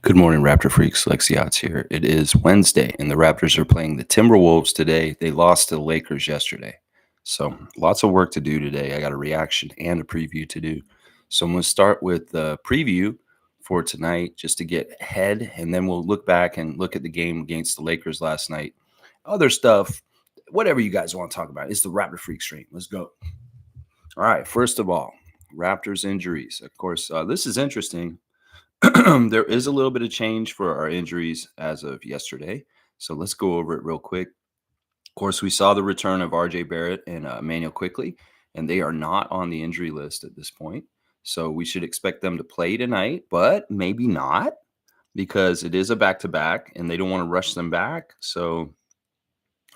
Good morning, Raptor freaks. Lexiot's here. It is Wednesday, and the Raptors are playing the Timberwolves today. They lost to the Lakers yesterday. So, lots of work to do today. I got a reaction and a preview to do. So, I'm going to start with the preview for tonight just to get ahead, and then we'll look back and look at the game against the Lakers last night. Other stuff, whatever you guys want to talk about. It's the Raptor Freak stream. Let's go. All right. First of all, Raptors injuries. Of course, this is interesting. There is a little bit of change for our injuries as of yesterday. So let's go over it real quick. Of course, we saw the return of RJ Barrett and Emmanuel quickly, and they are not on the injury list at this point. So we should expect them to play tonight, but maybe not because it is a back to back and they don't want to rush them back. So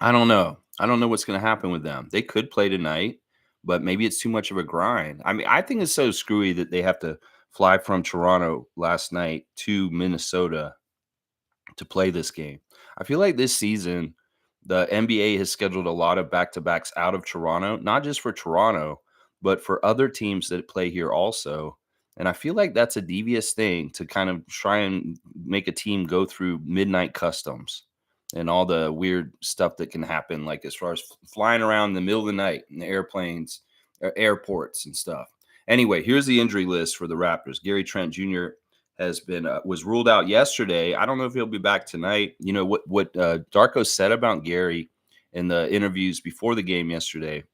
I don't know. I don't know what's going to happen with them. They could play tonight, but maybe it's too much of a grind. I mean, I think it's so screwy that they have to fly from Toronto last night to Minnesota to play this game. I feel like this season, the NBA has scheduled a lot of back to backs out of Toronto, not just for Toronto, but for other teams that play here also. And I feel like that's a devious thing to kind of try and make a team go through midnight customs and all the weird stuff that can happen, like as far as flying around in the middle of the night in the airplanes, airports, and stuff. Anyway, here's the injury list for the Raptors. Gary Trent Jr. has been was ruled out yesterday. I don't know if he'll be back tonight. You know what Darko said about Gary in the interviews before the game yesterday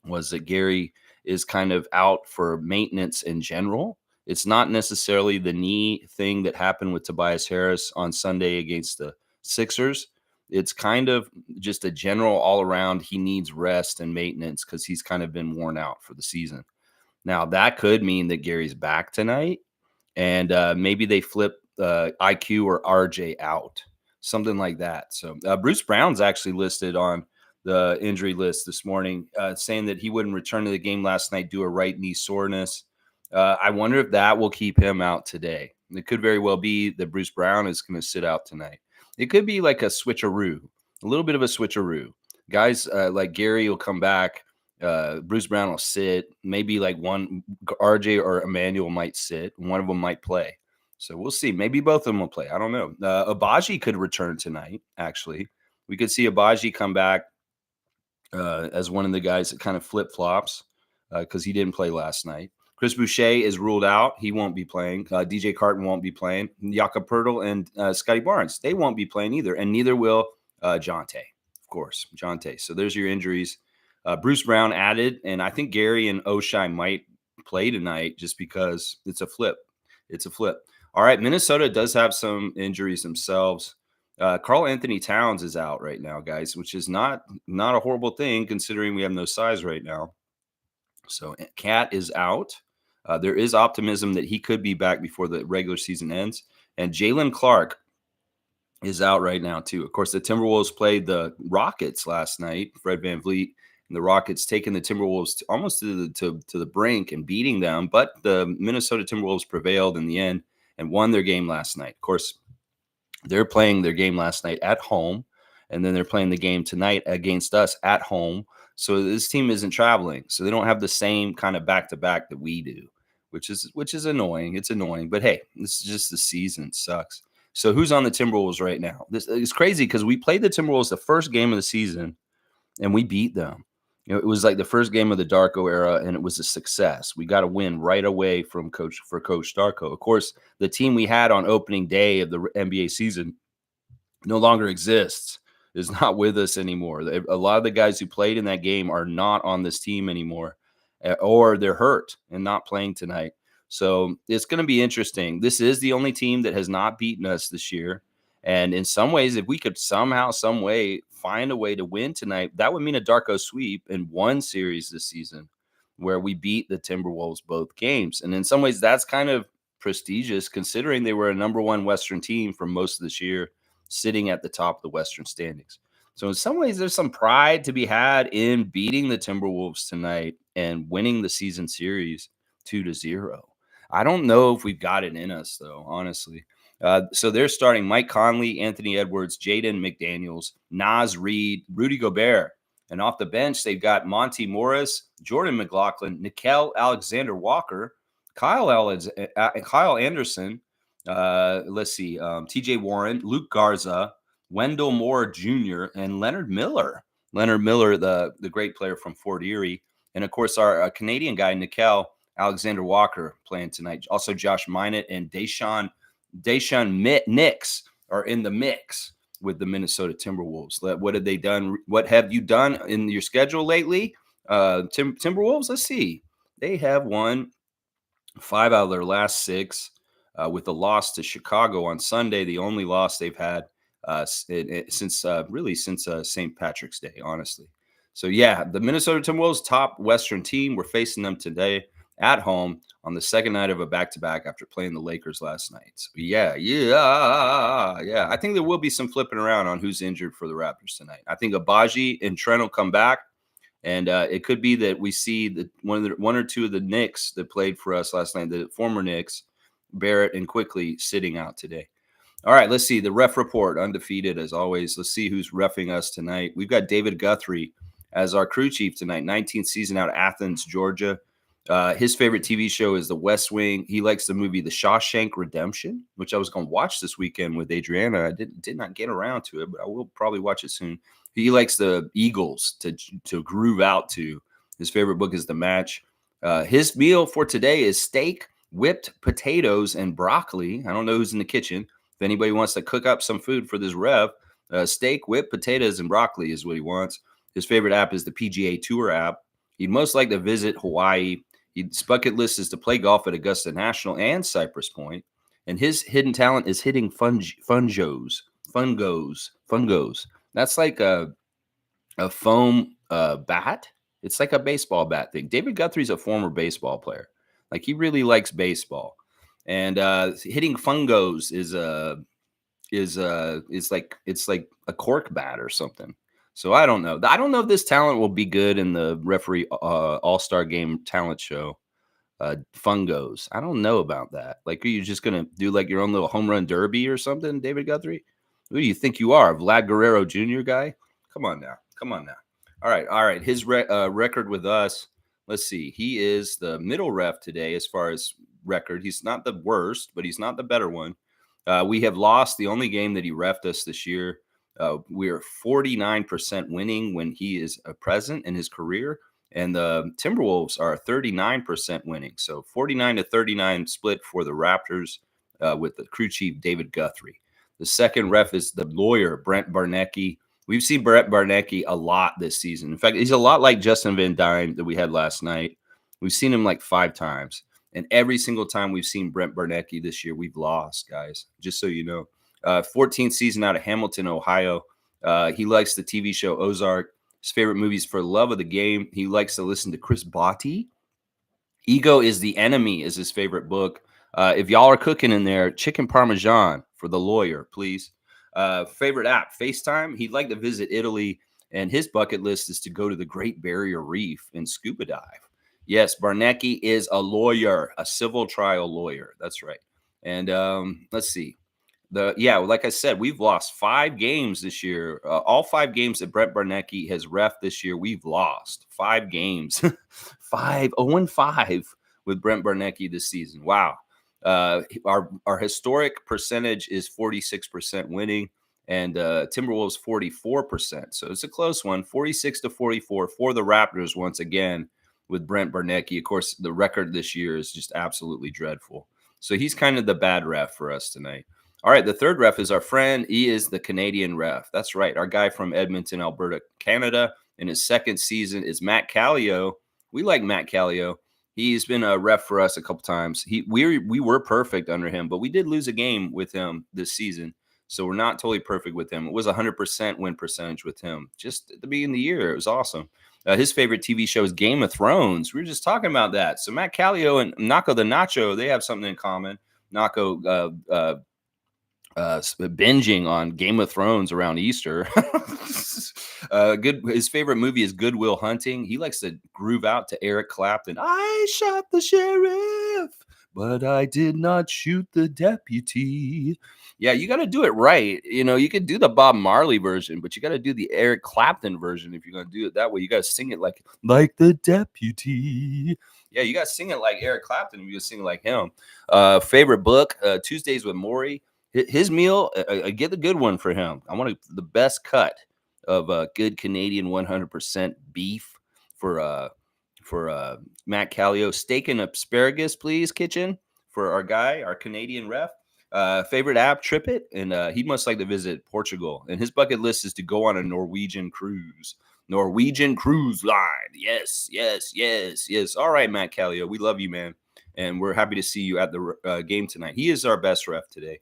was that Gary is kind of out for maintenance in general. It's not necessarily the knee thing that happened with Tobias Harris on Sunday against the Sixers. It's kind of just a general all around. He needs rest and maintenance because he's kind of been worn out for the season. Now, that could mean that Gary's back tonight, and maybe they flip IQ or RJ out, something like that. So Bruce Brown's actually listed on the injury list this morning, saying that he wouldn't return to the game last night due to a right knee soreness. I wonder if that will keep him out today. It could very well be that Bruce Brown is going to sit out tonight. It could be like a switcheroo, a little bit of a switcheroo. Guys like Gary will come back. Bruce Brown will sit. Maybe like one RJ or Emmanuel might sit. One of them might play. So we'll see. Maybe both of them will play. I don't know. Abaji could return tonight, actually. We could see Abaji come back as one of the guys that kind of flip-flops because he didn't play last night. Chris Boucher is ruled out. He won't be playing. DJ Carton won't be playing. Jakob Pertl and Scotty Barnes, they won't be playing either. And neither will Jonte, of course. Jonte. So there's your injuries. Bruce Brown added, and I think Gary and Oshai might play tonight just because it's a flip. It's a flip. All right, Minnesota does have some injuries themselves. Karl Anthony Towns is out right now, guys, which is not a horrible thing considering we have no size right now. So Cat is out. There is optimism that he could be back before the regular season ends. And Jalen Clark is out right now, too. Of course, the Timberwolves played the Rockets last night, Fred VanVleet, and the Rockets taking the Timberwolves almost to the brink and beating them. But the Minnesota Timberwolves prevailed in the end and won their game last night. Of course, they're playing their game last night at home, and then they're playing the game tonight against us at home. So this team isn't traveling, so they don't have the same kind of back-to-back that we do, which is annoying. It's annoying, but hey, this is just the season. It sucks. So who's on the Timberwolves right now? This is crazy because we played the Timberwolves the first game of the season, and we beat them. You know, it was like the first game of the Darko era, and it was a success. We got a win right away from Coach Darko. Of course, the team we had on opening day of the NBA season no longer exists, is not with us anymore. A lot of the guys who played in that game are not on this team anymore, or they're hurt and not playing tonight. So it's going to be interesting. This is the only team that has not beaten us this year. And in some ways, if we could somehow, some way find a way to win tonight, that would mean a Darko sweep in one series this season where we beat the Timberwolves both games. And in some ways, that's kind of prestigious considering they were a number one Western team for most of this year, sitting at the top of the Western standings. So in some ways, there's some pride to be had in beating the Timberwolves tonight and winning the season series 2-0. I don't know if we've got it in us, though, honestly. So they're starting Mike Conley, Anthony Edwards, Jaden McDaniels, Naz Reid, Rudy Gobert. And off the bench, they've got Monty Morris, Jordan McLaughlin, Nickel Alexander Walker, Kyle Anderson, Let's see. TJ Warren, Luke Garza, Wendell Moore Jr., and Leonard Miller. Leonard Miller, the great player from Fort Erie. And of course, our Canadian guy, Nikel Alexander Walker, playing tonight. Also, Josh Minot and Deshaun Nix are in the mix with the Minnesota Timberwolves. What have they done? What have you done in your schedule lately? Timberwolves, let's see. They have won 5 out of their last 6, with the loss to Chicago on Sunday, the only loss they've had since St. Patrick's Day, honestly. So, yeah, the Minnesota Timberwolves, top Western team. We're facing them today at home on the second night of a back-to-back after playing the Lakers last night. So, yeah. I think there will be some flipping around on who's injured for the Raptors tonight. I think Abaji and Trent will come back. And it could be that we see one or two of the Knicks that played for us last night, the former Knicks, Barrett and Quickly, sitting out today. All right, let's see. The ref report, undefeated as always. Let's see who's reffing us tonight. We've got David Guthrie as our crew chief tonight, 19th season out of Athens, Georgia. His favorite TV show is The West Wing. He likes the movie The Shawshank Redemption, which I was going to watch this weekend with Adriana. I did not get around to it, but I will probably watch it soon. He likes the Eagles to groove out to. His favorite book is The Match. His meal for today is steak, whipped potatoes, and broccoli. I don't know who's in the kitchen. If anybody wants to cook up some food for this rev, steak, whipped potatoes, and broccoli is what he wants. His favorite app is the PGA Tour app. He'd most like to visit Hawaii. His bucket list is to play golf at Augusta National and Cypress Point. And his hidden talent is hitting fungos. That's like a foam bat. It's like a baseball bat thing. David Guthrie's a former baseball player. Like, he really likes baseball. And hitting fungos is like a cork bat or something. So I don't know. I don't know if this talent will be good in the referee all-star game talent show. Fungos. I don't know about that. Like, are you just going to do like your own little home run derby or something, David Guthrie? Who do you think you are, Vlad Guerrero Jr. guy? Come on now. All right. His record with us, let's see. He is the middle ref today as far as record. He's not the worst, but he's not the better one. We have lost the only game that he refed us this year. We are 49% winning when he is present in his career. And the Timberwolves are 39% winning. So 49-39 split for the Raptors with the crew chief, David Guthrie. The second ref is the lawyer, Brent Barnecki. We've seen Brent Barnecki a lot this season. In fact, he's a lot like Justin Van Dyne that we had last night. We've seen him like 5 times. And every single time we've seen Brent Barnecki this year, we've lost, guys, just so you know. 14th season out of Hamilton, Ohio. He likes the TV show Ozark. His favorite movies For Love of the Game. He likes to listen to Chris Botti. Ego is the Enemy is his favorite book. If y'all are cooking in there, chicken parmesan for the lawyer, please. Favorite app, FaceTime. He'd like to visit Italy, and his bucket list is to go to the Great Barrier Reef and scuba dive. Yes, Barnecki is a lawyer, a civil trial lawyer. That's right. And let's see. Like I said, we've lost 5 games this year. All 5 games that Brett Barnecki has reffed this year, we've lost 5 games. 0-5 with Brent Barnecki this season. Wow. Our historic percentage is 46% winning, and Timberwolves 44%. So it's a close one, 46-44 for the Raptors once again with Brent Barnecki. Of course, the record this year is just absolutely dreadful. So he's kind of the bad ref for us tonight. All right, the third ref is our friend. He is the Canadian ref. That's right. Our guy from Edmonton, Alberta, Canada. In his second season is Matt Callio. We like Matt Callio. He's been a ref for us a couple times. We were perfect under him, but we did lose a game with him this season. So we're not totally perfect with him. It was 100% win percentage with him just at the beginning of the year. It was awesome. His favorite TV show is Game of Thrones. We were just talking about that. So Matt Callio and Nako the Nacho, they have something in common. Nako binging on Game of Thrones around Easter. His favorite movie is Good Will Hunting. He likes to groove out to Eric Clapton. I shot the sheriff, but I did not shoot the deputy. Yeah, you got to do it right. You know, you could do the Bob Marley version, but you got to do the Eric Clapton version if you're going to do it that way. You got to sing it like the deputy. Yeah, you guys sing it like Eric Clapton. You guys sing it like him. Favorite book, Tuesdays with Maury. His meal, get the good one for him. I want the best cut of good Canadian 100% beef for Matt Callio. Steak and asparagus, please, kitchen, for our guy, our Canadian ref. Favorite app, Trip It, and he must like to visit Portugal. And his bucket list is to go on a Norwegian cruise. Norwegian Cruise Line. Yes, yes, yes, yes. All right, Matt Callio, we love you, man, and we're happy to see you at the game tonight. He is our best ref today.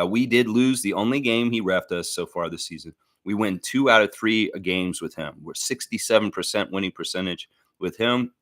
We did lose the only game he refed us so far this season. We win 2 out of 3 games with him. We're 67% winning percentage with him.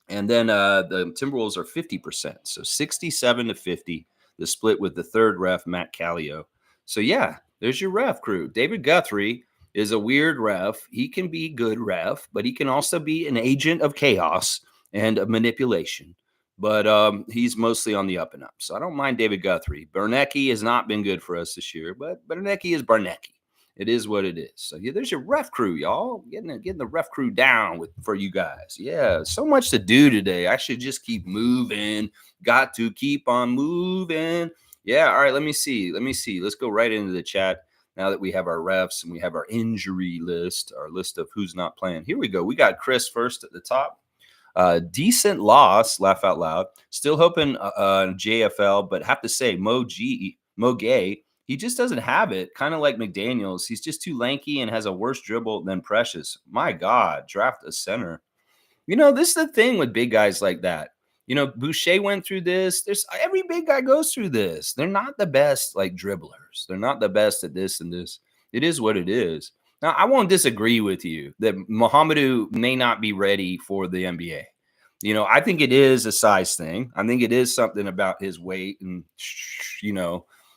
And then the Timberwolves are 50%. So 67 to 50, the split with the third ref, Matt Callio. So, yeah, there's your ref crew. David Guthrie is a weird ref. He can be good ref, but he can also be an agent of chaos and manipulation. But he's mostly on the up and up. So I don't mind David Guthrie. Bernecki has not been good for us this year, but Bernecki is Bernecki. It is what it is. So yeah, there's your ref crew, y'all. Getting the ref crew down for you guys. Yeah, so much to do today. I should just keep moving. Got to keep on moving. Yeah, all right, let me see. Let's go right into the chat now that we have our refs and we have our injury list, our list of who's not playing. Here we go. We got Chris first at the top. Decent loss, laugh out loud. Still hoping JFL, but have to say Mo Gay, he just doesn't have it. Kind of like McDaniels. He's just too lanky and has a worse dribble than Precious. My God, draft a center. This is the thing with big guys like that. Boucher went through this. Every big guy goes through this. They're not the best like dribblers. They're not the best at this and this. It is what it is. Now, I won't disagree with you that Mohamedou may not be ready for the NBA. I think it is a size thing. I think it is something about his weight and,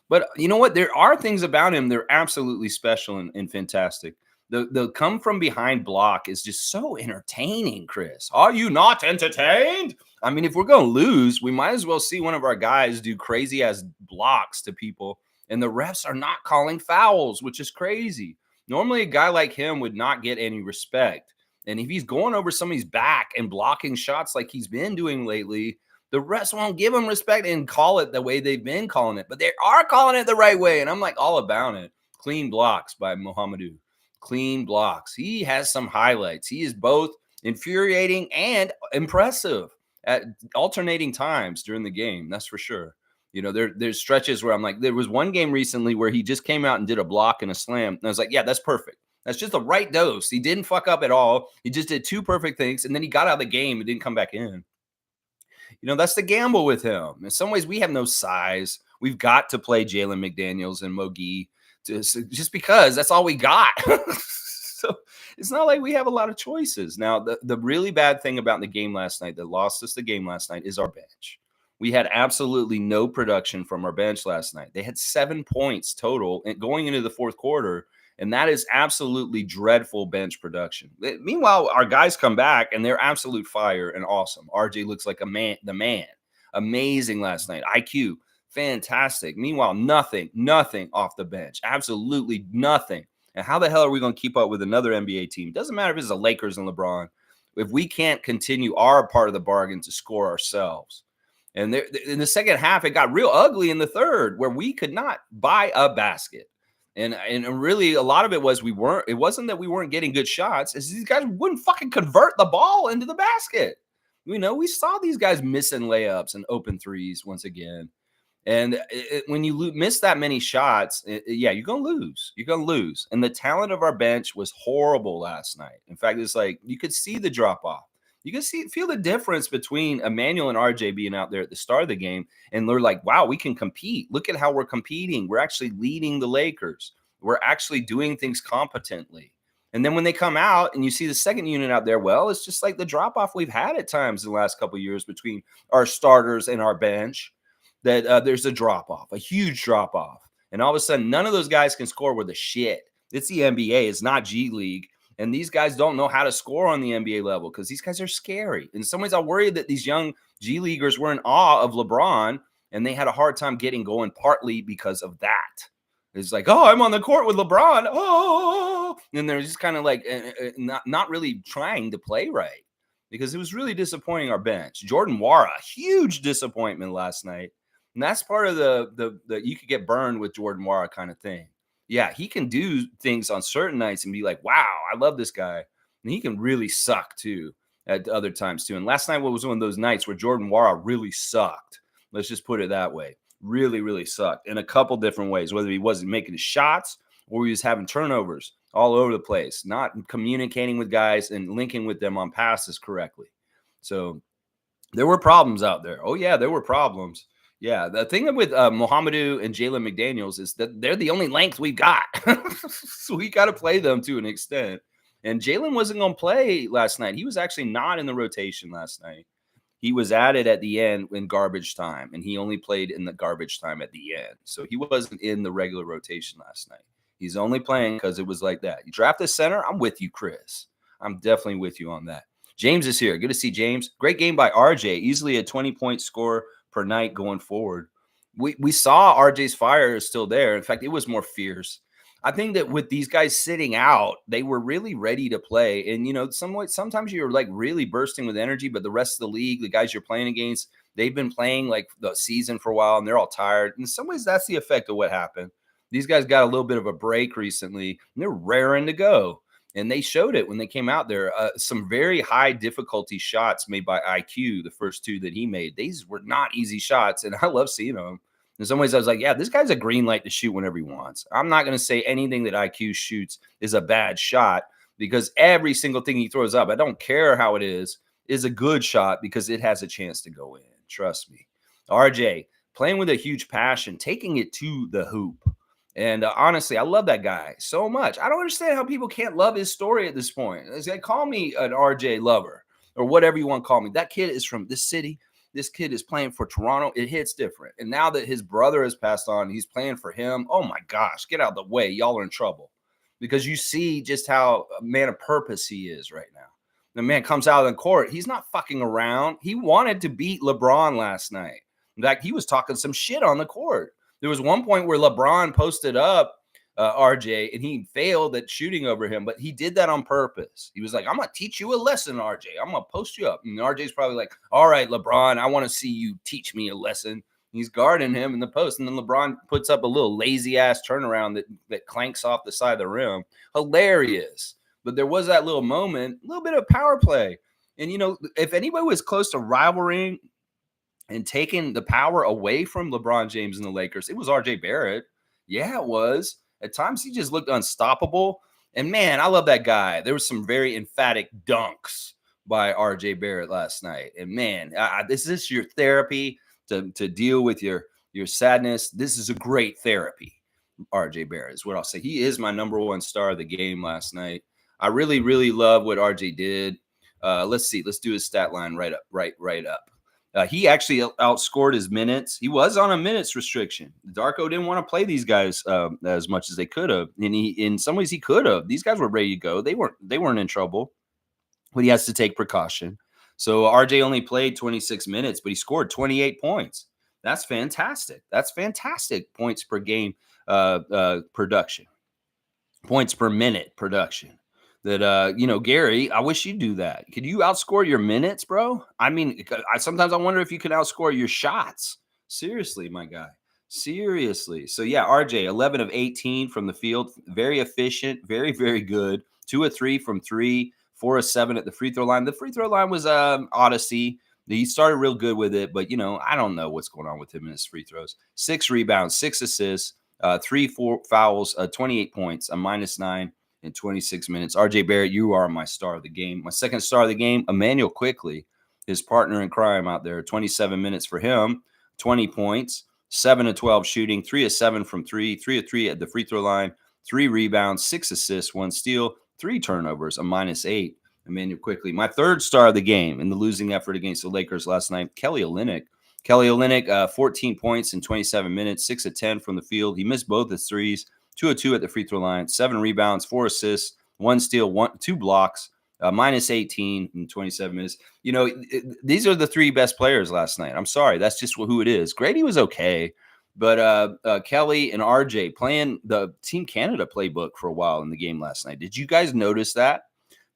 but you know what? There are things about him. They're absolutely special and fantastic. The come from behind block is just so entertaining, Chris. Are you not entertained? I mean, if we're going to lose, we might as well see one of our guys do crazy ass blocks to people. And the refs are not calling fouls, which is crazy. Normally, a guy like him would not get any respect. And if he's going over somebody's back and blocking shots like he's been doing lately, the refs won't give him respect and call it the way they've been calling it. But they are calling it the right way. And I'm like all about it. Clean blocks by Mohamedou. Clean blocks. He has some highlights. He is both infuriating and impressive at alternating times during the game. That's for sure. There's stretches where I'm like, there was one game recently where he just came out and did a block and a slam. And I was like, yeah, that's perfect. That's just the right dose. He didn't fuck up at all. He just did 2 perfect things. And then he got out of the game and didn't come back in. That's the gamble with him. In some ways, we have no size. We've got to play Jalen McDaniels and Mogi just because that's all we got. So it's not like we have a lot of choices. Now, the really bad thing about the game last night that lost us the game last night is our bench. We had absolutely no production from our bench last night. They had 7 points total going into the fourth quarter, and that is absolutely dreadful bench production. Meanwhile, our guys come back, and they're absolute fire and awesome. RJ looks like the man. Amazing last night. IQ, fantastic. Meanwhile, nothing off the bench. Absolutely nothing. And how the hell are we going to keep up with another NBA team? It doesn't matter if it's the Lakers and LeBron. If we can't continue our part of the bargain to score ourselves. And in the second half, it got real ugly in the third where we could not buy a basket. And really, a lot of it was it wasn't that we weren't getting good shots. It's these guys wouldn't fucking convert the ball into the basket. We saw these guys missing layups and open threes once again. And when you miss that many shots, you're going to lose. You're going to lose. And the talent of our bench was horrible last night. In fact, it's like you could see the drop off. You can feel the difference between Emmanuel and RJ being out there at the start of the game. And they're like, wow, we can compete. Look at how we're competing. We're actually leading the Lakers. We're actually doing things competently. And then when they come out and you see the second unit out there, well, it's just like the drop off we've had at times in the last couple of years between our starters and our bench, that there's a drop off, a huge drop off. And all of a sudden, none of those guys can score worth a shit. It's the NBA. It's not G League. And these guys don't know how to score on the NBA level because these guys are scary. In some ways, I worry that these young G Leaguers were in awe of LeBron and they had a hard time getting going partly because of that. It's like, oh, I'm on the court with LeBron. Oh, and they're just kind of like not really trying to play right. because it was really disappointing our bench. Jordan Wara, huge disappointment last night. And that's part of the you could get burned with Jordan Wara kind of thing. Yeah, he can do things on certain nights and be like, wow, I love this guy. And he can really suck too at other times too. And last night was one of those nights where Jordan Wara really sucked. Let's just put it that way. Really, really sucked in a couple different ways, whether he wasn't making his shots or he was having turnovers all over the place, not communicating with guys and linking with them on passes correctly. So there were problems out there. Oh, yeah, there were problems. Yeah, the thing with Mohamedou and Jalen McDaniels is that they're the only length we've got. So we got to play them to an extent. And Jalen wasn't going to play last night. He was actually not in the rotation last night. He was added at the end in garbage time, and he only played in the garbage time at the end. So he wasn't in the regular rotation last night. He's only playing because it was like that. You draft a center, I'm with you, Chris. I'm definitely with you on that. James is here. Good to see James. Great game by RJ. Easily a 20-point score per night going forward. We saw RJ's fire is still there. In fact, it was more fierce. I think that with these guys sitting out, they were really ready to play. And, you know, sometimes you're like really bursting with energy, but the rest of the league, the guys you're playing against, they've been playing like the season for a while and they're all tired. In some ways, that's the effect of what happened. These guys got a little bit of a break recently and they're raring to go. And they showed it when they came out there. Some very high difficulty shots made by IQ, the first two that he made. These were not easy shots, and I love seeing them. In some ways, I was like, yeah, this guy's a green light to shoot whenever he wants. I'm not going to say anything that IQ shoots is a bad shot because every single thing he throws up, I don't care how it is a good shot because it has a chance to go in. Trust me. RJ, playing with a huge passion, taking it to the hoop. And honestly, I love that guy so much. I don't understand how people can't love his story at this point. It's like, call me an RJ lover or whatever you want to call me. That kid is from this city. This kid is playing for Toronto. It hits different. And now that his brother has passed on, he's playing for him. Oh my gosh, get out of the way. Y'all are in trouble because you see just how a man of purpose he is right now. The man comes out of the court. He's not fucking around. He wanted to beat LeBron last night. In fact, he was talking some shit on the court. There was one point where LeBron posted up RJ and he failed at shooting over him, but he did that on purpose. He was like, I'm going to teach you a lesson, RJ. I'm going to post you up. And RJ's probably like, all right, LeBron, I want to see you teach me a lesson. He's guarding him in the post. And then LeBron puts up a little lazy ass turnaround that clanks off the side of the rim. Hilarious. But there was that little moment, a little bit of power play. And, you know, if anybody was close to rivaling and taking the power away from LeBron James and the Lakers, it was RJ Barrett. Yeah, it was. At times, he just looked unstoppable. And, man, I love that guy. There was some very emphatic dunks by RJ Barrett last night. And, man, this is your therapy to deal with your sadness. This is a great therapy, RJ Barrett is what I'll say. He is my number one star of the game last night. I really, really love what RJ did. Let's see. Let's do his stat line right up. He actually outscored his minutes. He was on a minutes restriction. Darko didn't want to play these guys as much as they could have. And in some ways, he could have. These guys were ready to go. They weren't in trouble, but he has to take precaution. So RJ only played 26 minutes, but he scored 28 points. That's fantastic. That's fantastic points per game production, points per minute production. That, Gary, I wish you'd do that. Could you outscore your minutes, bro? I mean, sometimes I wonder if you can outscore your shots. Seriously, my guy. Seriously. So, yeah, RJ, 11 of 18 from the field. Very efficient. Very, very good. 2 of 3 from 3. 4 of 7 at the free throw line. The free throw line was Odyssey. He started real good with it, but, I don't know what's going on with him in his free throws. 6 rebounds, 6 assists, 3 fouls, 28 points, a -9. In 26 minutes. RJ Barrett, you are my star of the game. My second star of the game, Emmanuel Quickly, his partner in crime out there. 27 minutes for him, 20 points, 7 of 12 shooting, 3 of 7 from 3, 3 of 3 at the free throw line, 3 rebounds, 6 assists, 1 steal, 3 turnovers, a -8. Emmanuel Quickly. My third star of the game in the losing effort against the Lakers last night, Kelly Olynyk. 14 points in 27 minutes, 6 of 10 from the field. He missed both his threes. 2 of 2 at the free throw line, 7 rebounds, 4 assists, 1 steal, 2 blocks, -18 in 27 minutes. These are the 3 best players last night. I'm sorry. That's just who it is. Grady was okay, but Kelly and RJ playing the Team Canada playbook for a while in the game last night. Did you guys notice that?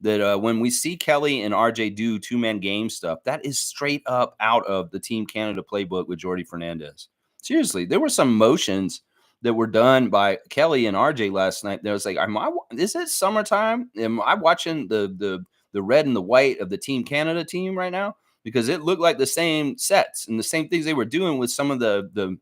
that when we see Kelly and RJ do two-man game stuff, that is straight up out of the Team Canada playbook with Jordy Fernandez. Seriously, there were some motions that were done by Kelly and RJ last night. There was like, is it summertime? Am I watching the red and the white of the Team Canada team right now? Because it looked like the same sets and the same things they were doing with some of the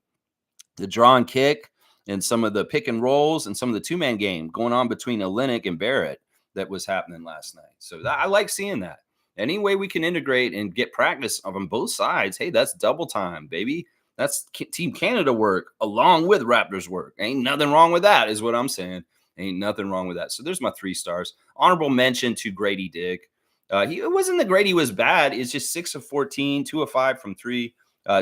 draw and kick and some of the pick and rolls and some of the two-man game going on between Olynyk and Barrett that was happening last night. So I like seeing that. Any way we can integrate and get practice on both sides, hey, that's double time, baby. That's Team Canada work along with Raptors work. Ain't nothing wrong with that, is what I'm saying. Ain't nothing wrong with that. So there's my 3 stars. Honorable mention to Grady Dick. It wasn't that Grady was bad. It's just 6 of 14, 2 of 5 from 3,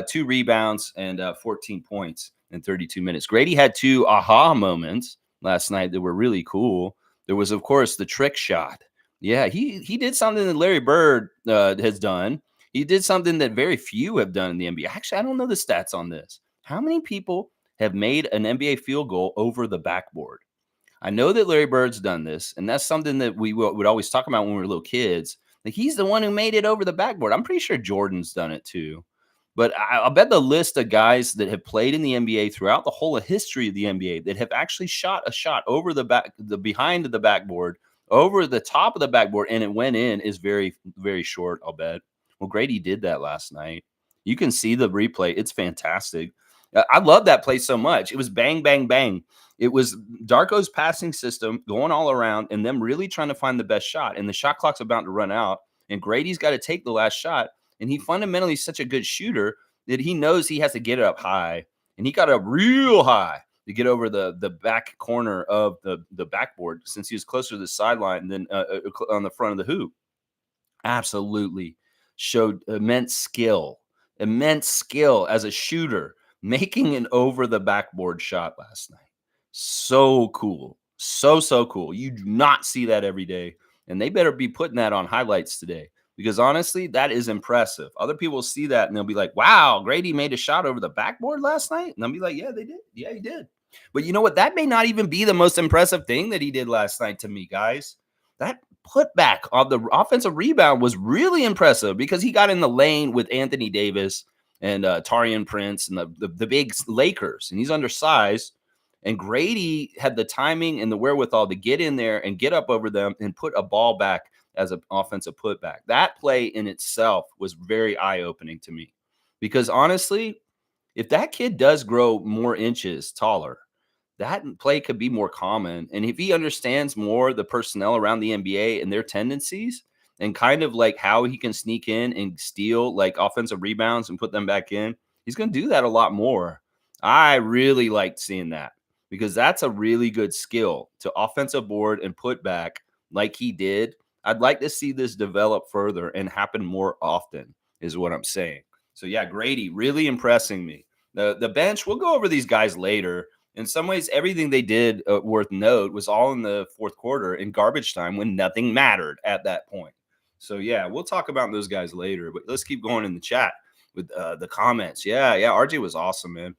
2 rebounds, and 14 points in 32 minutes. Grady had 2 aha moments last night that were really cool. There was, of course, the trick shot. Yeah, he did something that Larry Bird has done. He did something that very few have done in the NBA. Actually, I don't know the stats on this. How many people have made an NBA field goal over the backboard? I know that Larry Bird's done this, and that's something that we would always talk about when we were little kids. Like, he's the one who made it over the backboard. I'm pretty sure Jordan's done it too. But I'll bet the list of guys that have played in the NBA throughout the whole history of the NBA that have actually shot a shot over the behind of the backboard, over the top of the backboard, and it went in is very, very short, I'll bet. Well, Grady did that last night. You can see the replay. It's fantastic. I love that play so much. It was bang, bang, bang. It was Darko's passing system going all around and them really trying to find the best shot. And the shot clock's about to run out. And Grady's got to take the last shot. And he fundamentally is such a good shooter that he knows he has to get it up high. And he got up real high to get over the back corner of the backboard since he was closer to the sideline than on the front of the hoop. Absolutely showed immense skill as a shooter, making an over the backboard shot last night. So cool. So cool. You do not see that every day. And they better be putting that on highlights today because honestly, that is impressive. Other people see that and they'll be like, wow, Grady made a shot over the backboard last night. And I'll be like, yeah, they did. Yeah, he did. But you know what? That may not even be the most impressive thing that he did last night to me, guys. That putback of the offensive rebound was really impressive because he got in the lane with Anthony Davis and Taurean Prince and the big Lakers. And he's undersized. And Grady had the timing and the wherewithal to get in there and get up over them and put a ball back as an offensive putback. That play in itself was very eye-opening to me because honestly, if that kid does grow more inches taller, that play could be more common. And if he understands more the personnel around the NBA and their tendencies and kind of like how he can sneak in and steal like offensive rebounds and put them back in, he's going to do that a lot more. I really liked seeing that because that's a really good skill to offensive board and put back like he did. I'd like to see this develop further and happen more often is what I'm saying. So yeah, Grady really impressing me. The bench, we'll go over these guys later. In some ways, everything they did worth note was all in the fourth quarter in garbage time when nothing mattered at that point. So yeah, we'll talk about those guys later, but let's keep going in the chat with the comments. Yeah, RJ was awesome, man.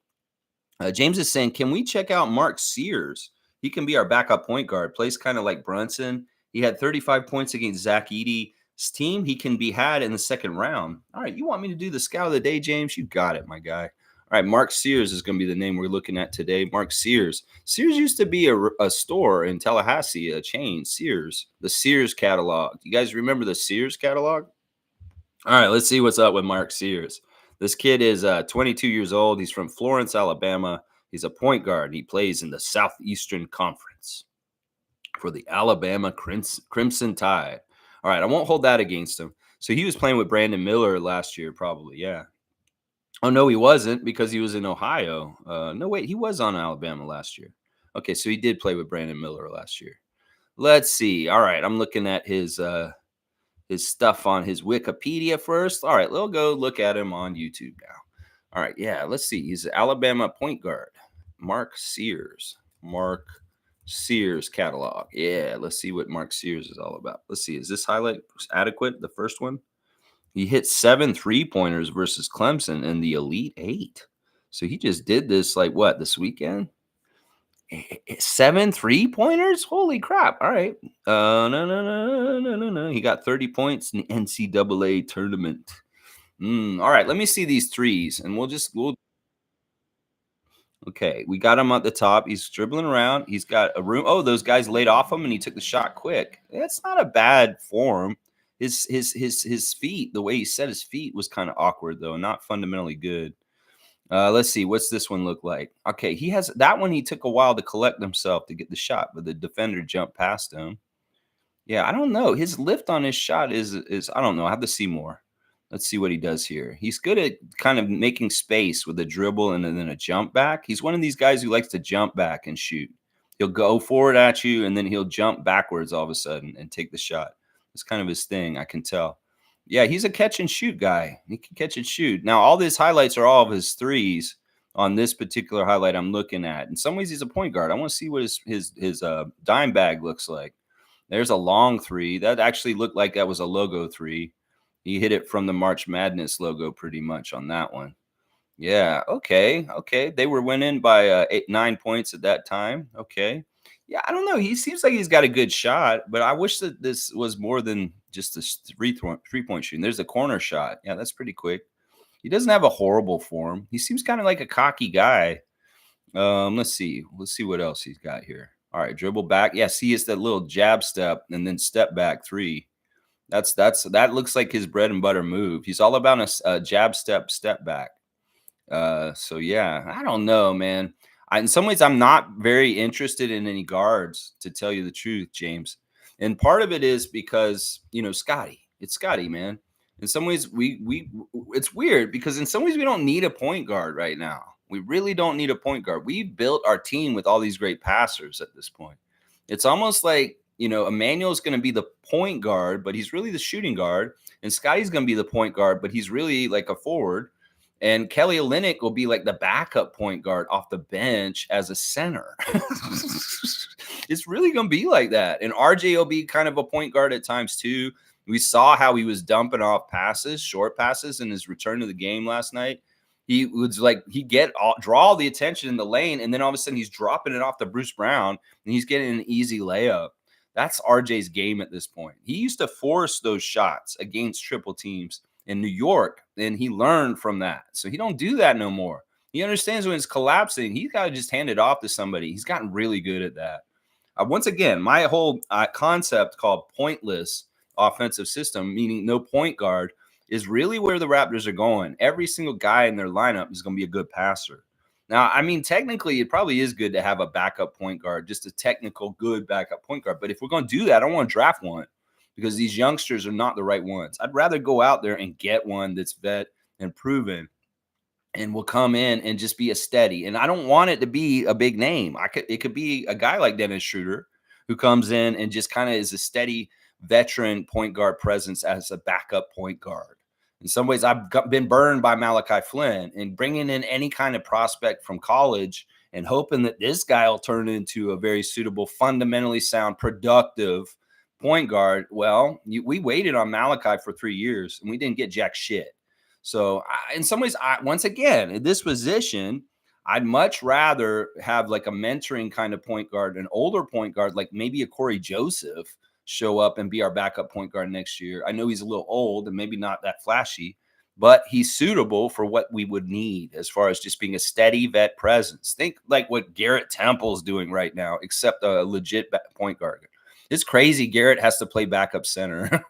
James is saying, can we check out Mark Sears? He can be our backup point guard. Plays kind of like Brunson. He had 35 points against Zach Edey's team. He can be had in the second round. All right, you want me to do the scout of the day, James? You got it, my guy. All right, Mark Sears is going to be the name we're looking at today. Mark Sears. Sears used to be a store in Tallahassee, a chain, Sears. The Sears catalog. You guys remember the Sears catalog? All right, let's see what's up with Mark Sears. This kid is 22 years old. He's from Florence, Alabama. He's a point guard. He plays in the Southeastern Conference for the Alabama Crimson Tide. All right, I won't hold that against him. So he was playing with Brandon Miller last year, probably, yeah. Oh, no, he wasn't because he was in Ohio. No, wait, he was on Alabama last year. Okay, so he did play with Brandon Miller last year. Let's see. All right, I'm looking at his stuff on his Wikipedia first. All right, we'll go look at him on YouTube now. All right, yeah, let's see. He's an Alabama point guard. Mark Sears. Mark Sears catalog. Yeah, let's see what Mark Sears is all about. Let's see. Is this highlight adequate? The first one? He hit 7 3-pointers versus Clemson in the Elite Eight. So he just did this like what, this weekend? 7 3-pointers? Holy crap. All right. No, no, no, no, no, no. He got 30 points in the NCAA tournament. All right. Let me see these threes, and we'll okay. We got him at the top. He's dribbling around. He's got a room. Oh, those guys laid off him, and he took the shot quick. That's not a bad form. His feet, the way he set his feet was kind of awkward though, not fundamentally good. Let's see. What's this one look like? Okay, he has that one. He took a while to collect himself to get the shot, but the defender jumped past him. Yeah, I don't know. His lift on his shot is I don't know. I have to see more. Let's see what he does here. He's good at kind of making space with a dribble and then a jump back. He's one of these guys who likes to jump back and shoot. He'll go forward at you and then he'll jump backwards all of a sudden and take the shot. It's kind of his thing, I can tell. Yeah, he's a catch and shoot guy. He can catch and shoot. Now, all these highlights are all of his threes on this particular highlight I'm looking at. In some ways, he's a point guard. I want to see what his dime bag looks like. There's a long three. That actually looked like that was a logo three. He hit it from the March Madness logo pretty much on that one. Yeah. Okay. Okay. They were winning by 9 points at that time. Okay. Yeah. I don't know. He seems like he's got a good shot, but I wish that this was more than just a 3 point shooting. There's a corner shot. Yeah. That's pretty quick. He doesn't have a horrible form. He seems kind of like a cocky guy. Let's see. Let's see what else he's got here. All right, dribble back. Yeah, see, it's that little jab step and then step back three. That looks like his bread and butter move. He's all about a jab step back. So yeah, I don't know, man. In some ways, I'm not very interested in any guards, to tell you the truth, James. And part of it is because Scotty. It's Scotty, man. In some ways, we it's weird because in some ways we don't need a point guard right now. We really don't need a point guard. We built our team with all these great passers at this point. It's almost like Emmanuel's going to be the point guard, but he's really the shooting guard, and Scotty's going to be the point guard, but he's really like a forward. And Kelly Olynyk will be like the backup point guard off the bench as a center. It's really going to be like that. And RJ will be kind of a point guard at times too. We saw how he was dumping off passes, short passes in his return to the game last night. He was like, draw all the attention in the lane. And then all of a sudden he's dropping it off to Bruce Brown and he's getting an easy layup. That's RJ's game at this point. He used to force those shots against triple teams in New York, and he learned from that. So he don't do that no more. He understands when it's collapsing, he's got to just hand it off to somebody. He's gotten really good at that. Once again, my whole concept called pointless offensive system, meaning no point guard, is really where the Raptors are going. Every single guy in their lineup is going to be a good passer. Now, I mean, technically, it probably is good to have a backup point guard, just a technical good backup point guard. But if we're going to do that, I don't want to draft one because these youngsters are not the right ones. I'd rather go out there and get one that's vet and proven and will come in and just be a steady. And I don't want it to be a big name. It could be a guy like Dennis Schroeder who comes in and just kind of is a steady veteran point guard presence as a backup point guard. In some ways, I've been burned by Malachi Flynn, and bringing in any kind of prospect from college and hoping that this guy will turn into a very suitable, fundamentally sound, productive point guard. Well, we waited on Malachi for 3 years and we didn't get jack shit. So in some ways, once again, in this position, I'd much rather have like a mentoring kind of point guard, an older point guard, like maybe a Corey Joseph, show up and be our backup point guard next year. I know he's a little old and maybe not that flashy, but he's suitable for what we would need as far as just being a steady vet presence. Think like what Garrett Temple's doing right now, except a legit point guard. It's crazy. Garrett has to play backup center.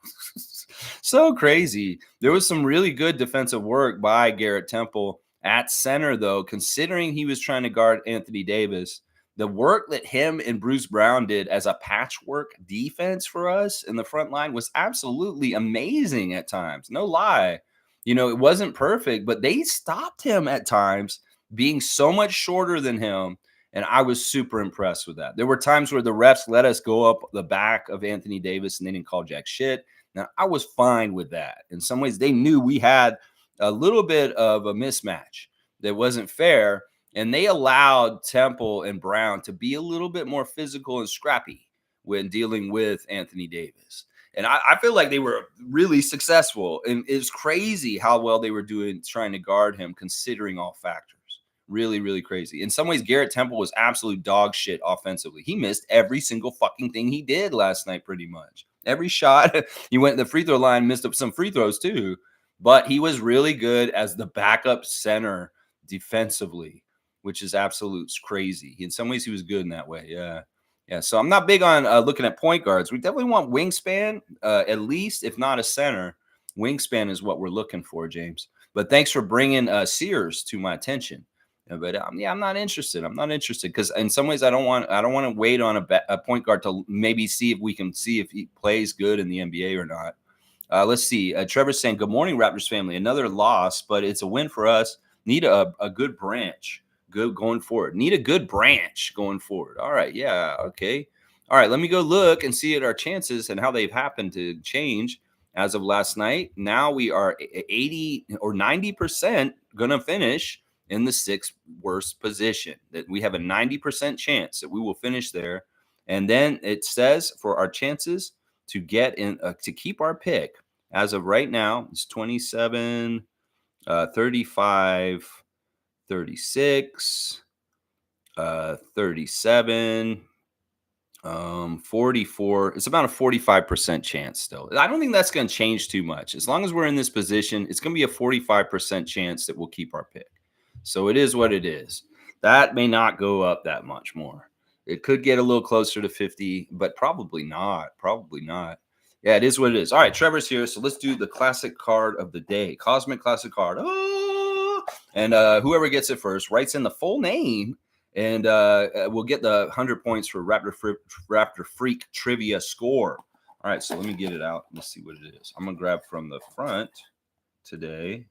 So crazy. There was some really good defensive work by Garrett Temple at center, though, considering he was trying to guard Anthony Davis. The work that him and Bruce Brown did as a patchwork defense for us in the front line was absolutely amazing at times. No lie. It wasn't perfect, but they stopped him at times being so much shorter than him. And I was super impressed with that. There were times where the refs let us go up the back of Anthony Davis and they didn't call jack shit. Now, I was fine with that. In some ways, they knew we had a little bit of a mismatch that wasn't fair. And they allowed Temple and Brown to be a little bit more physical and scrappy when dealing with Anthony Davis. And I feel like they were really successful. And it's crazy how well they were doing trying to guard him, considering all factors. Really, really crazy. In some ways, Garrett Temple was absolute dog shit offensively. He missed every single fucking thing he did last night, pretty much. Every shot, he went to the free throw line, missed up some free throws too. But he was really good as the backup center defensively, which is absolute crazy. In some ways, he was good in that way. Yeah. Yeah. So I'm not big on looking at point guards. We definitely want wingspan, at least, if not a center. Wingspan is what we're looking for, James. But thanks for bringing Sears to my attention. But yeah, I'm not interested. I'm not interested because in some ways I don't want to wait on a point guard to maybe see if we can see if he plays good in the NBA or not. Let's see. Trevor's saying, "Good morning, Raptors family. Another loss, but it's a win for us. Need a good branch. Good going forward. Need a good branch going forward. All right. Yeah. Okay. All right. Let me go look and see at our chances and how they've happened to change as of last night. Now we are 80 or 90% going to finish in the sixth worst position. That we have a 90% chance that we will finish there. And then it says for our chances to get in to keep our pick as of right now, it's 27, 35, 36, 37, 44. It's about a 45% chance still. I don't think that's going to change too much. As long as we're in this position, it's going to be a 45% chance that we'll keep our pick. So it is what it is. That may not go up that much more. It could get a little closer to 50, but probably not. Probably not. Yeah, it is what it is. All right, Trevor's here. So let's do the classic card of the day. Cosmic classic card. Oh! And whoever gets it first writes in the full name, and we'll get the 100 points for Raptor Freak trivia score. All right, so let me get it out. Let's see what it is. I'm going to grab from the front today.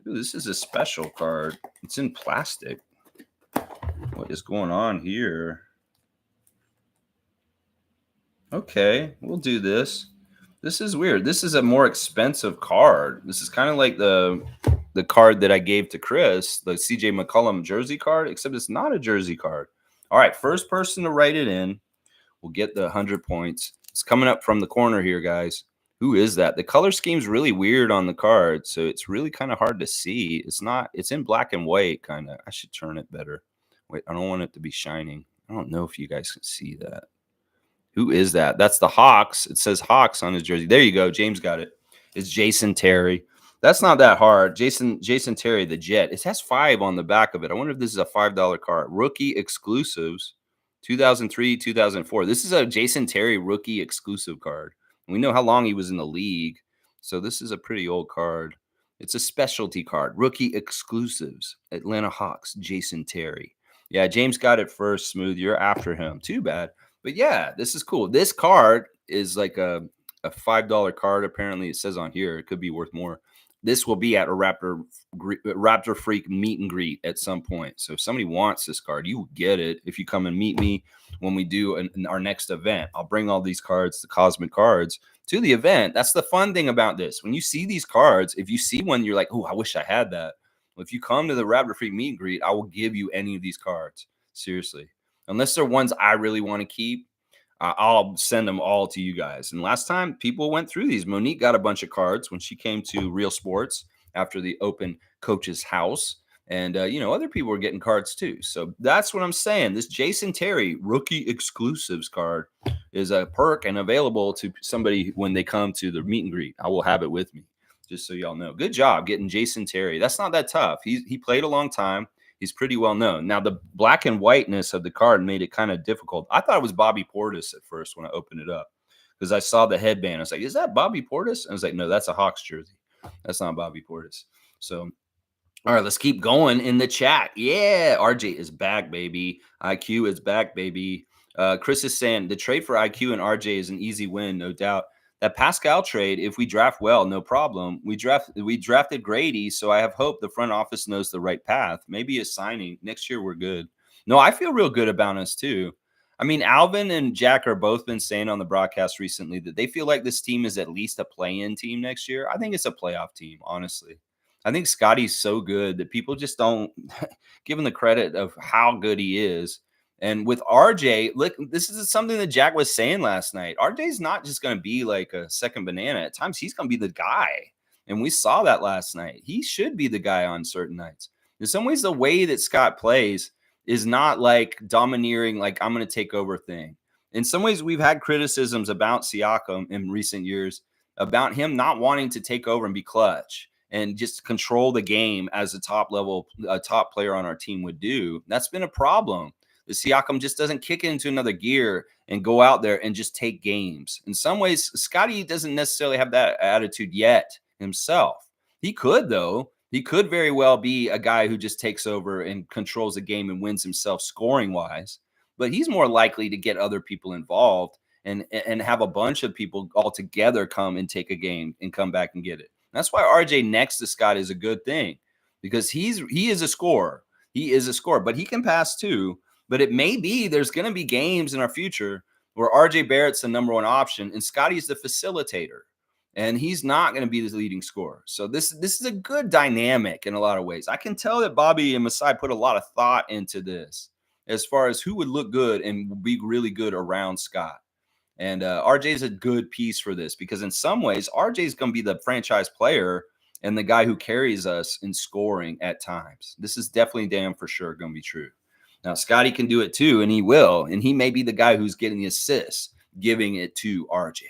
Ooh, this is a special card. It's in plastic. What is going on here? Okay, we'll do this. This is weird. This is a more expensive card. This is kind of like the card that I gave to Chris, the CJ McCollum jersey card, except it's not a jersey card. All right, first person to write it in will get the 100 points. It's coming up from the corner here, guys. Who is that? The color scheme's really weird on the card, so it's really kind of hard to see. It's in black and white, kind of. I should turn it better. Wait, I don't want it to be shining. I don't know if you guys can see that. Who is that? That's the Hawks. It says Hawks on his jersey. There you go. James got it. It's Jason Terry. That's not that hard. Jason Terry, the Jet. It has 5 on the back of it. I wonder if this is a $5 card. Rookie exclusives, 2003, 2004. This is a Jason Terry rookie exclusive card. We know how long he was in the league. So this is a pretty old card. It's a specialty card. Rookie exclusives. Atlanta Hawks, Jason Terry. Yeah, James got it first. Smooth. You're after him. Too bad. But yeah, this is cool. This card is like a $5 card. Apparently, it says on here. It could be worth more. This will be at a Raptor Freak meet and greet at some point. So if somebody wants this card, you will get it if you come and meet me when we do our next event. I'll bring all these cards, the cosmic cards, to the event. That's the fun thing about this. When you see these cards, if you see one, you're like, oh, I wish I had that. Well, if you come to the Raptor Freak meet and greet, I will give you any of these cards. Seriously. Unless they're ones I really want to keep, I'll send them all to you guys. And last time, people went through these. Monique got a bunch of cards when she came to Real Sports after the open coach's house. And, other people were getting cards too. So that's what I'm saying. This Jason Terry rookie exclusives card is a perk and available to somebody when they come to the meet and greet. I will have it with me, just so y'all know. Good job getting Jason Terry. That's not that tough. He played a long time. He's pretty well known. Now, the black and whiteness of the card made it kind of difficult. I thought it was Bobby Portis at first when I opened it up because I saw the headband. I was like, is that Bobby Portis? And I was like, no, that's a Hawks jersey. That's not Bobby Portis. So, all right, let's keep going in the chat. Yeah, RJ is back, baby. IQ is back, baby. Chris is saying the trade for IQ and RJ is an easy win, no doubt. That Pascal trade, if we draft well, no problem. We drafted Grady, so I have hope the front office knows the right path. Maybe a signing. Next year, we're good. No, I feel real good about us, too. I mean, Alvin and Jack are both been saying on the broadcast recently that they feel like this team is at least a play-in team next year. I think it's a playoff team, honestly. I think Scotty's so good that people just don't give him the credit of how good he is. And with RJ, look, this is something that Jack was saying last night. RJ's not just going to be like a second banana. At times, he's going to be the guy. And we saw that last night. He should be the guy on certain nights. In some ways, the way that Scott plays is not like domineering, like I'm going to take over thing. In some ways, we've had criticisms about Siakam in recent years about him not wanting to take over and be clutch and just control the game as a top player on our team would do. That's been a problem. The Siakam just doesn't kick it into another gear and go out there and just take games. In some ways, Scotty doesn't necessarily have that attitude yet himself. He could, though. He could very well be a guy who just takes over and controls the game and wins himself scoring wise. But he's more likely to get other people involved and have a bunch of people all together come and take a game and come back and get it. That's why RJ next to Scott is a good thing because he is a scorer. He is a scorer, but he can pass too. But it may be there's going to be games in our future where RJ Barrett's the number one option and Scotty's the facilitator, and he's not going to be the leading scorer. So this is a good dynamic in a lot of ways. I can tell that Bobby and Masai put a lot of thought into this as far as who would look good and be really good around Scott. And RJ is a good piece for this because in some ways, RJ is going to be the franchise player and the guy who carries us in scoring at times. This is definitely damn for sure going to be true. Now, Scotty can do it too, and he will. And he may be the guy who's getting the assists, giving it to RJ.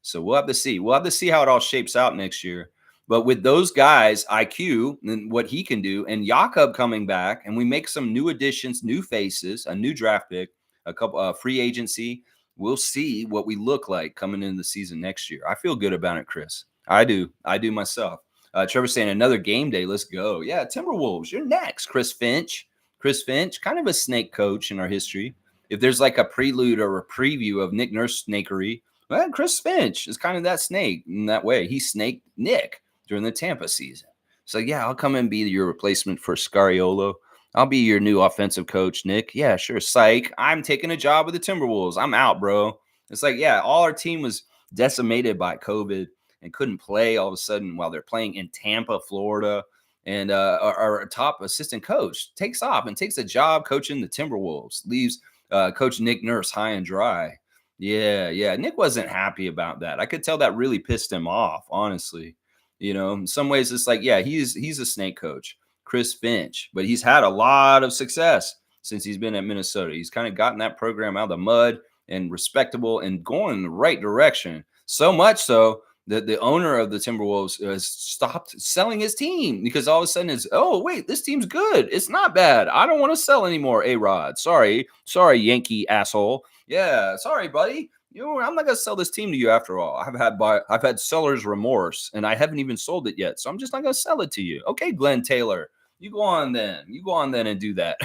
So we'll have to see. We'll have to see how it all shapes out next year. But with those guys, IQ and what he can do, and Jakob coming back, and we make some new additions, new faces, a new draft pick, a couple free agency. We'll see what we look like coming into the season next year. I feel good about it, Chris. I do. I do myself. Trevor's saying another game day. Let's go. Yeah, Timberwolves, you're next. Chris Finch, kind of a snake coach in our history. If there's like a prelude or a preview of Nick Nurse snakery, well, Chris Finch is kind of that snake in that way. He snaked Nick during the Tampa season. So, yeah, I'll come and be your replacement for Scariolo. I'll be your new offensive coach, Nick. Yeah, sure. Psych. I'm taking a job with the Timberwolves. I'm out, bro. It's like, yeah, all our team was decimated by COVID and couldn't play all of a sudden while they're playing in Tampa, Florida. And our top assistant coach takes off and takes a job coaching the Timberwolves, leaves Coach Nick Nurse high and dry. Yeah. Nick wasn't happy about that. I could tell that really pissed him off, honestly. You know, in some ways, it's like, yeah, he's a snake coach, Chris Finch, but he's had a lot of success since he's been at Minnesota. He's kind of gotten that program out of the mud and respectable and going in the right direction. So much so that the owner of the Timberwolves has stopped selling his team because all of a sudden it's, oh, wait, this team's good. It's not bad. I don't want to sell anymore, A-Rod. Sorry, Yankee asshole. Yeah, sorry, buddy. I'm not gonna sell this team to you after all. I've had seller's remorse, and I haven't even sold it yet, so I'm just not gonna sell it to you. Okay, Glenn Taylor, you go on then. You go on then and do that.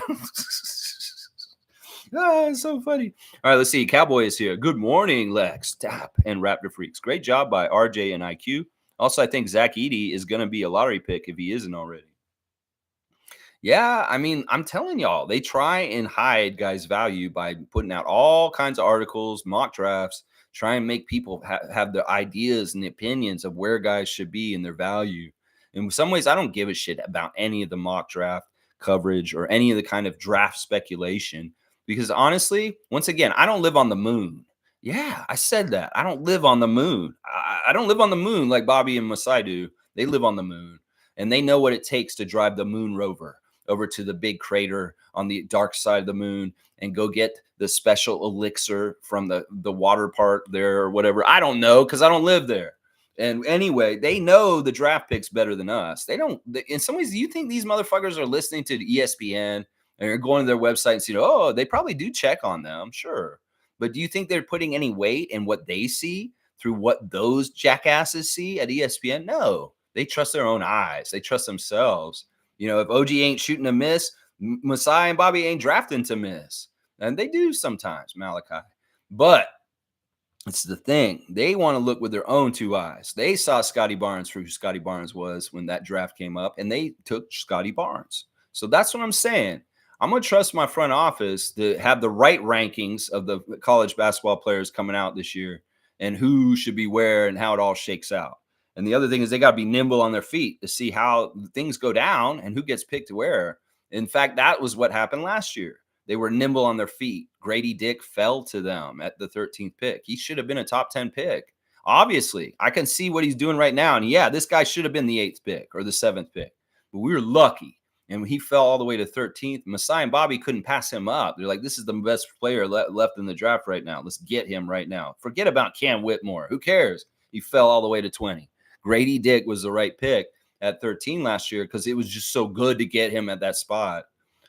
It's so funny. All right, let's see. Cowboy is here. Good morning, Lex, Tap, and Raptor Freaks. Great job by RJ and IQ. Also, I think Zach Edey is gonna be a lottery pick if he isn't already. Yeah, I mean, I'm telling y'all, they try and hide guys' value by putting out all kinds of articles, mock drafts, try and make people have their ideas and opinions of where guys should be and their value. In some ways, I don't give a shit about any of the mock draft coverage or any of the kind of draft speculation because honestly, once again, I don't live on the moon. Yeah, I said that. I don't live on the moon. I don't live on the moon like Bobby and Masai do. They live on the moon and they know what it takes to drive the moon rover over to the big crater on the dark side of the moon and go get the special elixir from the water part there or whatever. I don't know because I don't live there. And anyway, they know the draft picks better than us. They don't. In some ways, do you think these motherfuckers are listening to ESPN and are going to their website and see, oh, they probably do check on them, sure. But do you think they're putting any weight in what they see through what those jackasses see at ESPN? No, they trust their own eyes. They trust themselves. You know, if OG ain't shooting a miss, Masai and Bobby ain't drafting to miss. And they do sometimes, Malachi. But it's the thing. They want to look with their own two eyes. They saw Scotty Barnes for who Scotty Barnes was when that draft came up, and they took Scotty Barnes. So that's what I'm saying. I'm going to trust my front office to have the right rankings of the college basketball players coming out this year and who should be where and how it all shakes out. And the other thing is they got to be nimble on their feet to see how things go down and who gets picked where. In fact, that was what happened last year. They were nimble on their feet. Grady Dick fell to them at the 13th pick. He should have been a top 10 pick. Obviously, I can see what he's doing right now. And yeah, this guy should have been the 8th pick or the 7th pick. But we were lucky. and he fell all the way to 13th. Masai and Bobby couldn't pass him up. They're like, this is the best player left in the draft right now. Let's get him right now. Forget about Cam Whitmore. Who cares? He fell all the way to 20. Grady Dick was the right pick at 13 last year because it was just so good to get him at that spot.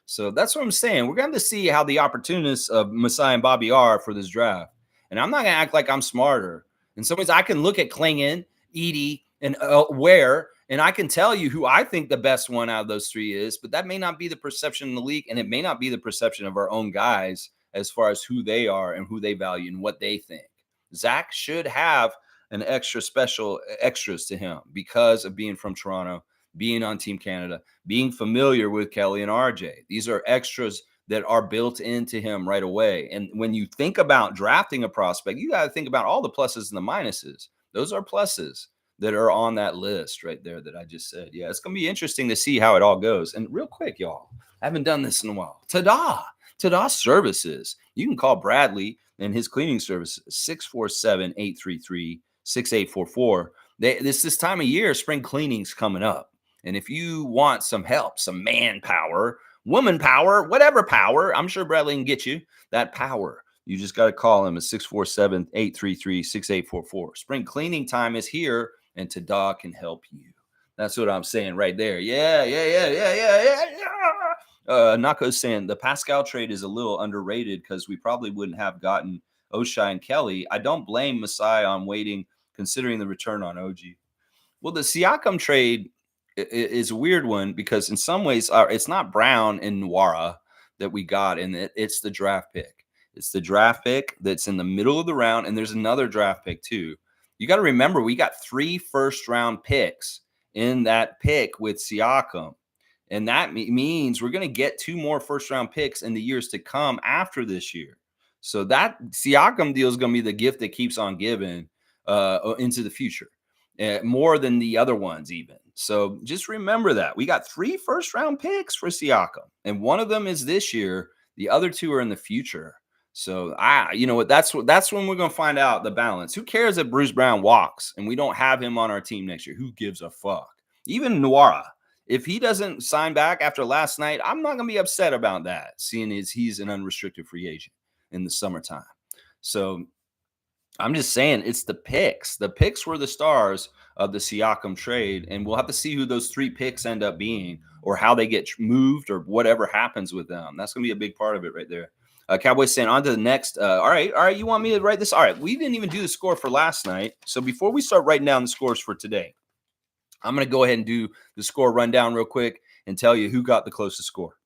So that's what I'm saying. We're going to see how the opportunists of Masai and Bobby are for this draft. And I'm not going to act like I'm smarter. In some ways, I can look at Klingon, Edie, and Ware, and I can tell you who I think the best one out of those three is, but that may not be the perception in the league, and it may not be the perception of our own guys as far as who they are and who they value and what they think. Zach should have an extras to him because of being from Toronto, being on Team Canada, being familiar with Kelly and RJ. These are extras that are built into him right away. And when you think about drafting a prospect, you got to think about all the pluses and the minuses. Those are pluses that are on that list right there that I just said. Yeah, it's going to be interesting to see how it all goes. And real quick, y'all, I haven't done this in a while. Tada Services. You can call Bradley and his cleaning services, 647-833-6844. This time of year, spring cleaning's coming up. And if you want some help, some manpower, woman power, whatever power, I'm sure Bradley can get you that power. You just got to call him at 647-833-6844. Spring cleaning time is here, and Tada can help you. That's what I'm saying right there. Yeah. Nako's saying the Pascal trade is a little underrated because we probably wouldn't have gotten Oshai and Kelly. I don't blame Masai on waiting, considering the return on OG. Well, the Siakam trade is a weird one because in some ways it's not Brown and Nwora that we got, and it's the draft pick. It's the draft pick that's in the middle of the round, and there's another draft pick too. You got to remember we got 3 first-round picks in that pick with Siakam, and that means we're going to get 2 more first-round picks in the years to come after this year. So that Siakam deal is going to be the gift that keeps on giving into the future. More than the other ones even. So just remember that. We got 3 first-round picks for Siakam, and one of them is this year. The other 2 are in the future. So you know what? That's when we're going to find out the balance. Who cares if Bruce Brown walks and we don't have him on our team next year? Who gives a fuck? Even Nwora, if he doesn't sign back after last night, I'm not going to be upset about that, seeing as he's an unrestricted free agent in the summertime. So I'm just saying it's the picks. The picks were the stars of the Siakam trade, and we'll have to see who those 3 picks end up being or how they get moved or whatever happens with them. That's going to be a big part of it right there. Cowboys saying on to the next. All right. You want me to write this? All right. We didn't even do the score for last night. So before we start writing down the scores for today, I'm going to go ahead and do the score rundown real quick and tell you who got the closest score.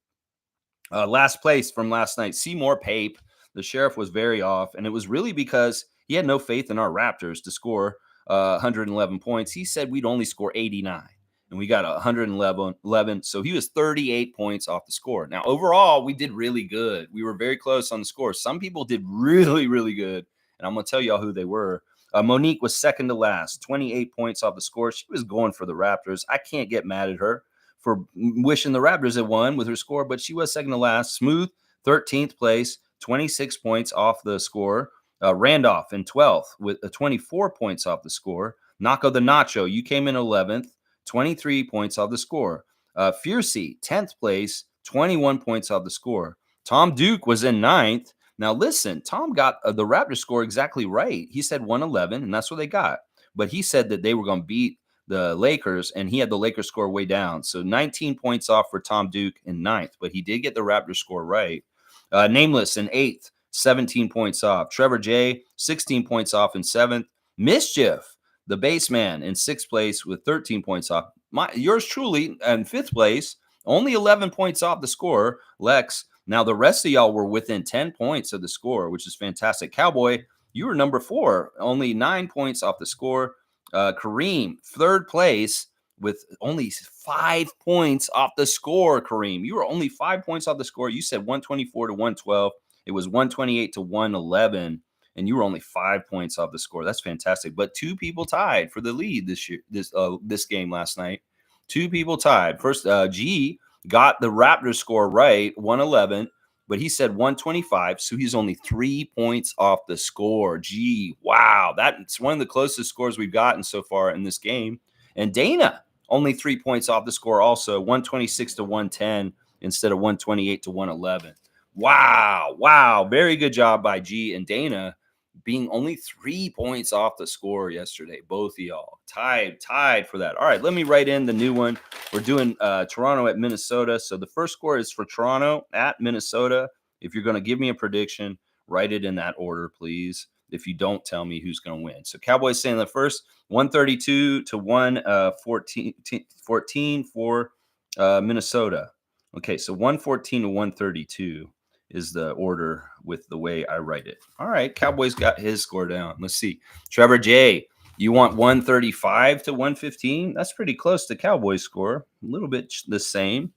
Last place from last night, Seymour Pape. The sheriff was very off, and it was really because he had no faith in our Raptors to score 111 points. He said we'd only score 89, and we got 111. So he was 38 points off the score. Now, overall, we did really good. We were very close on the score. Some people did really, really good, and I'm going to tell y'all who they were. Monique was second to last, 28 points off the score. She was going for the Raptors. I can't get mad at her for wishing the Raptors had won with her score, but she was second to last. Smooth, 13th place, 26 points off the score. Randolph in 12th with 24 points off the score. Nako the Nacho, you came in 11th, 23 points off the score. Fiercey, 10th place, 21 points off the score. Tom Duke was in 9th. Now listen, Tom got the Raptors score exactly right. He said 111, and that's what they got. But he said that they were going to beat the Lakers, and he had the Lakers score way down. So 19 points off for Tom Duke in 9th, but he did get the Raptors score right. Nameless in 8th, 17 points off. Trevor J, 16 points off in 7th. Mischief, the base man, in 6th place with 13 points off. Yours truly in 5th place, only 11 points off the score. Lex, now the rest of y'all were within 10 points of the score, which is fantastic. Cowboy, you were number 4, only 9 points off the score. Kareem, 3rd place with only 5 points off the score. Kareem, you were only 5 points off the score. You said 124 to 112. It was 128 to 111, and you were only 5 points off the score. That's fantastic. But 2 people tied for the lead this game last night. 2 people tied. First, G got the Raptors score right, 111, but he said 125, so he's only 3 points off the score. Gee, wow, that's one of the closest scores we've gotten so far in this game. And Dana only 3 points off the score. Also, 126 to 110 instead of 128 to 111. Wow, wow, very good job by G and Dana, being only 3 points off the score yesterday. Both of y'all tied for that. All right, let me write in the new one. We're doing Toronto at Minnesota. So the first score is for Toronto at Minnesota. If you're going to give me a prediction, write it in that order, please. If you don't, tell me who's going to win. So Cowboys saying the first 132 to 114 for Minnesota. Okay, so 114 to 132 is the order with the way I write it. All right, Cowboys got his score down. Let's see. Trevor J, you want 135 to 115? That's pretty close to Cowboys score. A little bit the same.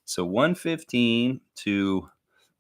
So 115 to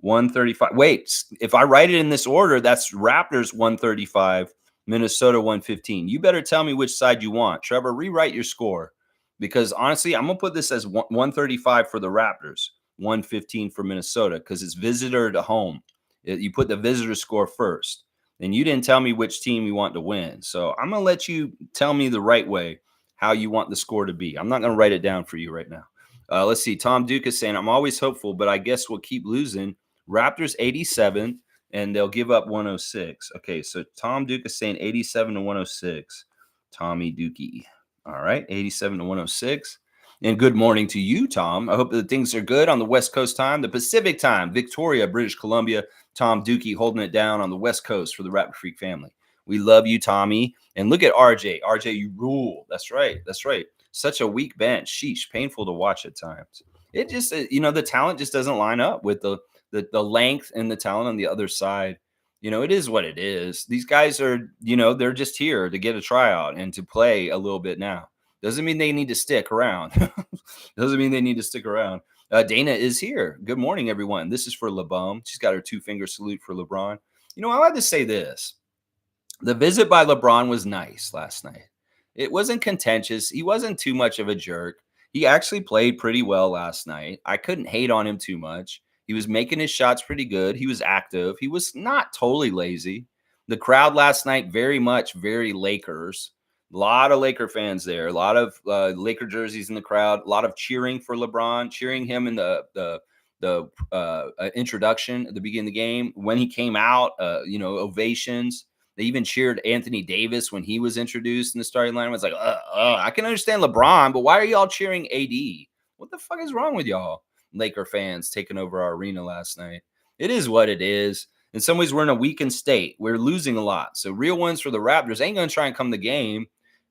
135. Wait, if I write it in this order, that's Raptors 135, Minnesota 115. You better tell me which side you want. Trevor, rewrite your score, because honestly, I'm going to put this as 135 for the Raptors, 115 for Minnesota, because it's visitor to home. You put the visitor score first, and you didn't tell me which team you want to win. So I'm going to let you tell me the right way how you want the score to be. I'm not going to write it down for you right now. Let's see. Tom Duke is saying, I'm always hopeful, but I guess we'll keep losing. Raptors 87, and they'll give up 106. Okay, so Tom Duke is saying 87 to 106. Tommy Dukey. All right, 87 to 106. And good morning to you, Tom. I hope that things are good on the West Coast time, the Pacific time, Victoria, British Columbia. Tom Dukey holding it down on the West Coast for the Raptor Freak family. We love you, Tommy. And look at RJ. RJ, you rule. That's right. That's right. Such a weak bench. Sheesh, painful to watch at times. It just, the talent just doesn't line up with the length and the talent on the other side. It is what it is. These guys are, they're just here to get a tryout and to play a little bit now. Doesn't mean they need to stick around. Doesn't mean they need to stick around. Dana is here. Good morning, everyone. This is for LeBron. She's got her 2-finger salute for LeBron. I like to say this. The visit by LeBron was nice last night. It wasn't contentious. He wasn't too much of a jerk. He actually played pretty well last night. I couldn't hate on him too much. He was making his shots pretty good. He was active. He was not totally lazy. The crowd last night, very Lakers. A lot of Laker fans there. A lot of Laker jerseys in the crowd. A lot of cheering for LeBron, cheering him in the introduction at the beginning of the game. When he came out, ovations. They even cheered Anthony Davis when he was introduced in the starting line. It was like, I can understand LeBron, but why are y'all cheering AD? What the fuck is wrong with y'all? Laker fans taking over our arena last night. It is what it is. In some ways, we're in a weakened state. We're losing a lot. So real wins for the Raptors ain't going to try and come the game.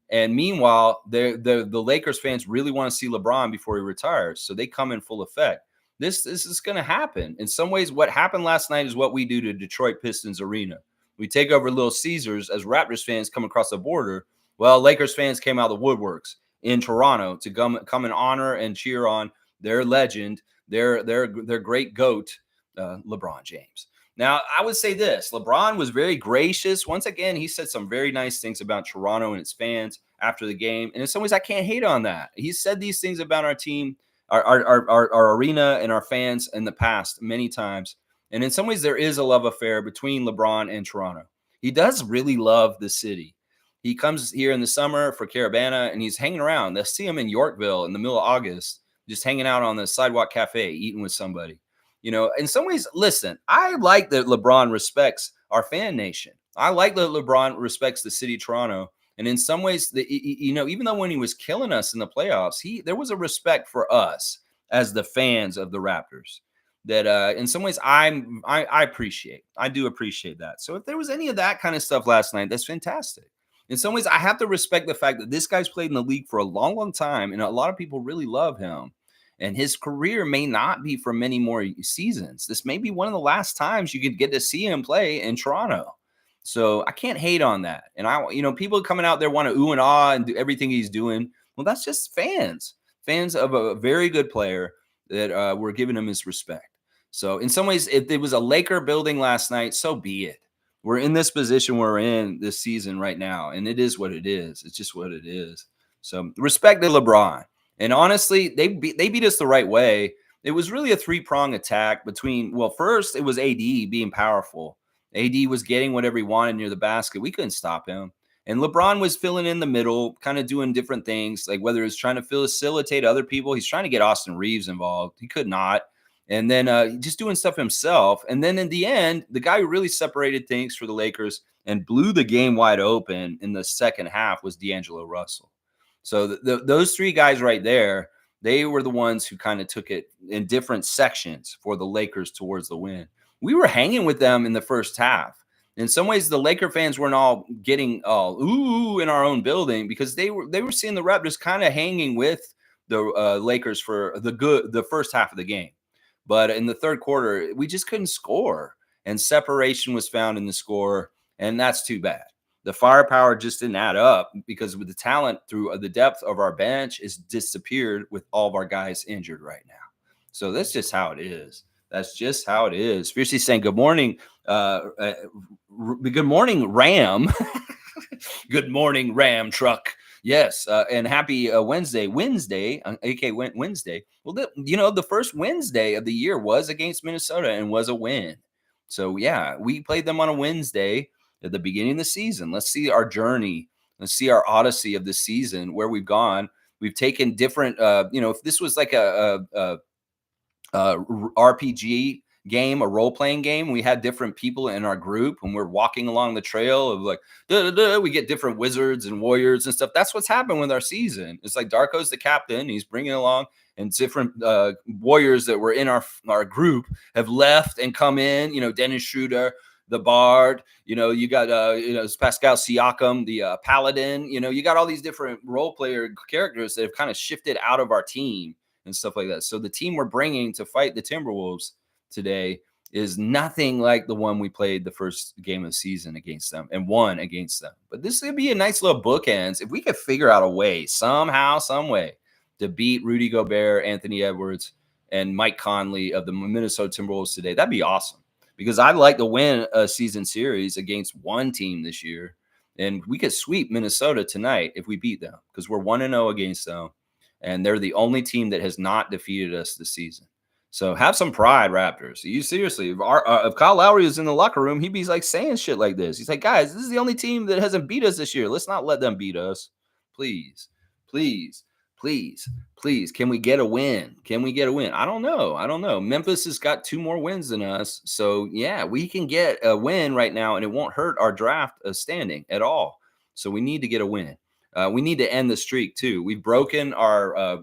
And meanwhile, the Lakers fans really want to see LeBron before he retires. So they come in full effect. This is going to happen. In some ways, what happened last night is what we do to Detroit Pistons Arena. We take over Little Caesars as Raptors fans come across the border. Well, Lakers fans came out of the woodworks in Toronto to come and honor and cheer on their legend, their great GOAT, LeBron James. Now, I would say this. LeBron was very gracious. Once again, he said some very nice things about Toronto and its fans after the game. And in some ways, I can't hate on that. He said these things about our team, our arena, and our fans in the past many times. And in some ways, there is a love affair between LeBron and Toronto. He does really love the city. He comes here in the summer for Caravana, and he's hanging around. They'll see him in Yorkville in the middle of August, just hanging out on the sidewalk cafe, eating with somebody. In some ways, listen, I like that LeBron respects our fan nation. I like that LeBron respects the city of Toronto. And in some ways, even though when he was killing us in the playoffs, there was a respect for us as the fans of the Raptors that in some ways I appreciate. I do appreciate that. So if there was any of that kind of stuff last night, that's fantastic. In some ways, I have to respect the fact that this guy's played in the league for a long, long time, and a lot of people really love him. And his career may not be for many more seasons. This may be one of the last times you could get to see him play in Toronto. So I can't hate on that. And people coming out there want to ooh and ah and do everything he's doing. Well, that's just fans of a very good player that were giving him his respect. So in some ways, if it was a Laker building last night, so be it. We're in this position we're in this season right now, and it is what it is. It's just what it is. So respect to LeBron. And honestly, they beat us the right way. It was really a three-prong attack first it was AD being powerful. AD was getting whatever he wanted near the basket. We couldn't stop him. And LeBron was filling in the middle, kind of doing different things, like whether it's trying to facilitate other people. He's trying to get Austin Reeves involved. He could not. And then just doing stuff himself. And then in the end, the guy who really separated things for the Lakers and blew the game wide open in the second half was D'Angelo Russell. So those three guys right there, they were the ones who kind of took it in different sections for the Lakers towards the win. We were hanging with them in the first half. In some ways, the Laker fans weren't all getting all ooh in our own building because they were seeing the Raptors kind of hanging with the Lakers for the first half of the game. But in the third quarter, we just couldn't score, and separation was found in the score, and that's too bad. The firepower just didn't add up because with the talent through the depth of our bench is disappeared with all of our guys injured right now. So that's just how it is. That's just how it is. Fiercely saying good morning. Good morning, Ram. Good morning, Ram truck. Yes, and happy Wednesday, aka Wednesday. Well, the first Wednesday of the year was against Minnesota and was a win. So yeah, we played them on a Wednesday at the beginning of the season. Let's see our journey. Let's see our odyssey of the season, where we've gone. We've taken different. If this was like a RPG game, a role playing game, we had different people in our group when we're walking along the trail of like, we get different wizards and warriors and stuff. That's what's happened with our season. It's like Darko's the captain. He's bringing along, and different warriors that were in our group have left and come in, Dennis Schroeder, the Bard, you got, Pascal Siakam, the Paladin, you got all these different role player characters that have kind of shifted out of our team and stuff like that. So the team we're bringing to fight the Timberwolves today is nothing like the one we played the first game of the season against them and won against them. But this would be a nice little bookends if we could figure out a way, somehow, some way, to beat Rudy Gobert, Anthony Edwards, and Mike Conley of the Minnesota Timberwolves today. That'd be awesome, because I'd like to win a season series against one team this year, and we could sweep Minnesota tonight if we beat them, because we're 1-0 against them, and they're the only team that has not defeated us this season. So have some pride, Raptors. You seriously, if Kyle Lowry was in the locker room, he'd be like saying shit like this. He's like, guys, this is the only team that hasn't beat us this year. Let's not let them beat us. Please, please, please, please. Can we get a win? Can we get a win? I don't know. Memphis has got 2 more wins than us. So yeah, we can get a win right now, and it won't hurt our draft standing at all. So we need to get a win. We need to end the streak too. We've broken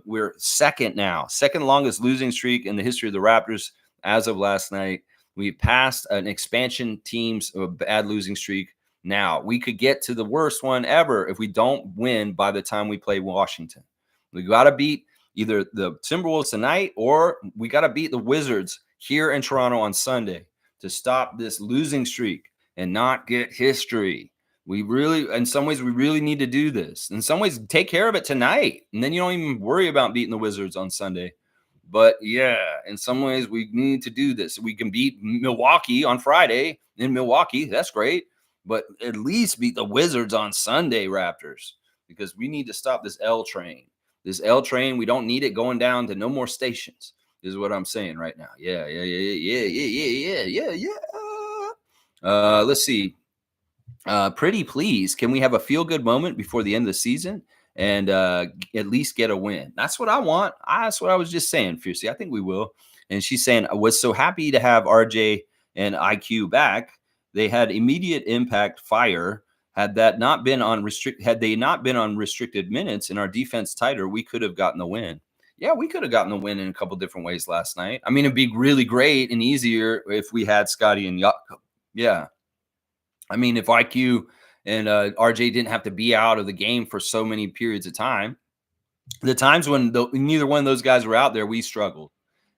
we're second longest losing streak in the history of the Raptors as of last night. We passed an expansion team's bad losing streak. Now we could get to the worst one ever if we don't win by the time we play Washington. We got to beat either the Timberwolves tonight, or we got to beat the Wizards here in Toronto on Sunday to stop this losing streak and not get history. In some ways, we really need to do this. In some ways, take care of it tonight, and then you don't even worry about beating the Wizards on Sunday. But yeah, in some ways, we need to do this. We can beat Milwaukee on Friday in Milwaukee. That's great. But at least beat the Wizards on Sunday, Raptors, because we need to stop this L train. This L train, we don't need it going down to no more stations, is what I'm saying right now. Yeah. Let's see. Pretty please, can we have a feel-good moment before the end of the season and at least get a win? That's what I want. That's what I was just saying, Fiercely. I think we will. And she's saying, I was so happy to have RJ and IQ back. They had immediate impact fire. Had they not been on restricted minutes and our defense tighter, we could have gotten the win. Yeah, we could have gotten the win in a couple different ways last night. I mean, it'd be really great and easier if we had Scotty and Jakob. Yeah. I mean, if IQ and RJ didn't have to be out of the game for so many periods of time, the times when neither one of those guys were out there, we struggled,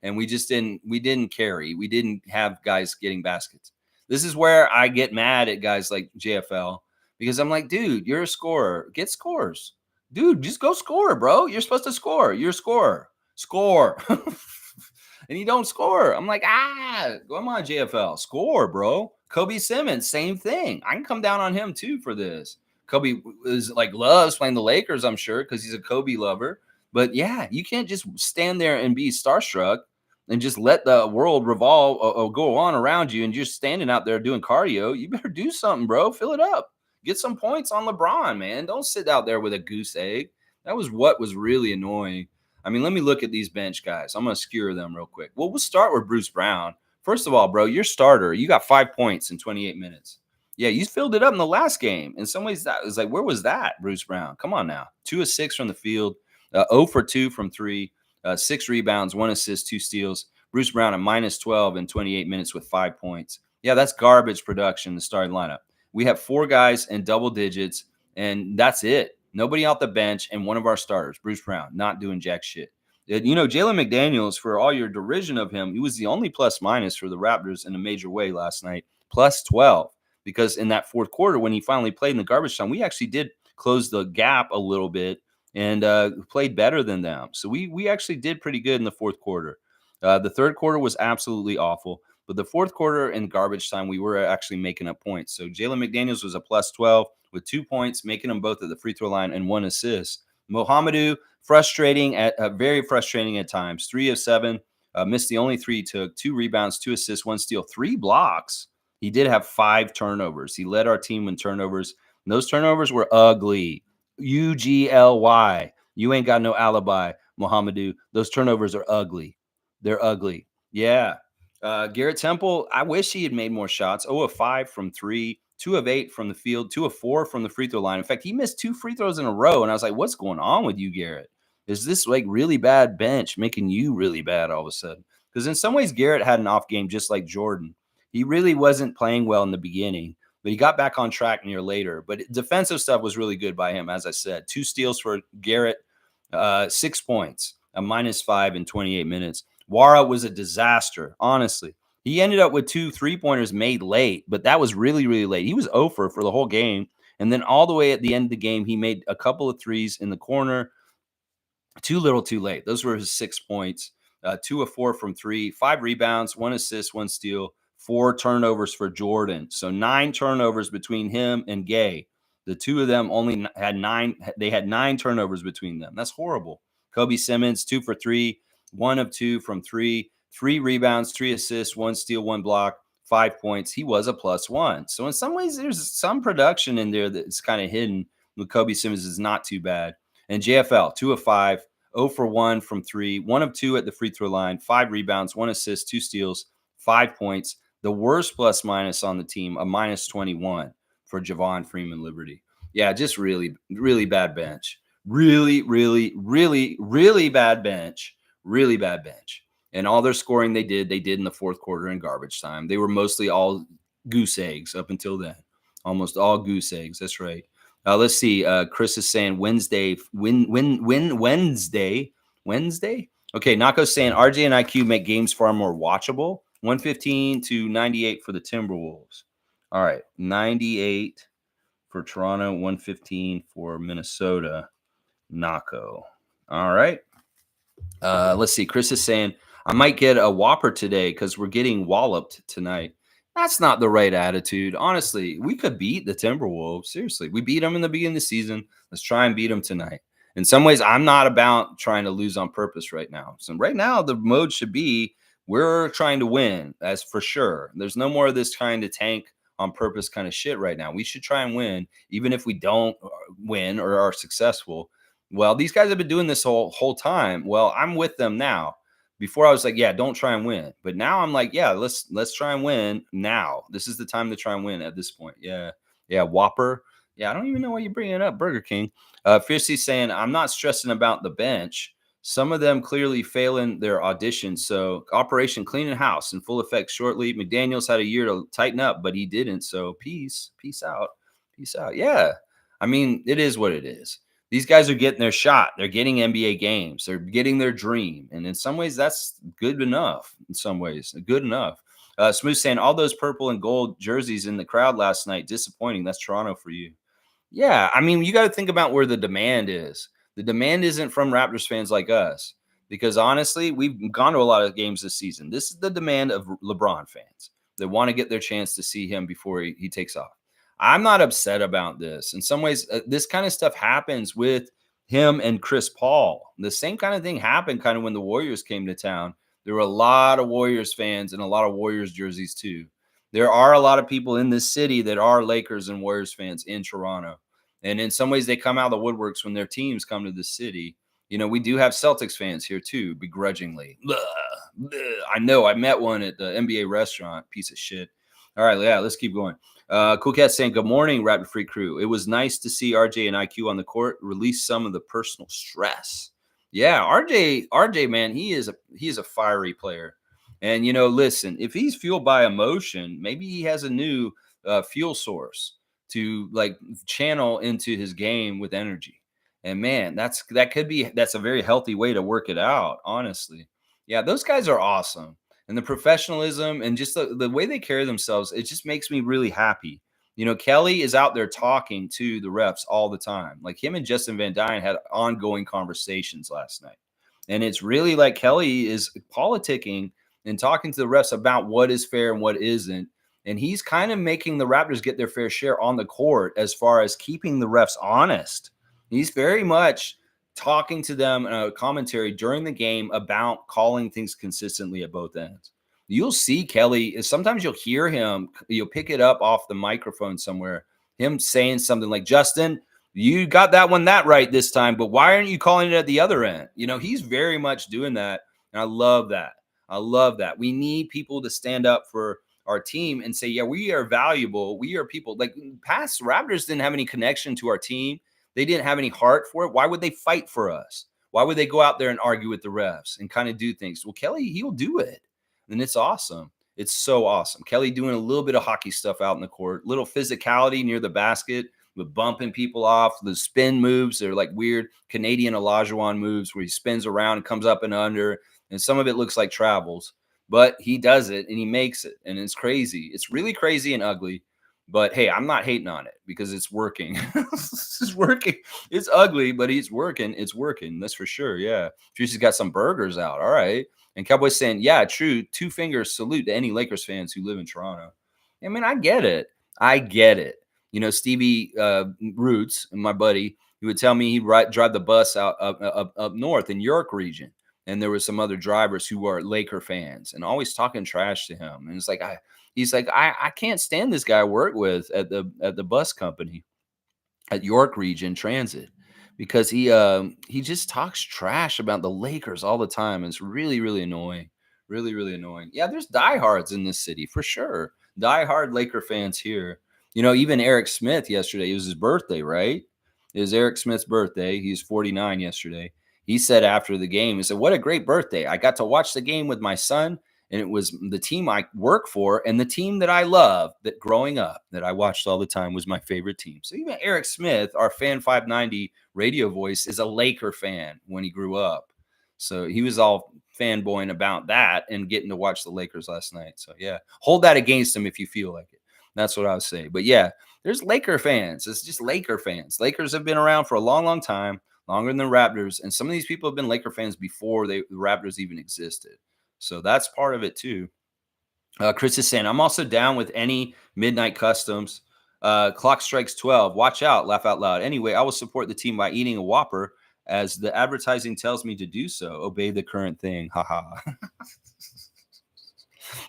and we didn't carry. We didn't have guys getting baskets. This is where I get mad at guys like JFL, because I'm like, dude, you're a scorer. Get scores. Dude, just go score, bro. You're supposed to score. You're a scorer. Score. And you don't score. I'm like, come on, JFL. Score, bro. Kobe Simmons, same thing. I can come down on him too for this. Kobe loves playing the Lakers, I'm sure, because he's a Kobe lover. But yeah, you can't just stand there and be starstruck and just let the world revolve or go on around you, and you're standing out there doing cardio. You better do something, bro. Fill it up. Get some points on LeBron, man. Don't sit out there with a goose egg. That was what was really annoying. I mean, let me look at these bench guys. I'm going to skewer them real quick. Well, we'll start with Bruce Brown. First of all, bro, your starter, you got 5 points in 28 minutes. Yeah, you filled it up in the last game. In some ways, that was like, where was that, Bruce Brown? Come on now. 2 of 6 from the field, 0 for 2 from 3, 6 rebounds, 1 assist, 2 steals. Bruce Brown at minus 12 in 28 minutes with 5 points. Yeah, that's garbage production, the starting lineup. We have 4 guys in double digits, and that's it. Nobody out the bench, and one of our starters, Bruce Brown, not doing jack shit. Jalen McDaniels, for all your derision of him, he was the only plus minus for the Raptors in a major way last night, plus 12. Because in that fourth quarter, when he finally played in the garbage time, we actually did close the gap a little bit and played better than them. So we actually did pretty good in the fourth quarter. The third quarter was absolutely awful. But the fourth quarter in garbage time, we were actually making up points. So Jalen McDaniels was a plus 12 with 2 points, making them both at the free throw line and 1 assist. Mohamedou, very frustrating at times. 3 of 7, missed the only 3 he took. 2 rebounds, 2 assists, 1 steal, 3 blocks. He did have 5 turnovers. He led our team in turnovers. And those turnovers were ugly. UGLY. You ain't got no alibi, Mohamedou. Those turnovers are ugly. They're ugly. Yeah. Garrett Temple, I wish he had made more shots. 0 of 5 from 3, 2 of 8 from the field, 2 of 4 from the free throw line. In fact, he missed 2 free throws in a row. And I was like, what's going on with you, Garrett? Is this like really bad bench making you really bad all of a sudden? Because in some ways, Garrett had an off game just like Jordan. He really wasn't playing well in the beginning, but he got back on track near later. But defensive stuff was really good by him, as I said. 2 steals for Garrett, 6 points, a minus 5 in 28 minutes. Wara was a disaster, honestly. He ended up with 2 3-pointers made late, but that was really, really late. He was 0 for the whole game. And then all the way at the end of the game, he made a couple of threes in the corner. Too little, too late. Those were his 6 points. 2 of 4 from 3, 5 rebounds, 1 assist, 1 steal, 4 turnovers for Jordan. So 9 turnovers between him and Gay. The two of them only had 9. They had 9 turnovers between them. That's horrible. Kobe Simmons, 2 for 3, 1 of 2 from 3, 3 rebounds, 3 assists, 1 steal, 1 block, 5 points. He was a +1. So in some ways, there's some production in there that's kind of hidden. With Kobe Simmons is not too bad. And JFL, 2 of 5, 0 for 1 from 3, 1 of 2 at the free throw line, 5 rebounds, 1 assist, 2 steals, 5 points. The worst plus minus on the team, a minus 21 for Javon Freeman Liberty. Yeah, just really, really bad bench. Really, really, really, really bad bench. Really bad bench. And all their scoring they did in the fourth quarter in garbage time. They were mostly all goose eggs up until then. Almost all goose eggs. That's right. Let's see. Chris is saying Wednesday. Wednesday. Okay, Nako's saying RJ and IQ make games far more watchable. 115 to 98 for the Timberwolves. All right, 98 for Toronto, 115 for Minnesota. Nako. All right. Let's see. Chris is saying I might get a Whopper today because we're getting walloped tonight. That's not the right attitude. Honestly, we could beat the Timberwolves. Seriously, we beat them in the beginning of the season. Let's try and beat them tonight. In some ways, I'm not about trying to lose on purpose right now. So right now, the mode should be we're trying to win, that's for sure. There's no more of this trying to tank on purpose kind of shit right now. We should try and win, even if we don't win or are successful. Well, these guys have been doing this whole time. Well, I'm with them now. Before I was like, yeah, don't try and win. But now I'm like, yeah, let's try and win now. This is the time to try and win at this point. Yeah. Yeah. Whopper. Yeah. I don't even know why you're bringing it up. Burger King. Fiercely saying, I'm not stressing about the bench. Some of them clearly failing their auditions. So Operation Cleaning House in full effect shortly. McDaniels had a year to tighten up, but he didn't. So peace out. Peace out. Yeah. I mean, it is what it is. These guys are getting their shot. They're getting NBA games. They're getting their dream. And in some ways, that's good enough. In some ways, good enough. Smooth saying all those purple and gold jerseys in the crowd last night, disappointing. That's Toronto for you. Yeah, I mean, you got to think about where the demand is. The demand isn't from Raptors fans like us. Because honestly, we've gone to a lot of games this season. This is the demand of LeBron fans that want to get their chance to see him before he takes off. I'm not upset about this. In some ways, this kind of stuff happens with him and Chris Paul. The same kind of thing happened kind of when the Warriors came to town. There were a lot of Warriors fans and a lot of Warriors jerseys too. There are a lot of people in this city that are Lakers and Warriors fans in Toronto. And in some ways, they come out of the woodworks when their teams come to the city. We do have Celtics fans here too, begrudgingly. Blah, blah. I know. I met one at the NBA restaurant. Piece of shit. All right, yeah, let's keep going. Cool Cat saying, "Good morning, Rapid Free Crew. It was nice to see RJ and IQ on the court release some of the personal stress." Yeah, RJ, man, he is a fiery player. And listen, if he's fueled by emotion, maybe he has a new fuel source to like channel into his game with energy. And man, that's a very healthy way to work it out, honestly. Yeah, those guys are awesome. And the professionalism and just the way they carry themselves, it just makes me really happy. Kelly is out there talking to the refs all the time. Like him and Justin Van Dyne had ongoing conversations last night. And it's really like Kelly is politicking and talking to the refs about what is fair and what isn't. And he's kind of making the Raptors get their fair share on the court as far as keeping the refs honest. He's very much talking to them in a commentary during the game about calling things consistently at both ends. You'll see Kelly, sometimes you'll hear him, you'll pick it up off the microphone somewhere, him saying something like, "Justin, you got that one that right this time, but why aren't you calling it at the other end?" He's very much doing that. And I love that. I love that. We need people to stand up for our team and say, yeah, we are valuable. We are people. Like past Raptors didn't have any connection to our team. They didn't have any heart for it. Why would they fight for us? Why would they go out there and argue with the refs and kind of do things? Well, Kelly, he'll do it. And it's awesome. It's so awesome. Kelly doing a little bit of hockey stuff out in the court, little physicality near the basket with bumping people off. The spin moves, they're like weird Canadian Olajuwon moves where he spins around and comes up and under. And some of it looks like travels, but he does it and he makes it. And it's crazy. It's really crazy and ugly. But hey, I'm not hating on it because it's working. It's working. It's ugly, but he's working. It's working. That's for sure. Yeah. Juicy's got some burgers out. All right. And Cowboys saying, yeah, true. 2 fingers salute to any Lakers fans who live in Toronto. I mean, I get it. I get it. Stevie Roots, my buddy, he would tell me he'd drive the bus out up north in York region. And there was some other drivers who are Laker fans and always talking trash to him. And it's like, I can't stand this guy I work with at the bus company at York Region Transit because he just talks trash about the Lakers all the time. It's really, really annoying. Really, really annoying. Yeah, there's diehards in this city for sure. Diehard Laker fans here. Even Eric Smith yesterday, it was his birthday, right? It was Eric Smith's birthday. He's 49 yesterday. He said after the game, he said, "What a great birthday. I got to watch the game with my son, and it was the team I work for and the team that I love that growing up that I watched all the time was my favorite team." So even Eric Smith, our Fan 590 radio voice, is a Laker fan when he grew up. So he was all fanboying about that and getting to watch the Lakers last night. So yeah, hold that against him if you feel like it. That's what I would say. But yeah, there's Laker fans. It's just Laker fans. Lakers have been around for a long, long time, longer than the Raptors. And some of these people have been Laker fans before the Raptors even existed. So that's part of it too. Chris is saying, I'm also down with any midnight customs. Clock strikes 12. Watch out. Laugh out loud. Anyway, I will support the team by eating a Whopper as the advertising tells me to do so. Obey the current thing. Haha.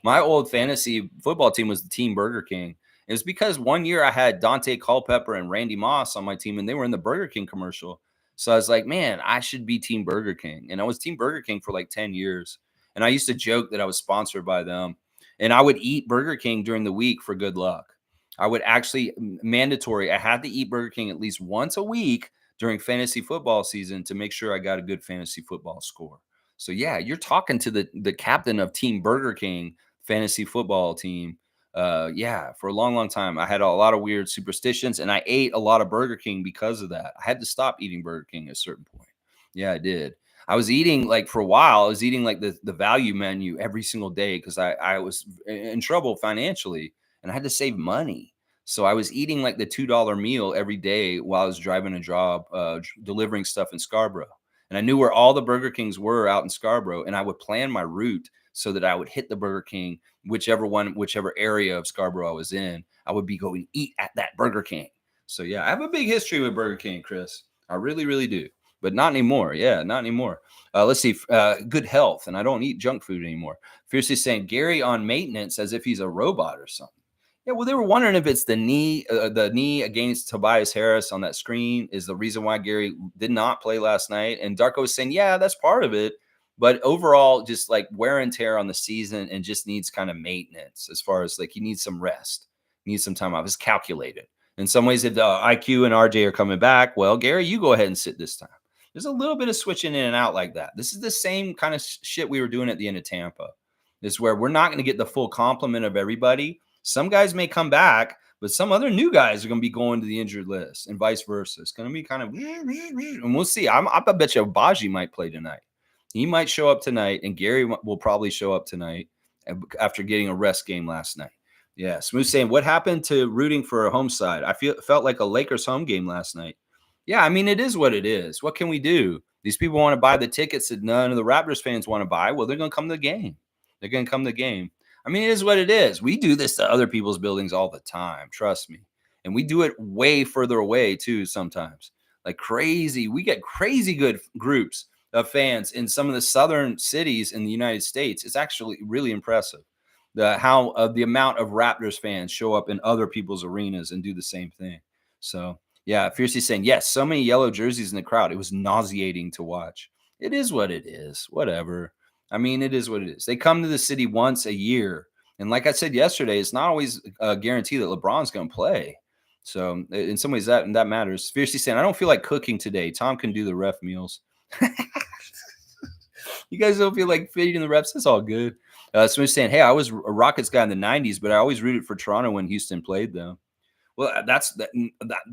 My old fantasy football team was the Team Burger King. It was because one year I had Dante Culpepper and Randy Moss on my team, and they were in the Burger King commercial. So I was like, man, I should be Team Burger King. And I was Team Burger King for like 10 years. And I used to joke that I was sponsored by them. And I would eat Burger King during the week for good luck. I would actually, mandatory, I had to eat Burger King at least once a week during fantasy football season to make sure I got a good fantasy football score. So yeah, you're talking to the captain of Team Burger King fantasy football team. Yeah, for a long, long time. I had a lot of weird superstitions and I ate a lot of Burger King because of that. I had to stop eating Burger King at a certain point. Yeah, I did. I was eating like for a while, I was eating like the value menu every single day because I was in trouble financially and I had to save money. So I was eating like the $2 meal every day while I was driving a job, delivering stuff in Scarborough. And I knew where all the Burger Kings were out in Scarborough. And I would plan my route so that I would hit the Burger King, whichever area of Scarborough I was in. I would be going eat at that Burger King. So yeah, I have a big history with Burger King, Chris. I really, really do. but not anymore. Yeah, not anymore. Let's see. Good health, and I don't eat junk food anymore. Fiercely saying Gary on maintenance as if he's a robot or something. Yeah, well, they were wondering if it's the knee against Tobias Harris on that screen is the reason why Gary did not play last night. And Darko was saying, yeah, that's part of it. But overall, just like wear and tear on the season and just needs kind of maintenance as far as like he needs some rest, needs some time off. It's calculated. In some ways, if the IQ and RJ are coming back, well, Gary, you go ahead and sit this time. There's a little bit of switching in and out like that. This is the same kind of shit we were doing at the end of Tampa. This is where we're not going to get the full complement of everybody. Some guys may come back, but some other new guys are going to be going to the injured list and vice versa. It's going to be kind of, and we'll see. I bet you Baji might play tonight. He might show up tonight, and Gary will probably show up tonight after getting a rest game last night. Yeah, Smooth saying, what happened to rooting for a home side? Felt like a Lakers home game last night. Yeah, I mean, it is what it is. What can we do? These people want to buy the tickets that none of the Raptors fans want to buy. Well, they're going to come to the game. They're going to come to the game. I mean, it is what it is. We do this to other people's buildings all the time. Trust me. And we do it way further away, too, sometimes. Like crazy. We get crazy good groups of fans in some of the southern cities in the United States. It's actually really impressive. The amount of Raptors fans show up in other people's arenas and do the same thing. So, yeah, Fiercely saying, yes, so many yellow jerseys in the crowd. It was nauseating to watch. It is what it is. Whatever. I mean, it is what it is. They come to the city once a year. And like I said yesterday, it's not always a guarantee that LeBron's going to play. So in some ways that matters. Fiercely saying, I don't feel like cooking today. Tom can do the ref meals. You guys don't feel like feeding the refs? It's all good. Smith saying, hey, I was a Rockets guy in the 90s, but I always rooted for Toronto when Houston played them. Well,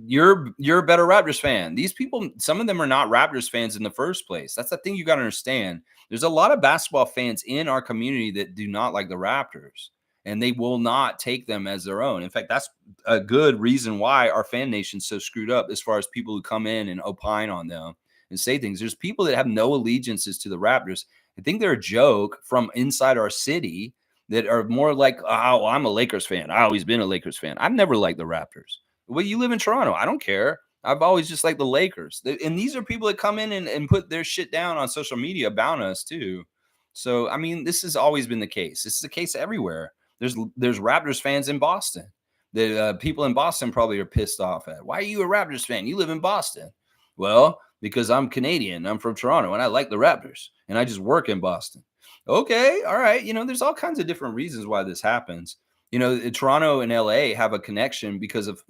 you're a better Raptors fan. These people, some of them are not Raptors fans in the first place. That's the thing you got to understand. There's a lot of basketball fans in our community that do not like the Raptors, and they will not take them as their own. In fact, that's a good reason why our fan nation's so screwed up as far as people who come in and opine on them and say things. There's people that have no allegiances to the Raptors. I think they're a joke from inside our city that are more like, oh, I'm a Lakers fan. I've always been a Lakers fan. I've never liked the Raptors. Well, you live in Toronto. I don't care. I've always just liked the Lakers. And these are people that come in and put their shit down on social media about us too. So, I mean, this has always been the case. This is the case everywhere. There's Raptors fans in Boston that people in Boston probably are pissed off at. Why are you a Raptors fan? You live in Boston. Well, because I'm Canadian. I'm from Toronto and I like the Raptors and I just work in Boston. Okay, all right. There's all kinds of different reasons why this happens. Toronto and LA have a connection because of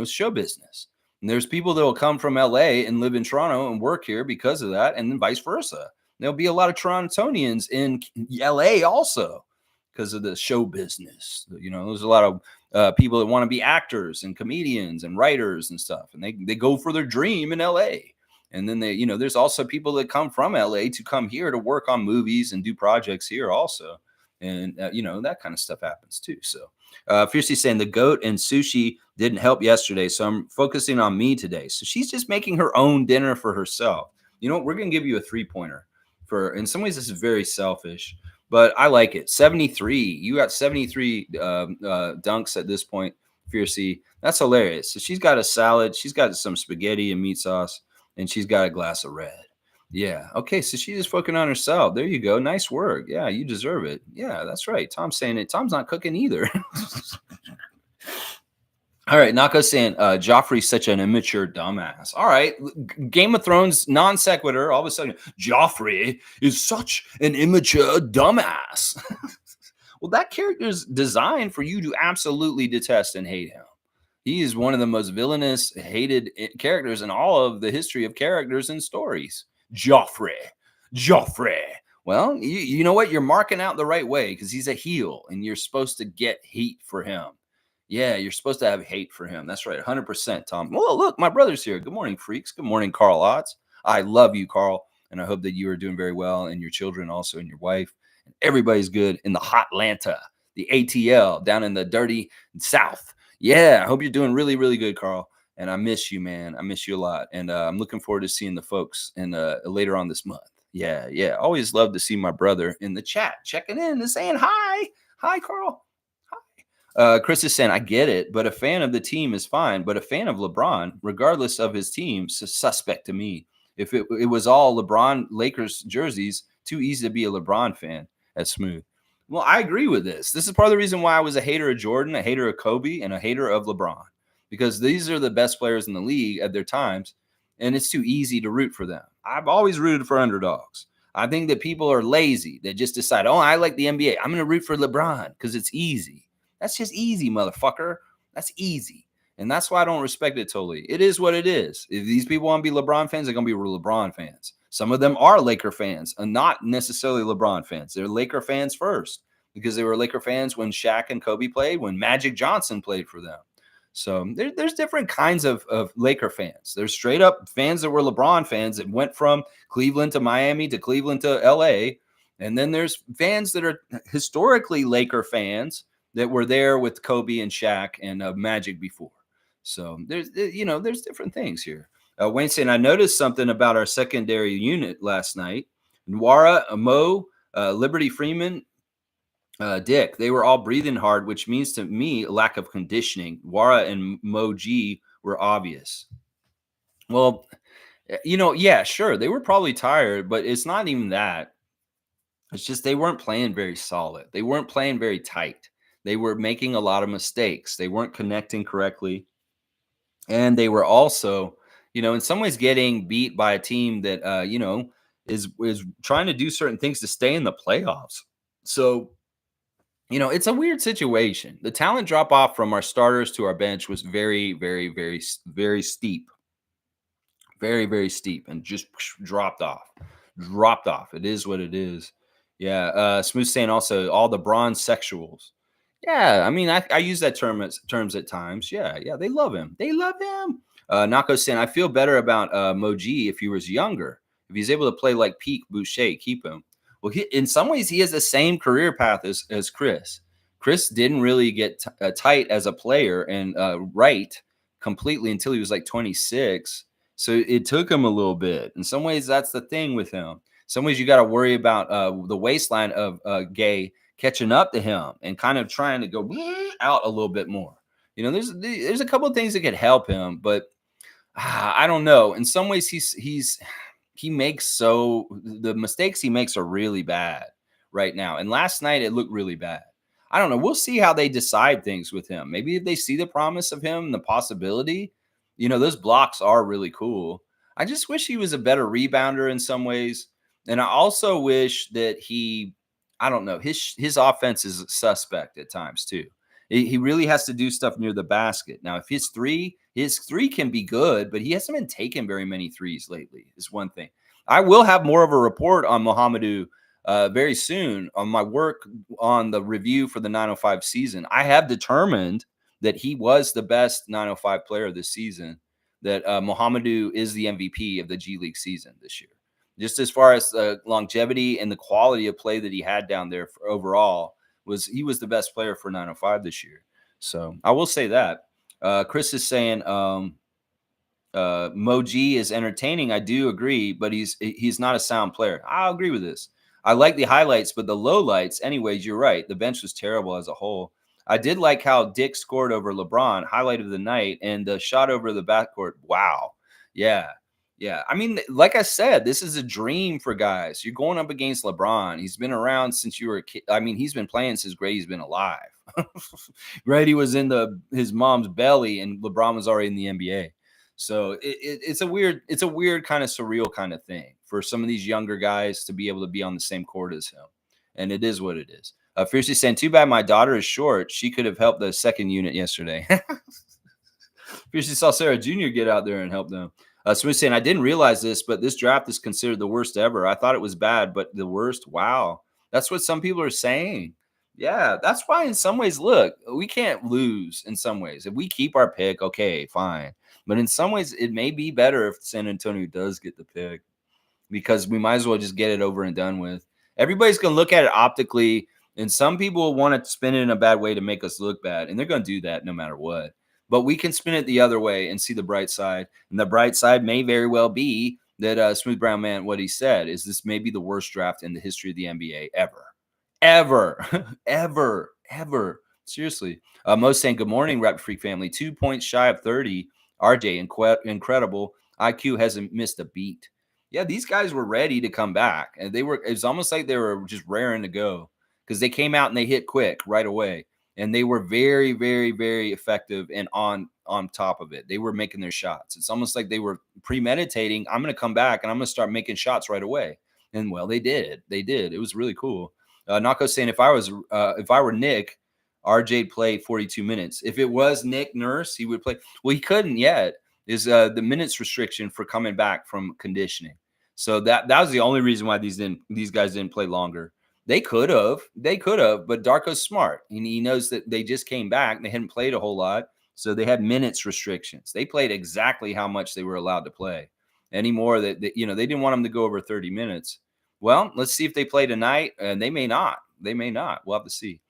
show business. And there's people that will come from LA and live in Toronto and work here because of that, and then vice versa. There'll be a lot of Torontonians in LA also because of the show business. There's a lot of people that want to be actors and comedians and writers and stuff, and they go for their dream in LA. And then there's also people that come from LA to come here to work on movies and do projects here also. And, that kind of stuff happens too. So Fiercely saying the goat and sushi didn't help yesterday. So I'm focusing on me today. So she's just making her own dinner for herself. We're going to give you a 3-pointer in some ways, this is very selfish, but I like it. 73. You got 73 dunks at this point, Fiercely. That's hilarious. So she's got a salad. She's got some spaghetti and meat sauce. And she's got a glass of red. Yeah. Okay. So she's just focusing on herself. There you go. Nice work. Yeah. You deserve it. Yeah. That's right. Tom's saying it. Tom's not cooking either. All right. Naka's saying Joffrey's such an immature dumbass. All right. Game of Thrones non sequitur. All of a sudden, Joffrey is such an immature dumbass. Well, that character's designed for you to absolutely detest and hate him. He is one of the most villainous, hated characters in all of the history of characters and stories. Joffrey. Well, you know what? You're marking out the right way because he's a heel and you're supposed to get hate for him. Yeah, you're supposed to have hate for him. That's right. 100%, Tom. Well, look, my brother's here. Good morning, freaks. Good morning, Carl Otts. I love you, Carl. And I hope that you are doing very well and your children also and your wife. And everybody's good in the hot Atlanta, the ATL down in the dirty South. Yeah, I hope you're doing really, really good, Carl. And I miss you, man. I miss you a lot. And I'm looking forward to seeing the folks later on this month. Yeah. Always love to see my brother in the chat, checking in and saying hi. Hi, Carl. Hi. Chris is saying, I get it, but a fan of the team is fine. But a fan of LeBron, regardless of his team, is suspect to me. If it was all LeBron Lakers jerseys, too easy to be a LeBron fan. That's smooth. Well, I agree with this. This is part of the reason why I was a hater of Jordan, a hater of Kobe, and a hater of LeBron, because these are the best players in the league at their times, and it's too easy to root for them. I've always rooted for underdogs. I think that people are lazy. They just decide, oh, I like the NBA. I'm going to root for LeBron because it's easy. That's just easy, motherfucker. That's easy. And that's why I don't respect it totally. It is what it is. If these people want to be LeBron fans, they're going to be LeBron fans. Some of them are Laker fans and not necessarily LeBron fans. They're Laker fans first because they were Laker fans when Shaq and Kobe played, when Magic Johnson played for them. So there's different kinds of Laker fans. There's straight up fans that were LeBron fans that went from Cleveland to Miami to Cleveland to LA. And then there's fans that are historically Laker fans that were there with Kobe and Shaq and Magic before. So there's different things here. Wayne saying, I noticed something about our secondary unit last night. Nwara, Mo, Liberty Freeman, Dick, they were all breathing hard, which means to me lack of conditioning. Wara and Mo G were obvious. Well, yeah, sure, they were probably tired, but it's not even that. It's just they weren't playing very solid. They weren't playing very tight. They were making a lot of mistakes. They weren't connecting correctly. And they were also, in some ways getting beat by a team that is trying to do certain things to stay in the playoffs. So, it's a weird situation. The talent drop off from our starters to our bench was very, very, very, very steep. Very, very steep, and just dropped off. Dropped off. It is what it is. Yeah. Smooth saying also all the bronze sexuals. Yeah, I mean, I use that terms at times. Yeah, yeah, they love him. They love him. Nako saying, I feel better about Moji if he was younger. If he's able to play like peak Boucher, keep him. Well, in some ways, he has the same career path as Chris. Chris didn't really get tight as a player and right completely until he was like 26. So it took him a little bit. In some ways, that's the thing with him. Some ways you got to worry about the waistline of Gay catching up to him and kind of trying to go out a little bit more. There's a couple of things that could help him, but I don't know. In some ways, he makes the mistakes he makes are really bad right now. And last night it looked really bad. I don't know. We'll see how they decide things with him. Maybe if they see the promise of him, the possibility, those blocks are really cool. I just wish he was a better rebounder in some ways. And I also wish that I don't know, his offense is suspect at times too. He really has to do stuff near the basket. Now, if his three can be good, but he hasn't been taking very many threes lately, is one thing. I will have more of a report on Mohamedou very soon on my work on the review for the 905 season. I have determined that he was the best 905 player this season, that Mohamedou is the MVP of the G League season this year. Just as far as the longevity and the quality of play that he had down there for overall, he was the best player for 905 this year. So I will say that. Chris is saying Moji is entertaining. I do agree, but he's not a sound player. I'll agree with this. I like the highlights, but the lowlights, anyways, you're right. The bench was terrible as a whole. I did like how Dick scored over LeBron, highlight of the night, and the shot over the backcourt. Wow. Yeah. Yeah. I mean, like I said, this is a dream for guys. You're going up against LeBron. He's been around since you were a kid. I mean, he's been playing since Grady's been alive. Grady was in his mom's belly, and LeBron was already in the NBA. So it's a weird kind of surreal kind of thing for some of these younger guys to be able to be on the same court as him. And it is what it is. Fiercely saying, too bad my daughter is short. She could have helped the second unit yesterday. Fiercely saw Sarah Jr. get out there and help them. Smith saying, I didn't realize this, but this draft is considered the worst ever. I thought it was bad, but the worst. Wow. That's what some people are saying. Yeah, that's why in some ways, look, we can't lose in some ways. If we keep our pick, okay, fine. But in some ways, it may be better if San Antonio does get the pick, because we might as well just get it over and done with. Everybody's going to look at it optically, and some people will want to spin it in a bad way to make us look bad, and they're going to do that no matter what. But we can spin it the other way and see the bright side. And the bright side may very well be that Smooth Brown Man, what he said is this may be the worst draft in the history of the NBA ever. Ever. Seriously. Mo's saying, good morning, Rap Freak family. 2 points shy of 30. RJ, incredible. IQ hasn't missed a beat. Yeah, these guys were ready to come back, and it's almost like they were just raring to go because they came out and they hit quick right away, and they were very, very, very effective and on top of it. They were making their shots. It's almost like they were premeditating. I'm going to come back and I'm going to start making shots right away. And well, they did. They did. It was really cool. Nako saying if I were Nick, RJ'd play 42 minutes. If it was Nick Nurse, he would play. Well, he couldn't yet. Is the minutes restriction for coming back from conditioning. So that was the only reason why these guys didn't play longer. They could have, but Darko's smart. He knows that they just came back and they hadn't played a whole lot, so they had minutes restrictions. They played exactly how much they were allowed to play. Anymore that they didn't want them to go over 30 minutes. Well, let's see if they play tonight, and they may not. They may not. We'll have to see.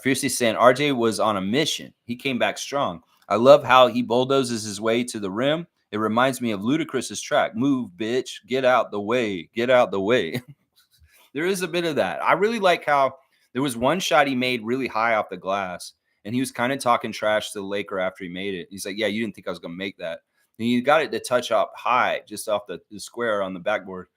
Fiercely saying RJ was on a mission. He came back strong. I love how he bulldozes his way to the rim. It reminds me of Ludacris's track, "Move, bitch, get out the way, get out the way." There is a bit of that. I really like how there was one shot he made really high off the glass, and he was kind of talking trash to the Laker after he made it. He's like, "Yeah, you didn't think I was going to make that." And you got it to touch up high, just off the square on the backboard,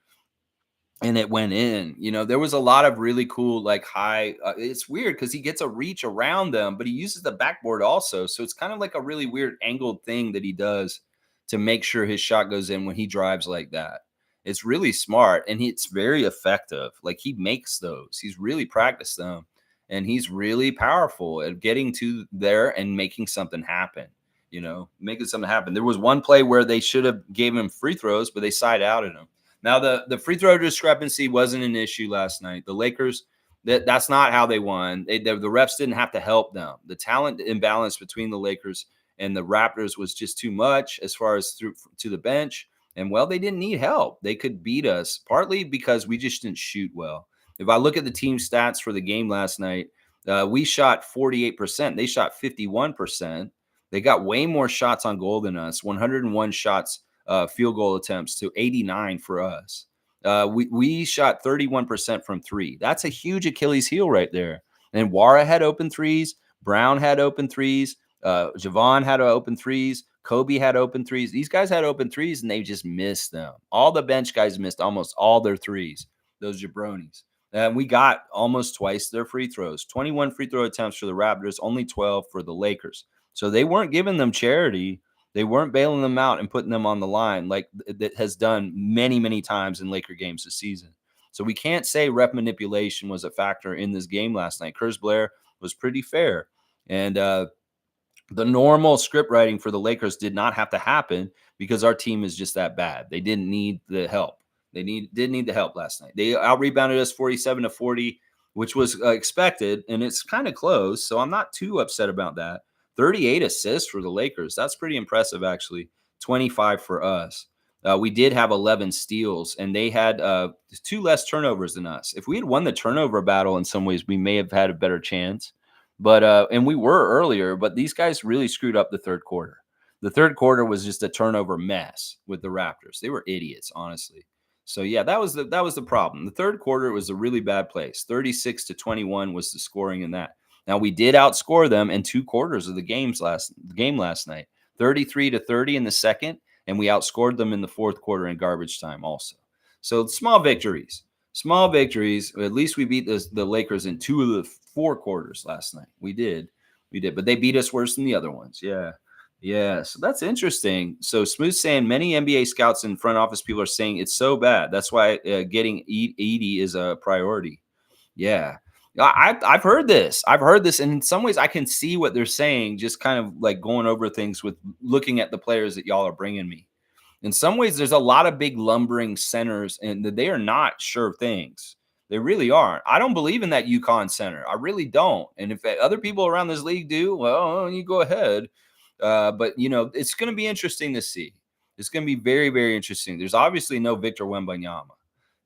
and it went in. There was a lot of really cool, like high. It's weird because he gets a reach around them, but he uses the backboard also. So it's kind of like a really weird angled thing that he does to make sure his shot goes in when he drives like that. It's really smart and it's very effective. Like he makes those, he's really practiced them, and he's really powerful at getting to there and making something happen. Making something happen. There was one play where they should have gave him free throws, but they side outed him. Now, the free throw discrepancy wasn't an issue last night. The Lakers, that's not how they won. The refs didn't have to help them. The talent imbalance between the Lakers and the Raptors was just too much as far as through to the bench. And, well, they didn't need help. They could beat us, partly because we just didn't shoot well. If I look at the team stats for the game last night, we shot 48%. They shot 51%. They got way more shots on goal than us, 101 shots, field goal attempts to 89 for us. We shot 31% from three. That's a huge Achilles heel right there. And Wara had open threes. Brown had open threes. Javon had open threes. Kobe had open threes. These guys had open threes, and they just missed them. All the bench guys missed almost all their threes, those jabronis. And we got almost twice their free throws. 21 free throw attempts for the Raptors, only 12 for the Lakers. So they weren't giving them charity. They weren't bailing them out and putting them on the line like that has done many, many times in Laker games this season. So we can't say rep manipulation was a factor in this game last night. Curtis Blair was pretty fair. And the normal script writing for the Lakers did not have to happen because our team is just that bad. They didn't need the help. They didn't need the help last night. They out-rebounded us 47-40, which was expected, and it's kind of close, so I'm not too upset about that. 38 assists for the Lakers. That's pretty impressive, actually. 25 for us. We did have 11 steals, and they had 2 less turnovers than us. If we had won the turnover battle in some ways, we may have had a better chance. But and we were earlier, but these guys really screwed up the third quarter. The third quarter was just a turnover mess with the Raptors. They were idiots, honestly. So yeah, that was the problem. The third quarter was a really bad place. 36-21 was the scoring in that. Now we did outscore them in 2 quarters of the game last night. 33-30 in the second, and we outscored them in the fourth quarter in garbage time also. So small victories. Small victories. At least we beat the Lakers in 2 of the 4 quarters last night. We did. But they beat us worse than the other ones. Yeah. So that's interesting. So Smooth saying many NBA scouts and front office people are saying it's so bad. That's why getting Edey is a priority. Yeah. I've heard this. And in some ways I can see what they're saying, just kind of like going over things with looking at the players that y'all are bringing me. In some ways, there's a lot of big lumbering centers, and they are not sure things. They really aren't. I don't believe in that UConn center. I really don't. And if other people around this league do, well, you go ahead. But, it's going to be interesting to see. It's going to be very, very interesting. There's obviously no Victor Wembanyama,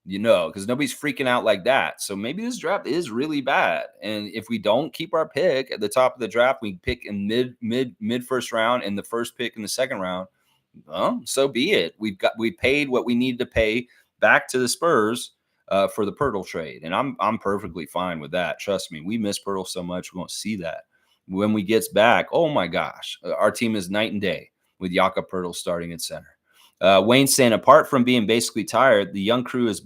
because nobody's freaking out like that. So maybe this draft is really bad. And if we don't keep our pick at the top of the draft, we pick in mid first round and the first pick in the second round. Well, so be it. We paid what we needed to pay back to the Spurs for the Pirtle trade, and I'm perfectly fine with that. Trust me, we miss Pirtle so much. We won't see that when we gets back. Oh my gosh, our team is night and day with Jakob Pirtle starting at center. Wayne saying, apart from being basically tired, the young crew is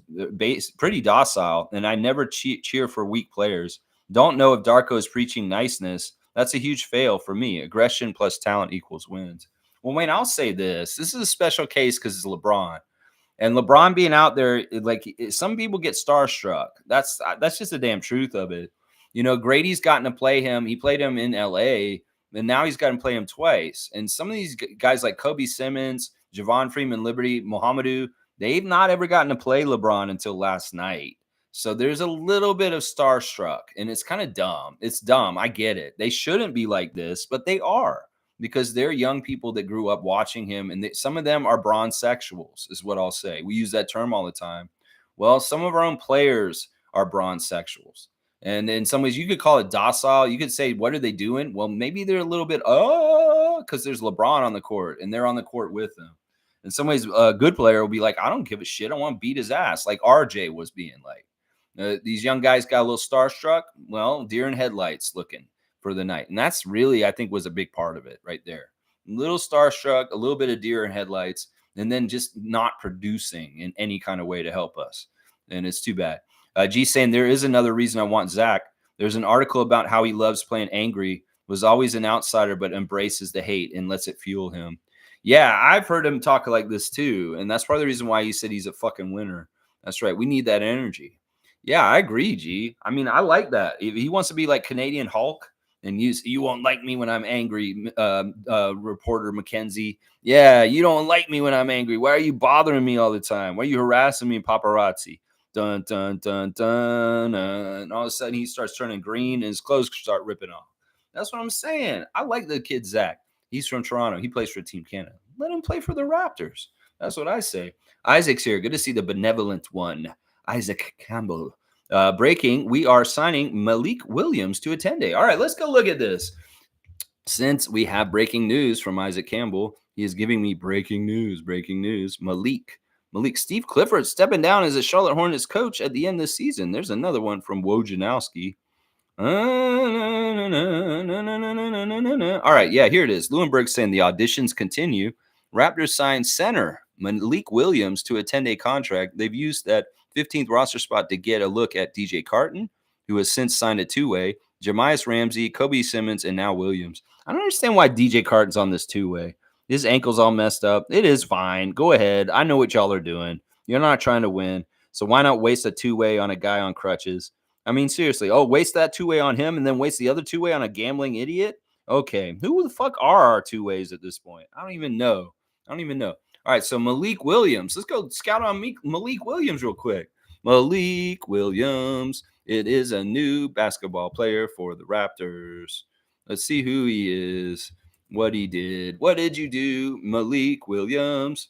pretty docile, and I never cheer for weak players. Don't know if Darko is preaching niceness. That's a huge fail for me. Aggression plus talent equals wins. Well, Wayne, I'll say this. This is a special case because it's LeBron. And LeBron being out there, some people get starstruck. That's just the damn truth of it. Grady's gotten to play him. He played him in LA, and now he's gotten to play him twice. And some of these guys like Kobe Simmons, Javon Freeman, Liberty, Mohamedou, they've not ever gotten to play LeBron until last night. So there's a little bit of starstruck, and it's kind of dumb. It's dumb. I get it. They shouldn't be like this, but they are because they're young people that grew up watching him, and some of them are bronze sexuals, is what I'll say. We use that term all the time. Well, some of our own players are bronze sexuals. And in some ways, you could call it docile. You could say, what are they doing? Well, maybe they're a little bit, because there's LeBron on the court, and they're on the court with them. In some ways, a good player will be like, I don't give a shit. I want to beat his ass, like RJ was being like. These young guys got a little starstruck. Well, deer in headlights looking for the night. And that's really, I think, was a big part of it right there. A little starstruck, a little bit of deer in headlights, and then just not producing in any kind of way to help us. And it's too bad. G saying, there is another reason I want Zach. There's an article about how he loves playing angry, was always an outsider, but embraces the hate and lets it fuel him. Yeah, I've heard him talk like this too. And that's part of the reason why he said he's a fucking winner. That's right. We need that energy. Yeah, I agree, G. I mean, I like that. If he wants to be like Canadian Hulk and you won't like me when I'm angry, reporter Mackenzie. Yeah, you don't like me when I'm angry. Why are you bothering me all the time? Why are you harassing me, paparazzi? Dun, dun, dun, dun, and all of a sudden he starts turning green and his clothes start ripping off. That's what I'm saying. I like the kid, Zach. He's from Toronto. He plays for Team Canada. Let him play for the Raptors. That's what I say. Isaac's here. Good to see the benevolent one. Isaac Campbell. Breaking, we are signing Malik Williams to a 10-day. All right, let's go look at this. Since we have breaking news from Isaac Campbell, he is giving me breaking news. Malik, Steve Clifford stepping down as a Charlotte Hornets coach at the end of the season. There's another one from Wojnarowski. All right, yeah, here it is. Lewinberg saying the auditions continue. Raptors signed center Malik Williams to a 10-day contract. They've used that 15th roster spot to get a look at DJ Carton, who has since signed a two-way, Jamias Ramsey, Kobe Simmons, and now Williams. I don't understand why DJ Carton's on this two-way. His ankle's all messed up. It is fine. Go ahead. I know what y'all are doing. You're not trying to win. So why not waste a two-way on a guy on crutches? I mean, seriously. Oh, waste that two-way on him and then waste the other two-way on a gambling idiot? Okay. Who the fuck are our two-ways at this point? I don't even know. All right, so Malik Williams. Let's go scout on Malik Williams real quick. Malik Williams. It is a new basketball player for the Raptors. Let's see who he is, what he did. What did you do, Malik Williams?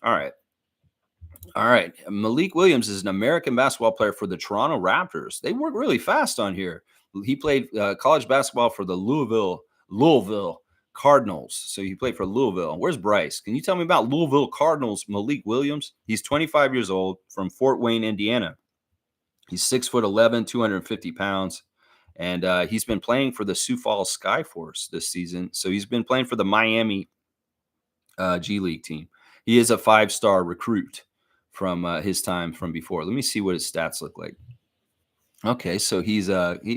All right. Malik Williams is an American basketball player for the Toronto Raptors. They work really fast on here. He played college basketball for the Louisville Cardinals. So he played for Louisville. Where's Bryce? Can you tell me about Louisville Cardinals, Malik Williams? He's 25 years old from Fort Wayne, Indiana. He's 6'11", 250 pounds. And he's been playing for the Sioux Falls Skyforce this season. So he's been playing for the Miami G League team. He is a 5-star recruit from his time from before. Let me see what his stats look like. Okay, so he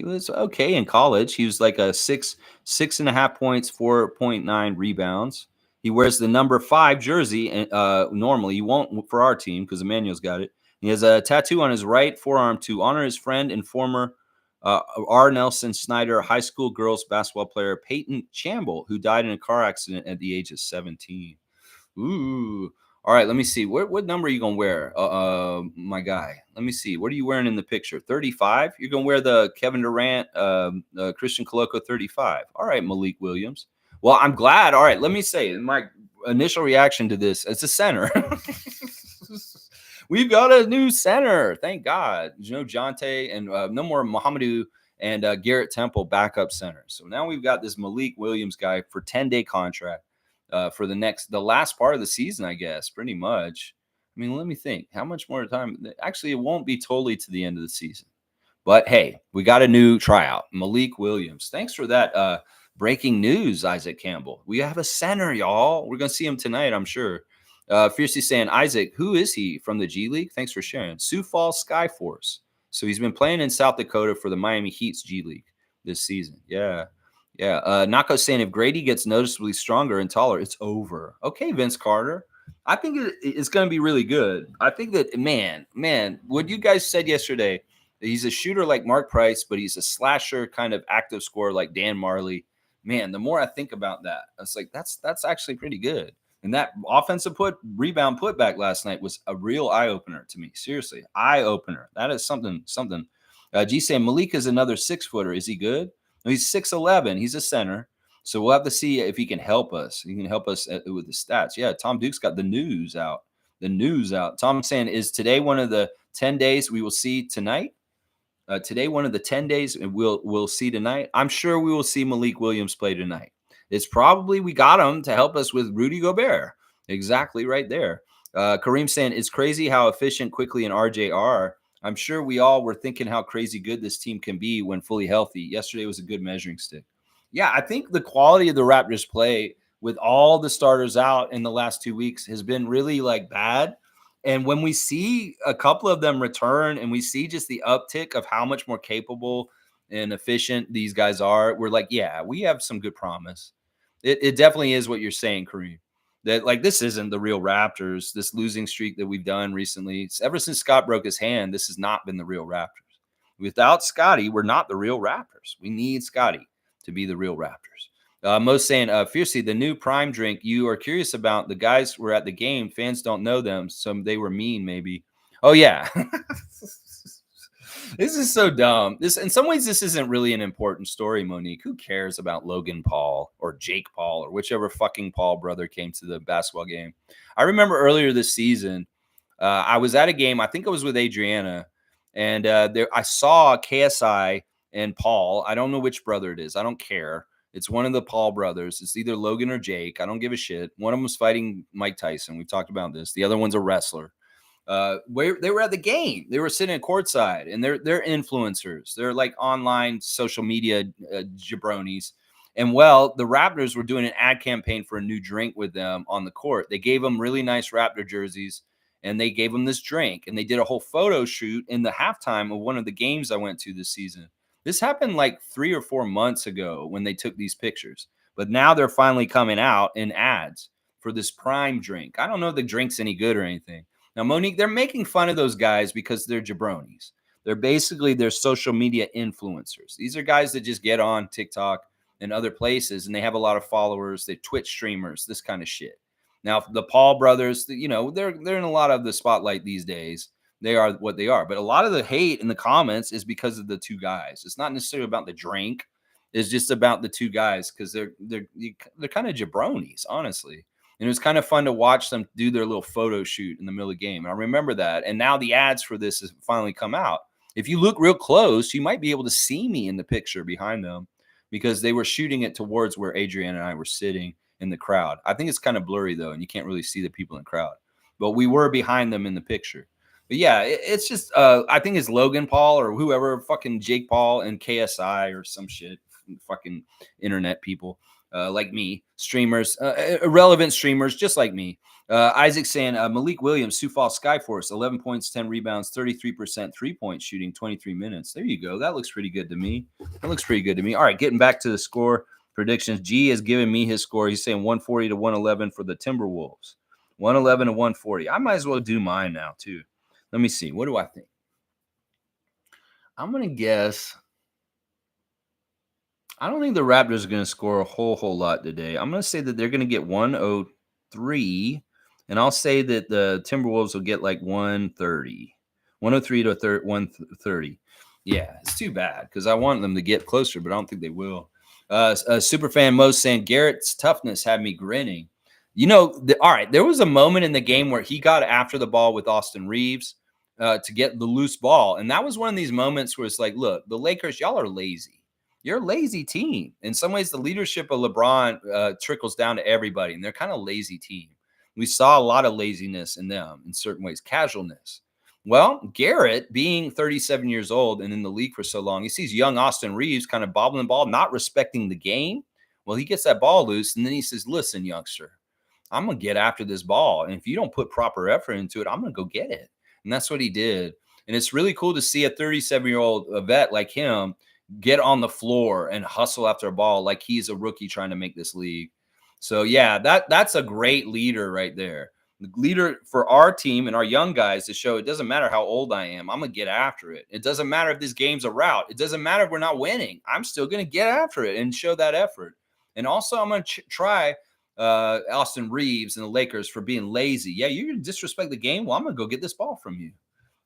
was okay in college. He was like a 6.5 points, 4.9 rebounds. He wears the number 5 jersey, and normally he won't for our team because Emmanuel's got it. He has a tattoo on his right forearm to honor his friend and former R. Nelson Snyder high school girls basketball player Peyton Chamble, who died in a car accident at the age of 17. Ooh. All right, let me see. What number are you going to wear, my guy? Let me see. What are you wearing in the picture? 35? You're going to wear the Kevin Durant, Christian Coloco 35. All right, Malik Williams. Well, I'm glad. All right, let me say, my initial reaction to this, it's a center. We've got a new center. Thank God. Jonte and no more Mohamedou and Garrett Temple backup center. So now we've got this Malik Williams guy for 10-day contract. For the last part of the season, I guess, pretty much. I mean, let me think. How much more time? Actually, it won't be totally to the end of the season. But, hey, we got a new tryout, Malik Williams. Thanks for that breaking news, Isaac Campbell. We have a center, y'all. We're going to see him tonight, I'm sure. Fiercely saying, Isaac, who is he from the G League? Thanks for sharing. Sioux Falls Skyforce. So he's been playing in South Dakota for the Miami Heat's G League this season. Yeah. Yeah. Nako saying, if Grady gets noticeably stronger and taller, it's over. Okay, Vince Carter. I think it's going to be really good. I think that, man, what you guys said yesterday, he's a shooter like Mark Price, but he's a slasher kind of active scorer like Dan Marley. Man, the more I think about that, it's like that's actually pretty good. And that offensive rebound putback last night was a real eye opener to me. Seriously, eye opener. That is something. G saying Malik is another 6-footer. Is he good? No, he's 6'11". He's a center. So we'll have to see if he can help us. He can help us with the stats. Yeah, Tom Duke's got the news out. The news out. Tom saying, is today one of the 10 days we will see tonight? Today, one of the 10 days we'll see tonight. I'm sure we will see Malik Williams play tonight. It's probably we got him to help us with Rudy Gobert. Exactly right there. Kareem saying, it's crazy how efficient Quickly and RJ are. I'm sure we all were thinking how crazy good this team can be when fully healthy. Yesterday was a good measuring stick. Yeah, I think the quality of the Raptors play with all the starters out in the last 2 weeks has been really like bad. And when we see a couple of them return and we see just the uptick of how much more capable and efficient these guys are, we're like, yeah, we have some good promise. It definitely is what you're saying, Kareem. That like this isn't the real Raptors. This losing streak that we've done recently, ever since Scott broke his hand, this has not been the real Raptors. Without Scotty, we're not the real Raptors. We need Scotty to be the real Raptors. Most saying, fiercely, the new prime drink you are curious about. The guys were at the game. Fans don't know them. So they were mean, maybe. Oh, yeah. This is so dumb. This, in some ways, this isn't really an important story, Monique. Who cares about Logan Paul or Jake Paul or whichever fucking Paul brother came to the basketball game? I remember earlier this season, I was at a game. I think I was with Adriana, and there I saw KSI and Paul. I don't know which brother it is. I don't care. It's one of the Paul brothers. It's either Logan or Jake. I don't give a shit. One of them was fighting Mike Tyson. We talked about this. The other one's a wrestler. Where they were at the game, they were sitting courtside, and they're influencers. They're like online social media jabronis. And well, the Raptors were doing an ad campaign for a new drink with them on the court. They gave them really nice Raptor jerseys, and they gave them this drink, and they did a whole photo shoot in the halftime of one of the games I went to this season. This happened like 3 or 4 months ago when they took these pictures, but now they're finally coming out in ads for this prime drink. I don't know if the drink's any good or anything. Now, Monique, they're making fun of those guys because they're jabronis. They're social media influencers. These are guys that just get on TikTok and other places, and they have a lot of followers. They Twitch streamers, this kind of shit. Now, the Paul brothers, you know, they're in a lot of the spotlight these days. They are what they are. But a lot of the hate in the comments is because of the two guys. It's not necessarily about the drink. It's just about the two guys because they're kind of jabronis, honestly. And it was kind of fun to watch them do their little photo shoot in the middle of the game. I remember that. And now the ads for this has finally come out. If you look real close, you might be able to see me in the picture behind them because they were shooting it towards where Adrian and I were sitting in the crowd. I think it's kind of blurry, though, and you can't really see the people in the crowd. But we were behind them in the picture. But yeah, it's just, I think it's Logan Paul or whoever, fucking Jake Paul and KSI or some shit, fucking internet people. Like me, streamers, irrelevant streamers, just like me. Isaac saying Malik Williams, Sioux Falls Skyforce, 11 points, 10 rebounds, 33% 3-point shooting, 23 minutes. There you go. That looks pretty good to me. All right, getting back to the score predictions. G has given me his score. He's saying 140 to 111 for the Timberwolves. 111 to 140. I might as well do mine now, too. Let me see. What do I think? I'm going to guess. I don't think the Raptors are going to score a whole lot today. I'm going to say that they're going to get 103, and I'll say that the Timberwolves will get like 130. 103 to 130. Yeah, it's too bad because I want them to get closer, but I don't think they will. Superfan Mo saying Garrett's toughness had me grinning. You know, all right, there was a moment in the game where he got after the ball with Austin Reeves to get the loose ball, and that was one of these moments where it's like, look, the Lakers, y'all are lazy. You're a lazy team. In some ways, the leadership of LeBron trickles down to everybody, and they're kind of a lazy team. We saw a lot of laziness in them in certain ways, casualness. Well, Garrett, being 37 years old and in the league for so long, he sees young Austin Reeves kind of bobbling the ball, not respecting the game. Well, he gets that ball loose, and then he says, listen, youngster, I'm gonna get after this ball, and if you don't put proper effort into it, I'm gonna go get it. And that's what he did. And it's really cool to see a 37-year-old vet like him get on the floor and hustle after a ball like he's a rookie trying to make this league. So yeah, that's a great leader right there. The leader for our team and our young guys to show it doesn't matter how old I am. I'm gonna get after it. It doesn't matter if this game's a rout. It doesn't matter if we're not winning. I'm still gonna get after it and show that effort. And also, I'm gonna try Austin Reeves and the Lakers for being lazy. Yeah, you're gonna disrespect the game. Well, I'm gonna go get this ball from you.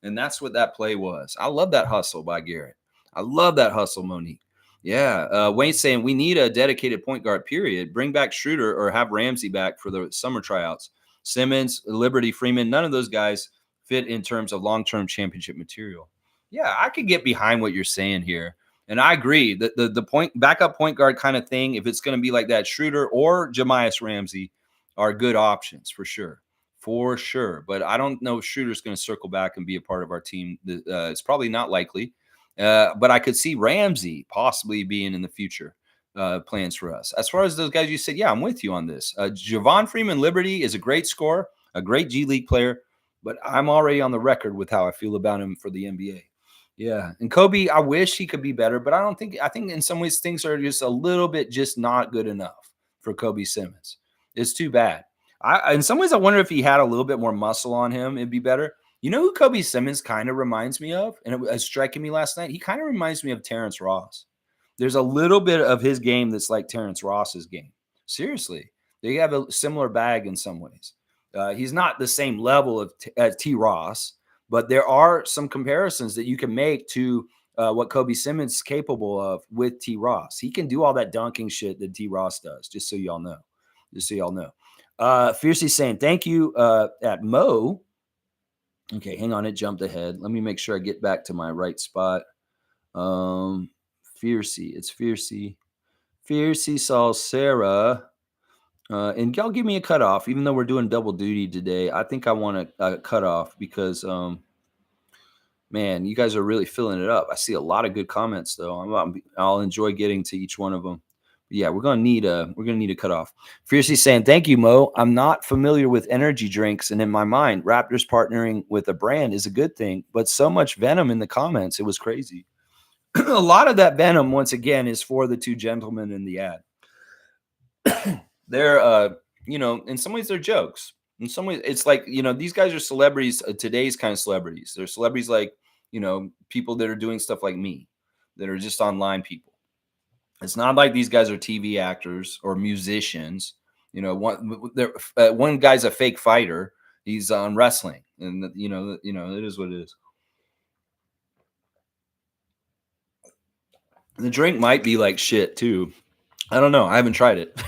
And that's what that play was. I love that hustle by Garrett. I love that hustle, Monique. Yeah. Wayne's saying we need a dedicated point guard, period. Bring back Schroeder or have Ramsey back for the summer tryouts. Simmons, Liberty, Freeman, none of those guys fit in terms of long-term championship material. Yeah, I could get behind what you're saying here. And I agree that the point backup point guard kind of thing, if it's going to be like that, Schroeder or Jamias Ramsey are good options for sure. For sure. But I don't know if Schroeder's going to circle back and be a part of our team. It's probably not likely. But I could see Ramsey possibly being in the future plans for us. As far as those guys you said, yeah, I'm with you on this. Javon Freeman Liberty is a great scorer, a great G League player, but I'm already on the record with how I feel about him for the NBA. Yeah. And Kobe, I wish he could be better, but I think in some ways things are just a little bit just not good enough for Kobe Simmons. It's too bad. In some ways, I wonder if he had a little bit more muscle on him, it'd be better. You know who Kobe Simmons kind of reminds me of? And it was striking me last night. He kind of reminds me of Terrence Ross. There's a little bit of his game that's like Terrence Ross's game. Seriously. They have a similar bag in some ways. He's not the same level of as T. Ross, but there are some comparisons that you can make to what Kobe Simmons is capable of with T. Ross. He can do all that dunking shit that T. Ross does, just so y'all know. Just so y'all know. Fiercely saying, thank you at Mo. Okay, hang on. It jumped ahead. Let me make sure I get back to my right spot. Fiercey. It's Fiercey. Fiercey saw Sarah. And y'all give me a cutoff, even though we're doing double duty today. I think I want a cutoff because, man, you guys are really filling it up. I see a lot of good comments, though. I'll enjoy getting to each one of them. Yeah, we're gonna need a cutoff. Fiercely saying, thank you, Mo. I'm not familiar with energy drinks, and in my mind, Raptors partnering with a brand is a good thing, but so much venom in the comments, it was crazy. A lot of that venom, once again, is for the two gentlemen in the ad. They're in some ways they're jokes. In some ways, it's like, these guys are celebrities, today's kind of celebrities. They're celebrities like, people that are doing stuff like me, that are just online people. It's not like these guys are TV actors or musicians. One guy's a fake fighter. He's on wrestling, and it is what it is. The drink might be like shit too. I don't know. I haven't tried it.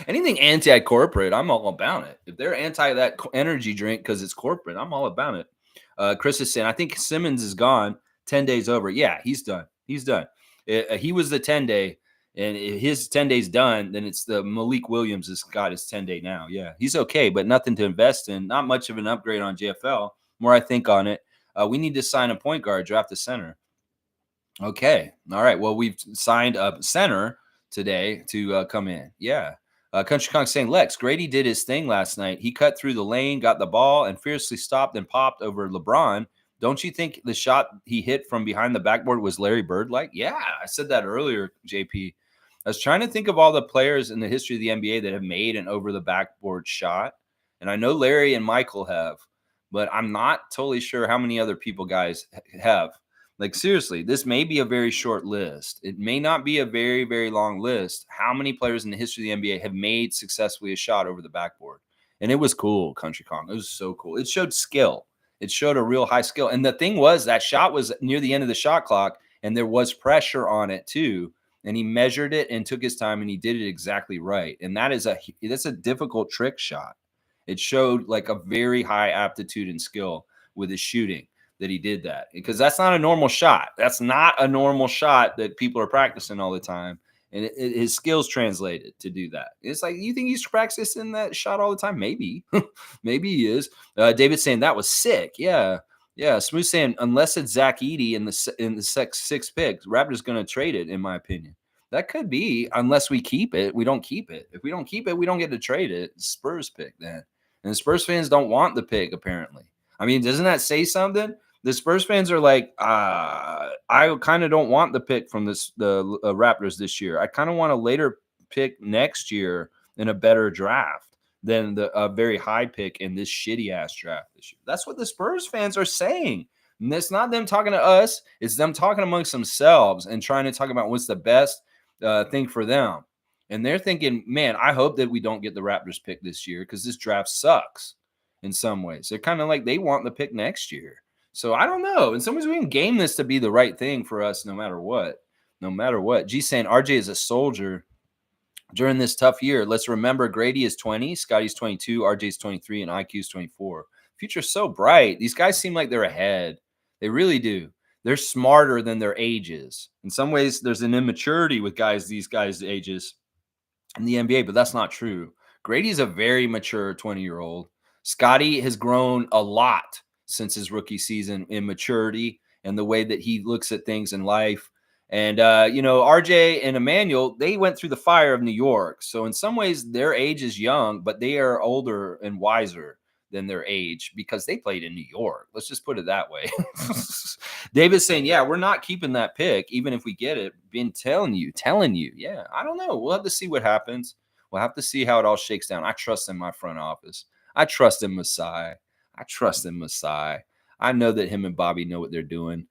Anything anti-corporate, I'm all about it. If they're anti that energy drink because it's corporate, I'm all about it. Chris is saying, I think Simmons is gone. 10 days over. Yeah, he's done. He's done. He was the 10-day, and if his 10 days done, then it's the Malik Williams has got his 10-day now. Yeah, he's okay, but nothing to invest in. Not much of an upgrade on JFL. More I think on it. We need to sign a point guard, draft a center. Okay. All right. Well, we've signed a center today to come in. Yeah. Country Kong saying, Lex, Grady did his thing last night. He cut through the lane, got the ball, and fiercely stopped and popped over LeBron. Don't you think the shot he hit from behind the backboard was Larry Bird-like? Yeah, I said that earlier, JP. I was trying to think of all the players in the history of the NBA that have made an over-the-backboard shot. And I know Larry and Michael have, but I'm not totally sure how many other people guys have. Like, seriously, this may be a very short list. It may not be a very, very long list. How many players in the history of the NBA have made successfully a shot over the backboard? And it was cool, Country Kong. It was so cool. It showed skill. It showed a real high skill. And the thing was, that shot was near the end of the shot clock, and there was pressure on it too. And he measured it and took his time, and he did it exactly right. And that's a difficult trick shot. It showed like a very high aptitude and skill with his shooting that he did that, because that's not a normal shot. That's not a normal shot that people are practicing all the time. And his skills translated to do that. It's like, you think he's practicing that shot all the time? Maybe. Maybe he is. David saying that was sick. Yeah. Yeah. Smooth saying, unless it's Zach Edey in the sixth pick, Raptors going to trade it, in my opinion. That could be, unless we keep it. We don't keep it. If we don't keep it, we don't get to trade it. It's Spurs pick then. And the Spurs fans don't want the pick, apparently. I mean, doesn't that say something? The Spurs fans are like, I kind of don't want the pick from the Raptors this year. I kind of want a later pick next year in a better draft than the very high pick in this shitty ass draft this year. That's what the Spurs fans are saying. And it's not them talking to us. It's them talking amongst themselves and trying to talk about what's the best thing for them. And they're thinking, man, I hope that we don't get the Raptors pick this year because this draft sucks in some ways. They're kind of like they want the pick next year. So I don't know. In some ways, we can game this to be the right thing for us no matter what. No matter what. G saying RJ is a soldier during this tough year. Let's remember Grady is 20, Scotty's 22, RJ's 23, and IQ's 24. Future's so bright. These guys seem like they're ahead. They really do. They're smarter than their ages. In some ways, there's an immaturity with these guys' ages in the NBA, but that's not true. Grady's a very mature 20-year-old. Scotty has grown a lot since his rookie season in maturity and the way that he looks at things in life. And, RJ and Emmanuel, they went through the fire of New York. So in some ways, their age is young, but they are older and wiser than their age because they played in New York. Let's just put it that way. David's saying, yeah, we're not keeping that pick, even if we get it. Been telling you. Yeah, I don't know. We'll have to see what happens. We'll have to see how it all shakes down. I trust in my front office. I trust in Masai. I know that him and Bobby know what they're doing.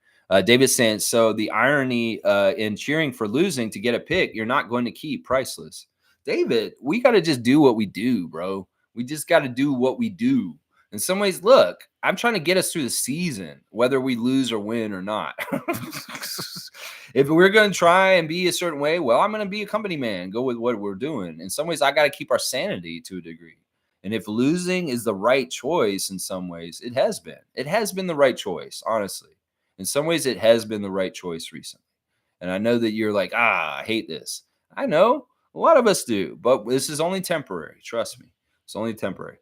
David's saying, so the irony in cheering for losing to get a pick, you're not going to keep priceless. David, we got to just do what we do, bro. We just got to do what we do. In some ways, look, I'm trying to get us through the season, whether we lose or win or not. If we're going to try and be a certain way, well, I'm going to be a company man, go with what we're doing. In some ways, I got to keep our sanity to a degree. And if losing is the right choice in some ways, it has been. It has been the right choice, honestly. In some ways, it has been the right choice recently. And I know that you're like, I hate this. I know. A lot of us do. But this is only temporary. Trust me. It's only temporary.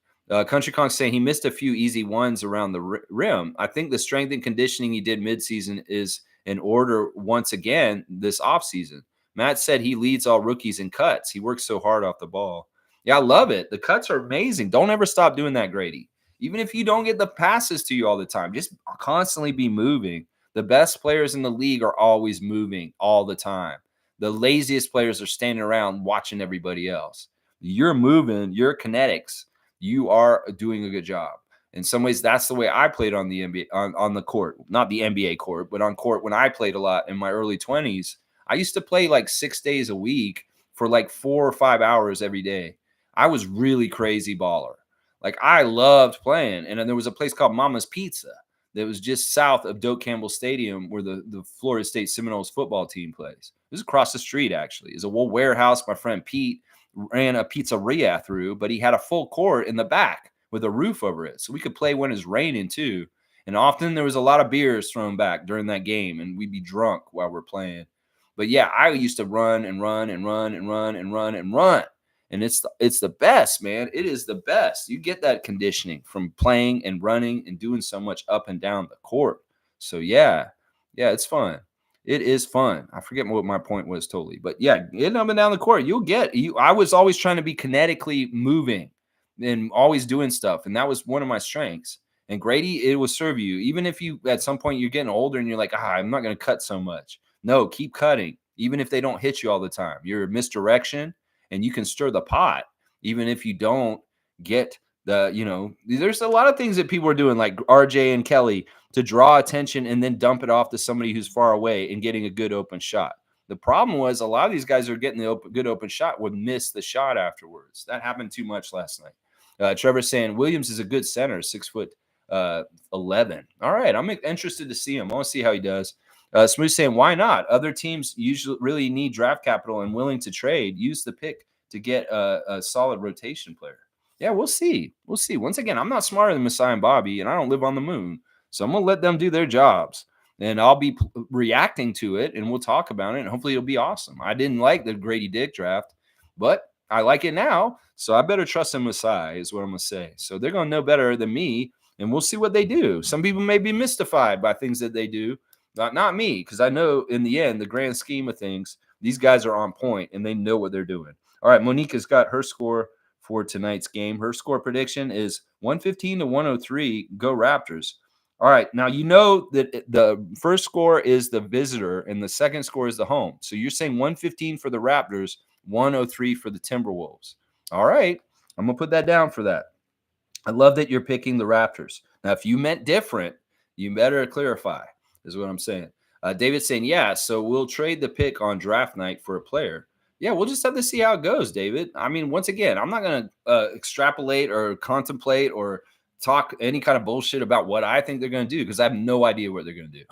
Country Kong saying he missed a few easy ones around the rim. I think the strength and conditioning he did midseason is in order once again this offseason. Matt said he leads all rookies in cuts. He works so hard off the ball. Yeah, I love it. The cuts are amazing. Don't ever stop doing that, Grady. Even if you don't get the passes to you all the time, just constantly be moving. The best players in the league are always moving all the time. The laziest players are standing around watching everybody else. You're moving, your kinetics, you are doing a good job. In some ways, that's the way I played on the NBA, on the court, not the NBA court, but on court when I played a lot in my early 20s. I used to play like 6 days a week for like 4 or 5 hours every day. I was really crazy baller. Like I loved playing. And then there was a place called Mama's Pizza that was just south of Doak Campbell Stadium where the Florida State Seminoles football team plays. It was across the street, actually. It's a old warehouse my friend Pete ran a pizzeria through, but he had a full court in the back with a roof over it. So we could play when it's raining too. And often there was a lot of beers thrown back during that game, and we'd be drunk while we're playing. But yeah, I used to run and run and run and run and run and run. And it's the best, man. It is the best. You get that conditioning from playing and running and doing so much up and down the court. So yeah, it's fun. It is fun. I forget what my point was totally, but yeah, getting up and down the court, I was always trying to be kinetically moving and always doing stuff, and that was one of my strengths. And Grady, it will serve you, even if you at some point you're getting older and you're like, I'm not going to cut so much. No, keep cutting, even if they don't hit you all the time. You're misdirection. And you can stir the pot, even if you don't get there's a lot of things that people are doing, like RJ and Kelly, to draw attention and then dump it off to somebody who's far away and getting a good open shot. The problem was a lot of these guys are getting the good open shot would miss the shot afterwards. That happened too much last night. Trevor's saying Williams is a good center, 6'11". All right, I'm interested to see him. I want to see how he does. Smooth saying, why not? Other teams usually really need draft capital and willing to trade. Use the pick to get a solid rotation player. Yeah, we'll see. We'll see. Once again, I'm not smarter than Messiah and Bobby, and I don't live on the moon. So I'm going to let them do their jobs. And I'll be reacting to it, and we'll talk about it, and hopefully it'll be awesome. I didn't like the Grady Dick draft, but I like it now. So I better trust in Messiah is what I'm going to say. So they're going to know better than me, and we'll see what they do. Some people may be mystified by things that they do. Not me, because I know in the end, the grand scheme of things, These guys are on point and they know what they're doing. All right, Monica's got her score for tonight's game. Her score prediction is 115 to 103. Go Raptors. All right, now you know that the first score is the visitor and the second score is the home. So you're saying 115 for the Raptors, 103 for the Timberwolves. All right, I'm going to put that down for that. I love that you're picking the Raptors. Now, if you meant different, you better clarify, is what I'm saying. David's saying, yeah, so we'll trade the pick on draft night for a player. Yeah, we'll just have to see how it goes, David. I mean, once again, I'm not going to extrapolate or contemplate or talk any kind of bullshit about what I think they're going to do because I have no idea what they're going to do.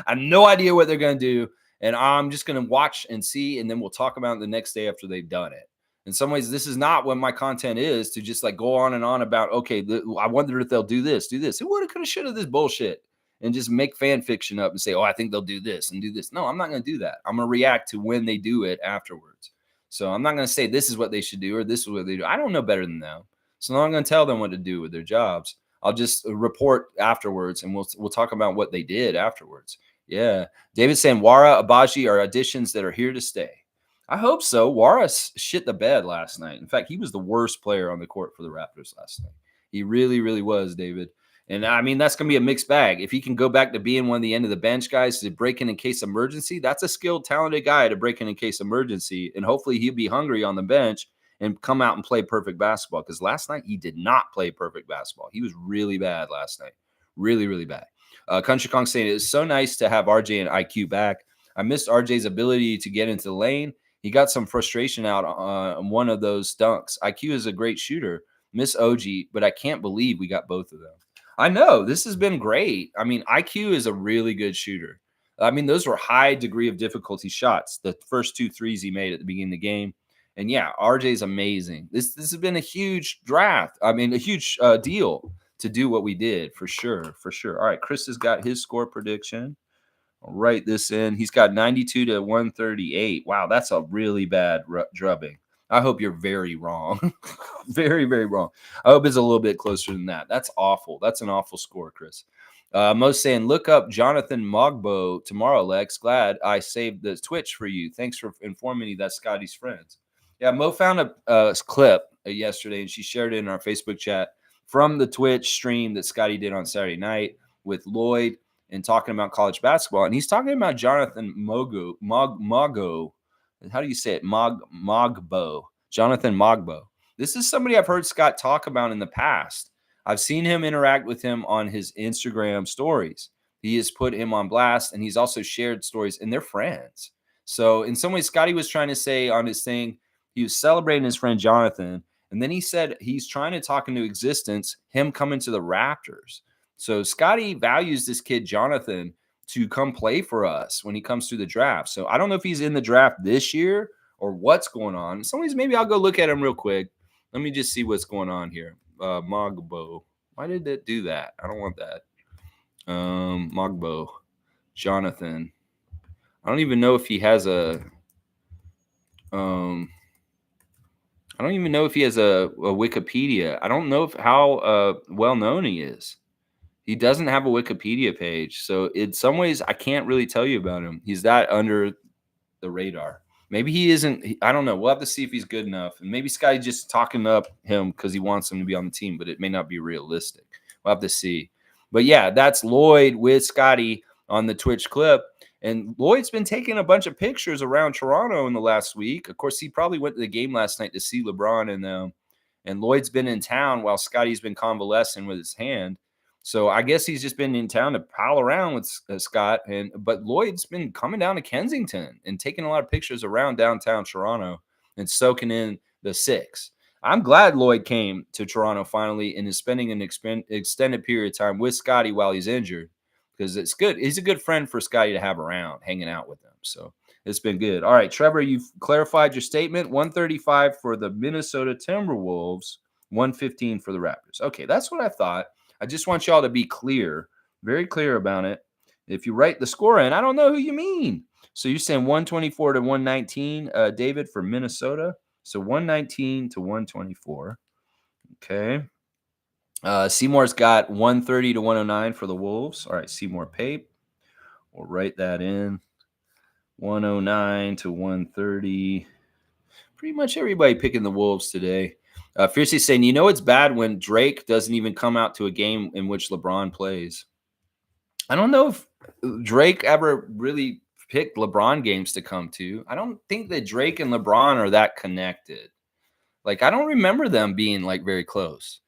I have no idea what they're going to do. And I'm just going to watch and see, and then we'll talk about it the next day after they've done it. In some ways, this is not what my content is to just like go on and on about, okay, I wonder if they'll do this. It would have, could have, should have this bullshit and just make fan fiction up and say, oh, I think they'll do this and do this. No, I'm not going to do that. I'm going to react to when they do it afterwards. So I'm not going to say this is what they should do or this is what they do. I don't know better than them. So I'm not going to tell them what to do with their jobs. I'll just report afterwards and we'll talk about what they did afterwards. Yeah. David's saying Wara, Abaji are additions that are here to stay. I hope so. Wara shit the bed last night. In fact, he was the worst player on the court for the Raptors last night. He really, really was, David. And I mean, that's going to be a mixed bag. If he can go back to being one of the end of the bench guys to break in case emergency, that's a skilled, talented guy to break in case emergency. And hopefully he'll be hungry on the bench and come out and play perfect basketball. Because last night he did not play perfect basketball. He was really bad last night. Really, really bad. Country Kong saying it's so nice to have RJ and IQ back. I missed RJ's ability to get into the lane. He got some frustration out on one of those dunks. IQ is a great shooter. Miss OG, but I can't believe we got both of them. I know. This has been great. I mean, IQ is a really good shooter. I mean, those were high degree of difficulty shots, the first 2 threes he made at the beginning of the game. And yeah, RJ's amazing. This has been a huge draft. I mean, a huge deal to do what we did, for sure, for sure. All right, Chris has got his score prediction. I'll write this in. He's got 92 to 138. Wow, that's a really bad drubbing. I hope you're very wrong. Very, very wrong. I hope it's a little bit closer than that. That's awful. That's an awful score, Chris. Mo's saying, look up Jonathan Mogbo tomorrow, Lex. Glad I saved the Twitch for you. Thanks for informing me that's Scotty's friends. Yeah, Mo found a clip yesterday, and she shared it in our Facebook chat from the Twitch stream that Scotty did on Saturday night with Lloyd and talking about college basketball. And he's talking about Jonathan Mogbo. How do you say it? Mogbo. Jonathan Mogbo. This is somebody I've heard Scott talk about in the past. I've seen him interact with him on his Instagram stories. He has put him on blast, and he's also shared stories, and they're friends. So in some ways, Scotty was trying to say on his thing, he was celebrating his friend Jonathan, and then he said he's trying to talk into existence him coming to the Raptors. So Scotty values this kid, Jonathan, to come play for us when he comes through the draft. So I don't know if he's in the draft this year or what's going on. Somebody's maybe I'll go look at him real quick. Let me just see what's going on here. Mogbo. Why did it do that? I don't want that. Mogbo. Jonathan. I don't even know if he has a I don't even know if he has a Wikipedia. I don't know how well known he is. He doesn't have a Wikipedia page. So in some ways, I can't really tell you about him. He's that under the radar. Maybe he isn't. I don't know. We'll have to see if he's good enough. And maybe Sky just talking up him because he wants him to be on the team, but it may not be realistic. We'll have to see. But yeah, that's Lloyd with Scotty on the Twitch clip. And Lloyd's been taking a bunch of pictures around Toronto in the last week. Of course, he probably went to the game last night to see LeBron and them. And Lloyd's been in town while Scotty's been convalescing with his hand. So I guess he's just been in town to pal around with Scott. But Lloyd's been coming down to Kensington and taking a lot of pictures around downtown Toronto and soaking in the six. I'm glad Lloyd came to Toronto finally and is spending an extended period of time with Scotty while he's injured because it's good. He's a good friend for Scotty to have around, hanging out with him. So it's been good. All right, Trevor, you've clarified your statement. 135 for the Minnesota Timberwolves, 115 for the Raptors. Okay, that's what I thought. I just want y'all to be clear, very clear about it. If you write the score in, I don't know who you mean. So you're saying 124 to 119, David, for Minnesota. So 119 to 124. Okay. Seymour's got 130 to 109 for the Wolves. All right, Seymour Pape. We'll write that in. 109 to 130. Pretty much everybody picking the Wolves today. Fiercely saying, it's bad when Drake doesn't even come out to a game in which LeBron plays. I don't know if Drake ever really picked LeBron games to come to. I don't think that Drake and LeBron are that connected. Like, I don't remember them being like very close.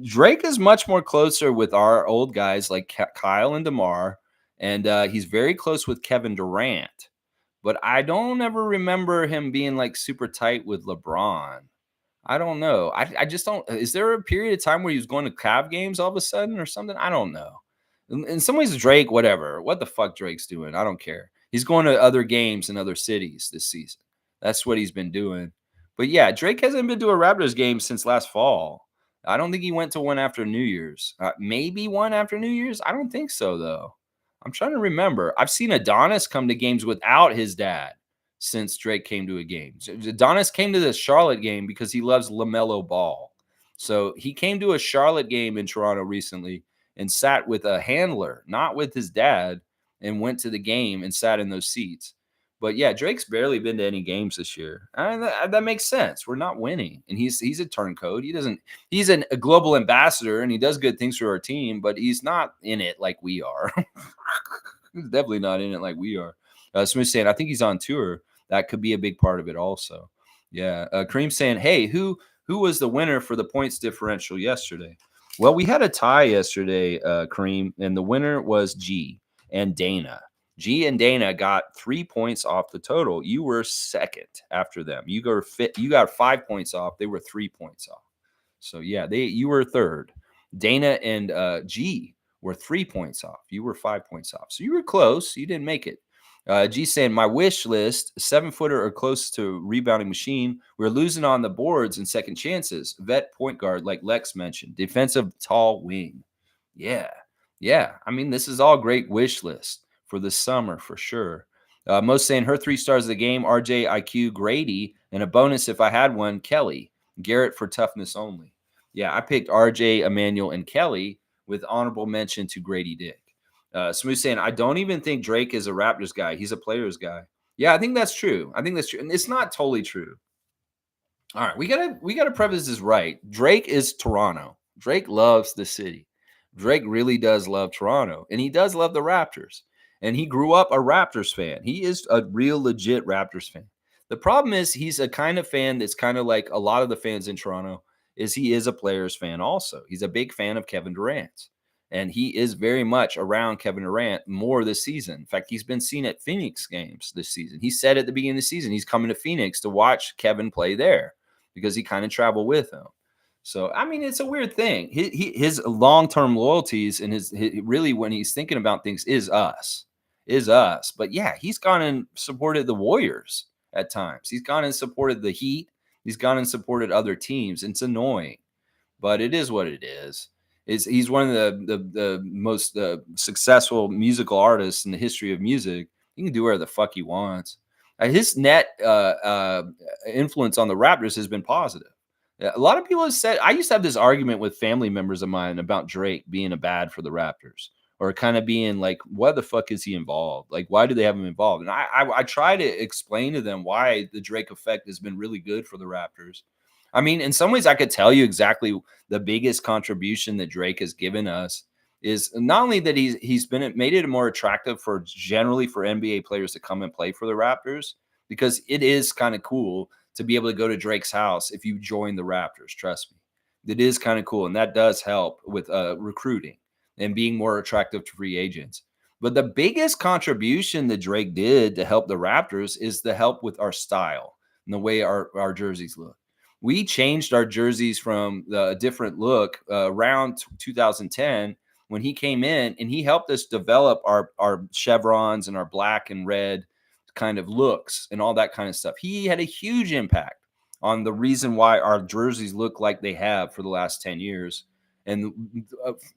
Drake is much more closer with our old guys like Kyle and DeMar, and he's very close with Kevin Durant. But I don't ever remember him being like super tight with LeBron. I don't know. I just don't. Is there a period of time where he was going to Cav games all of a sudden or something? I don't know. In some ways, Drake, whatever. What the fuck Drake's doing? I don't care. He's going to other games in other cities this season. That's what he's been doing. But yeah, Drake hasn't been to a Raptors game since last fall. I don't think he went to one after New Year's. Maybe one after New Year's. I don't think so though. I'm trying to remember. I've seen Adonis come to games without his dad since Drake came to a game. So Adonis came to the Charlotte game because he loves LaMelo Ball. So he came to a Charlotte game in Toronto recently and sat with a handler, not with his dad, and went to the game and sat in those seats. But yeah, Drake's barely been to any games this year. That makes sense. We're not winning, and he's a turncoat. He doesn't. He's a global ambassador, and he does good things for our team, but he's not in it like we are. He's definitely not in it like we are. Smith saying, I think he's on tour. That could be a big part of it, also. Yeah. Kareem saying, hey, who was the winner for the points differential yesterday? Well, we had a tie yesterday, Kareem, and the winner was G and Dana. G and Dana got 3 points off the total. You were second after them. You got 5 points off. They were 3 points off. So yeah, you were third. Dana and G were 3 points off. You were 5 points off. So you were close. You didn't make it. G saying, my wish list, 7-footer or close to rebounding machine. We're losing on the boards and second chances. Vet point guard, like Lex mentioned. Defensive tall wing. Yeah. Yeah. I mean, this is all great wish list for the summer for sure. Most saying her 3 stars of the game, RJ, IQ, Grady, and a bonus if I had one, Kelly. Garrett for toughness only. Yeah, I picked RJ, Emmanuel, and Kelly with honorable mention to Grady Dick. Smooth saying, I don't even think Drake is a Raptors guy. He's a players guy. Yeah, I think that's true. And it's not totally true. All right, we gotta preface this right. Drake is Toronto. Drake loves the city. Drake really does love Toronto, and he does love the Raptors. And he grew up a Raptors fan. He is a real legit Raptors fan. The problem is he's a kind of fan that's kind of like a lot of the fans in Toronto is he is a players fan also. He's a big fan of Kevin Durant. And he is very much around Kevin Durant more this season. In fact, he's been seen at Phoenix games this season. He said at the beginning of the season he's coming to Phoenix to watch Kevin play there because he kind of traveled with him. So, I mean, it's a weird thing. His long-term loyalties and his really when he's thinking about things is us. But yeah, he's gone and supported the Warriors at times. He's gone and supported the Heat. He's gone and supported other teams. It's annoying, but it is what it is. He's one of the most successful musical artists in the history of music. He can do whatever the fuck he wants. His net influence on the Raptors has been positive. A lot of people have said, I used to have this argument with family members of mine about Drake being a bad for the Raptors or kind of being like, what the fuck is he involved? Like, why do they have him involved? And I try to explain to them why the Drake effect has been really good for the Raptors. I mean, in some ways, I could tell you exactly the biggest contribution that Drake has given us is not only that he's been made it more attractive for generally for NBA players to come and play for the Raptors, because it is kind of cool to be able to go to Drake's house if you join the Raptors. Trust me, it is kind of cool, and that does help with recruiting and being more attractive to free agents. But the biggest contribution that Drake did to help the Raptors is the help with our style and the way our jerseys look. We changed our jerseys from the different look around 2010 when he came in, and he helped us develop our chevrons and our black and red kind of looks and all that kind of stuff. He had a huge impact on the reason why our jerseys look like they have for the last 10 years and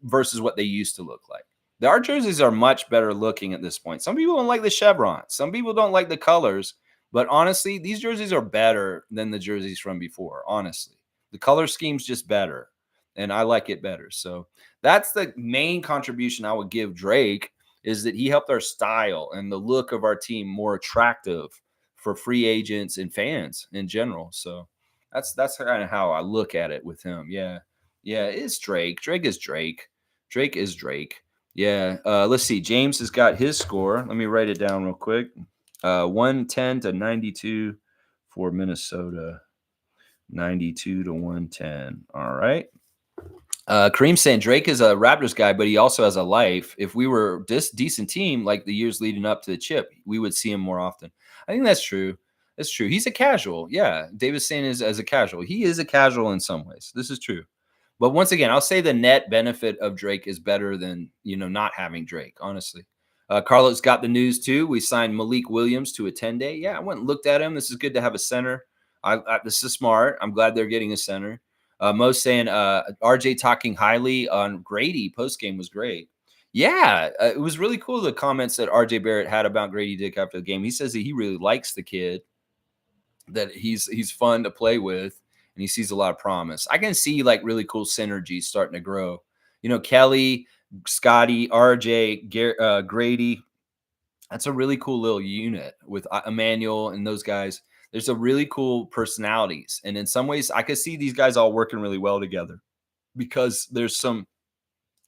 versus what they used to look like. Our jerseys are much better looking at this point. Some people don't like the chevrons. Some people don't like the colors. But honestly, these jerseys are better than the jerseys from before, honestly. The color scheme's just better, and I like it better. So that's the main contribution I would give Drake. is that he helped our style and the look of our team more attractive for free agents and fans in general. So that's kind of how I look at it with him. Yeah. Yeah, it's Drake. Drake is Drake. Drake is Drake. Yeah. Let's see. James has got his score. Let me write it down real quick. 110 to 92 for Minnesota. 92 to 110. All right. Kareem saying Drake is a Raptors guy, but he also has a life. If we were this decent team like the years leading up to the chip, we would see him more often. I think that's true. That's true. He's a casual. Yeah. David's saying is as a casual. He is a casual in some ways. This is true. But once again, I'll say the net benefit of Drake is better than, not having Drake, honestly. Carlos got the news too. We signed Malik Williams to a 10-day. Yeah, I went and looked at him. This is good to have a center. This is smart. I'm glad they're getting a center. Mo's saying RJ talking highly on Grady post game was great. Yeah, it was really cool the comments that RJ Barrett had about Grady Dick after the game. He says that he really likes the kid, that he's fun to play with, and he sees a lot of promise. I can see like really cool synergy starting to grow. Kelly, Scotty, RJ, Grady. That's a really cool little unit with Emmanuel and those guys. There's a really cool personalities. And in some ways, I could see these guys all working really well together because there's some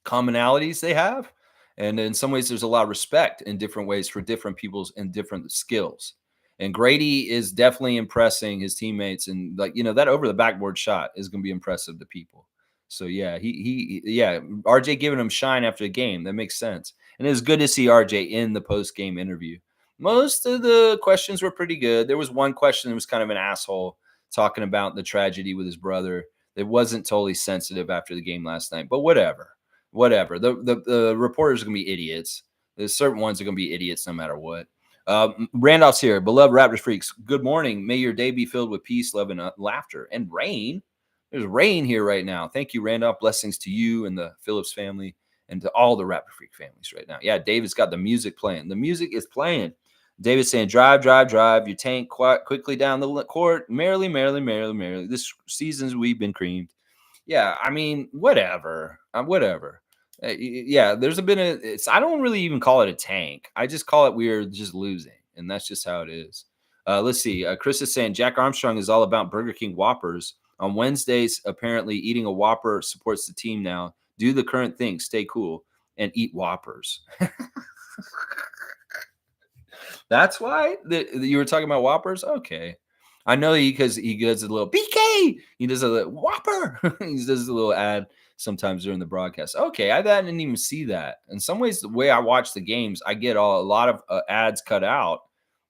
commonalities they have. And in some ways, there's a lot of respect in different ways for different people's and different skills. And Grady is definitely impressing his teammates. And that over the backboard shot is going to be impressive to people. So yeah, RJ giving him shine after the game. That makes sense. And it was good to see RJ in the post-game interview. Most of the questions were pretty good. There was one question that was kind of an asshole talking about the tragedy with his brother. It wasn't totally sensitive after the game last night, but whatever. The reporters are going to be idiots. There's certain ones are going to be idiots no matter what. Randolph's here. Beloved Raptors freaks, good morning. May your day be filled with peace, love, and laughter. And rain. There's rain here right now. Thank you, Randolph. Blessings to you and the Phillips family and to all the Raptor Freak families right now. Yeah, David's got the music playing. The music is playing. David's saying, drive your tank quickly down the court. Merrily. This season's we've been creamed. Yeah, I mean, whatever. Whatever. Yeah, there's I don't really even call it a tank. I just call it we're just losing. And that's just how it is. Let's see. Chris is saying Jack Armstrong is all about Burger King Whoppers. On Wednesdays, apparently eating a Whopper supports the team now. Do the current thing, stay cool, and eat Whoppers. That's why you were talking about Whoppers? Okay. I know because he does a little BK. He does a little Whopper. He does a little ad sometimes during the broadcast. Okay, I didn't even see that. In some ways, the way I watch the games, I get a lot of ads cut out,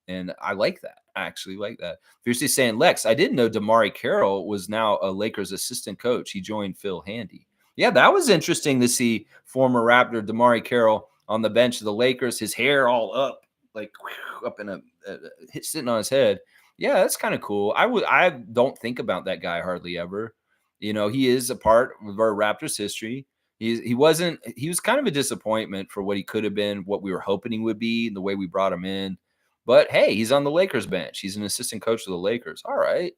and I like that. I actually like that. Fiercely saying, Lex, I didn't know Damari Carroll was now a Lakers assistant coach. He joined Phil Handy. Yeah, that was interesting to see former Raptor Damari Carroll on the bench of the Lakers, his hair all up, like up in sitting on his head. Yeah, that's kind of cool. I don't think about that guy hardly ever. He is a part of our Raptors history. He was kind of a disappointment for what he could have been, what we were hoping he would be, and the way we brought him in. But hey, he's on the Lakers bench. He's an assistant coach of the Lakers. All right.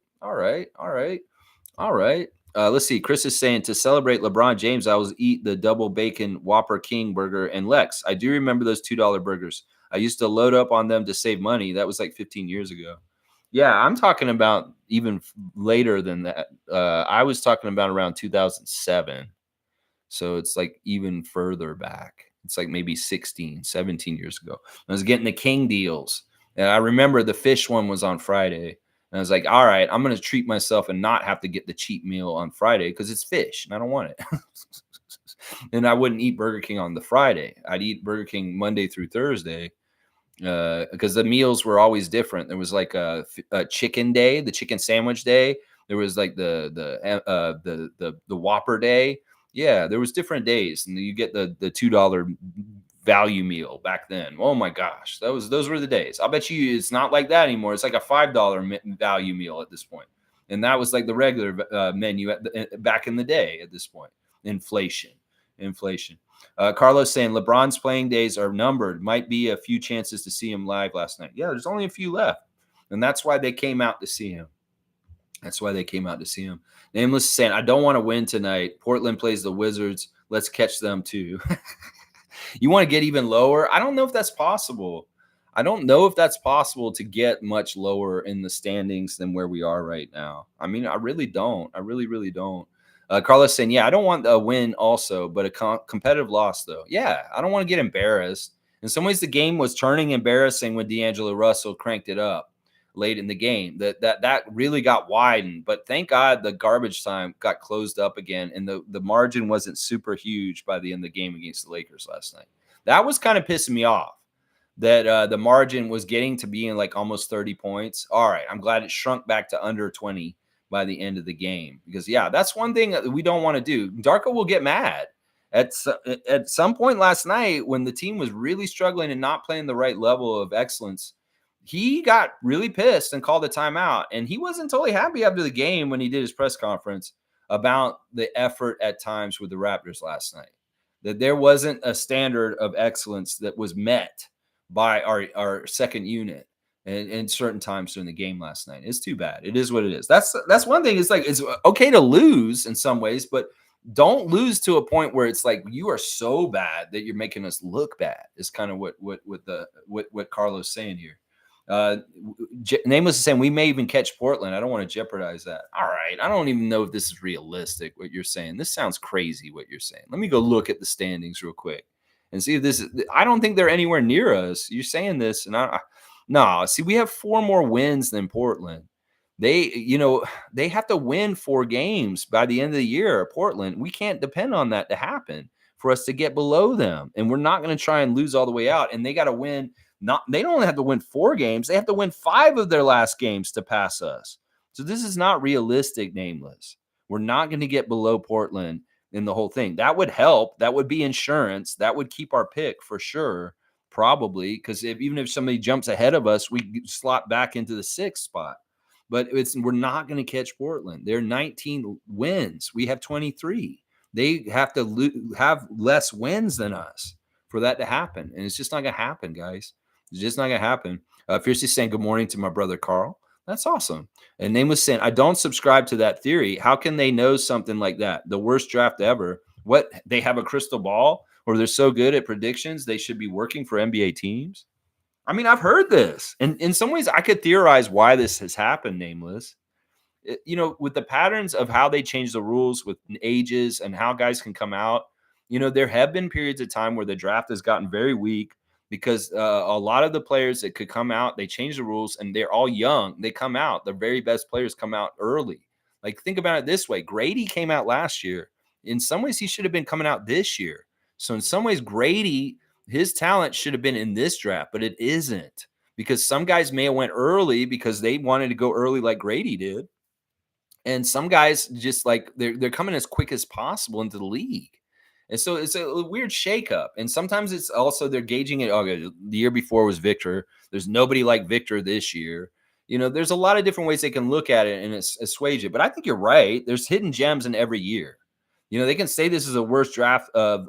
Let's see. Chris is saying to celebrate LeBron James, I was eat the double bacon Whopper King burger. And Lex, I do remember those $2 burgers. I used to load up on them to save money. That was like 15 years ago. Yeah, I'm talking about even later than that. I was talking about around 2007. So it's like even further back. It's like maybe 16, 17 years ago. I was getting the King deals. And I remember the fish one was on Friday. And I was like, all right, I'm going to treat myself and not have to get the cheap meal on Friday because it's fish and I don't want it. And I wouldn't eat Burger King on the Friday. I'd eat Burger King Monday through Thursday because the meals were always different. There was like a chicken day, the chicken sandwich day. There was like the Whopper day. Yeah, there was different days, and you get the $2 value meal back then. Oh my gosh, those were the days. I'll bet you it's not like that anymore. It's like a $5 value meal at this point, and that was like the regular menu back in the day. At this point, inflation. Carlos saying LeBron's playing days are numbered. Might be a few chances to see him live last night. Yeah, there's only a few left, and that's why they came out to see him. Nameless is saying, I don't want to win tonight. Portland plays the Wizards. Let's catch them too. You want to get even lower? I don't know if that's possible. I don't know if that's possible to get much lower in the standings than where we are right now. I mean, I really don't. I really, really don't. Carlos saying, yeah, I don't want a win also, but a competitive loss though. Yeah, I don't want to get embarrassed. In some ways, the game was turning embarrassing when D'Angelo Russell cranked it up late in the game. That really got widened. But thank God the garbage time got closed up again, and the margin wasn't super huge by the end of the game against the Lakers last night. That was kind of pissing me off. That the margin was getting to being like almost 30 points. All right, I'm glad it shrunk back to under 20 by the end of the game because yeah, that's one thing that we don't want to do. Darko will get mad at some point last night when the team was really struggling and not playing the right level of excellence. He got really pissed and called a timeout, and he wasn't totally happy after the game when he did his press conference about the effort at times with the Raptors last night. That there wasn't a standard of excellence that was met by our second unit and certain times during the game last night. It's too bad. It is what it is. That's one thing. It's like it's okay to lose in some ways, but don't lose to a point where it's like you are so bad that you're making us look bad. Is kind of what Carlos saying here. Nameless is saying we may even catch Portland. I don't want to jeopardize that. All right. I don't even know if this is realistic, what you're saying. This sounds crazy, what you're saying. Let me go look at the standings real quick and see if this is. I don't think they're anywhere near us. You're saying this, and no. See, we have 4 more wins than Portland. They have to win 4 games by the end of the year. Portland, we can't depend on that to happen for us to get below them, and we're not going to try and lose all the way out. And they got to win. They don't only have to win 4 games; they have to win 5 of their last games to pass us. So this is not realistic, Nameless. We're not going to get below Portland in the whole thing. That would help. That would be insurance. That would keep our pick for sure, probably, because even if somebody jumps ahead of us, we slot back into the 6th spot. But we're not going to catch Portland. They're 19 wins. We have 23. They have to have less wins than us for that to happen, and it's just not going to happen, guys. It's just not going to happen. Fiercely saying good morning to my brother Carl. That's awesome. And Nameless saying, I don't subscribe to that theory. How can they know something like that? The worst draft ever. What? They have a crystal ball, or they're so good at predictions they should be working for NBA teams? I mean, I've heard this. And in some ways, I could theorize why this has happened, Nameless. With the patterns of how they change the rules with ages and how guys can come out, there have been periods of time where the draft has gotten very weak because a lot of the players that could come out, they change the rules and they're all young. They come out. The very best players come out early. Like, think about it this way. Grady came out last year. In some ways, he should have been coming out this year. So in some ways, Grady, his talent should have been in this draft, but it isn't because some guys may have went early because they wanted to go early like Grady did. And some guys just like they're coming as quick as possible into the league. And so it's a weird shakeup. And sometimes it's also they're gauging it. Okay, the year before was Victor. There's nobody like Victor this year. There's a lot of different ways they can look at it and assuage it. But I think you're right. There's hidden gems in every year. They can say this is the worst draft of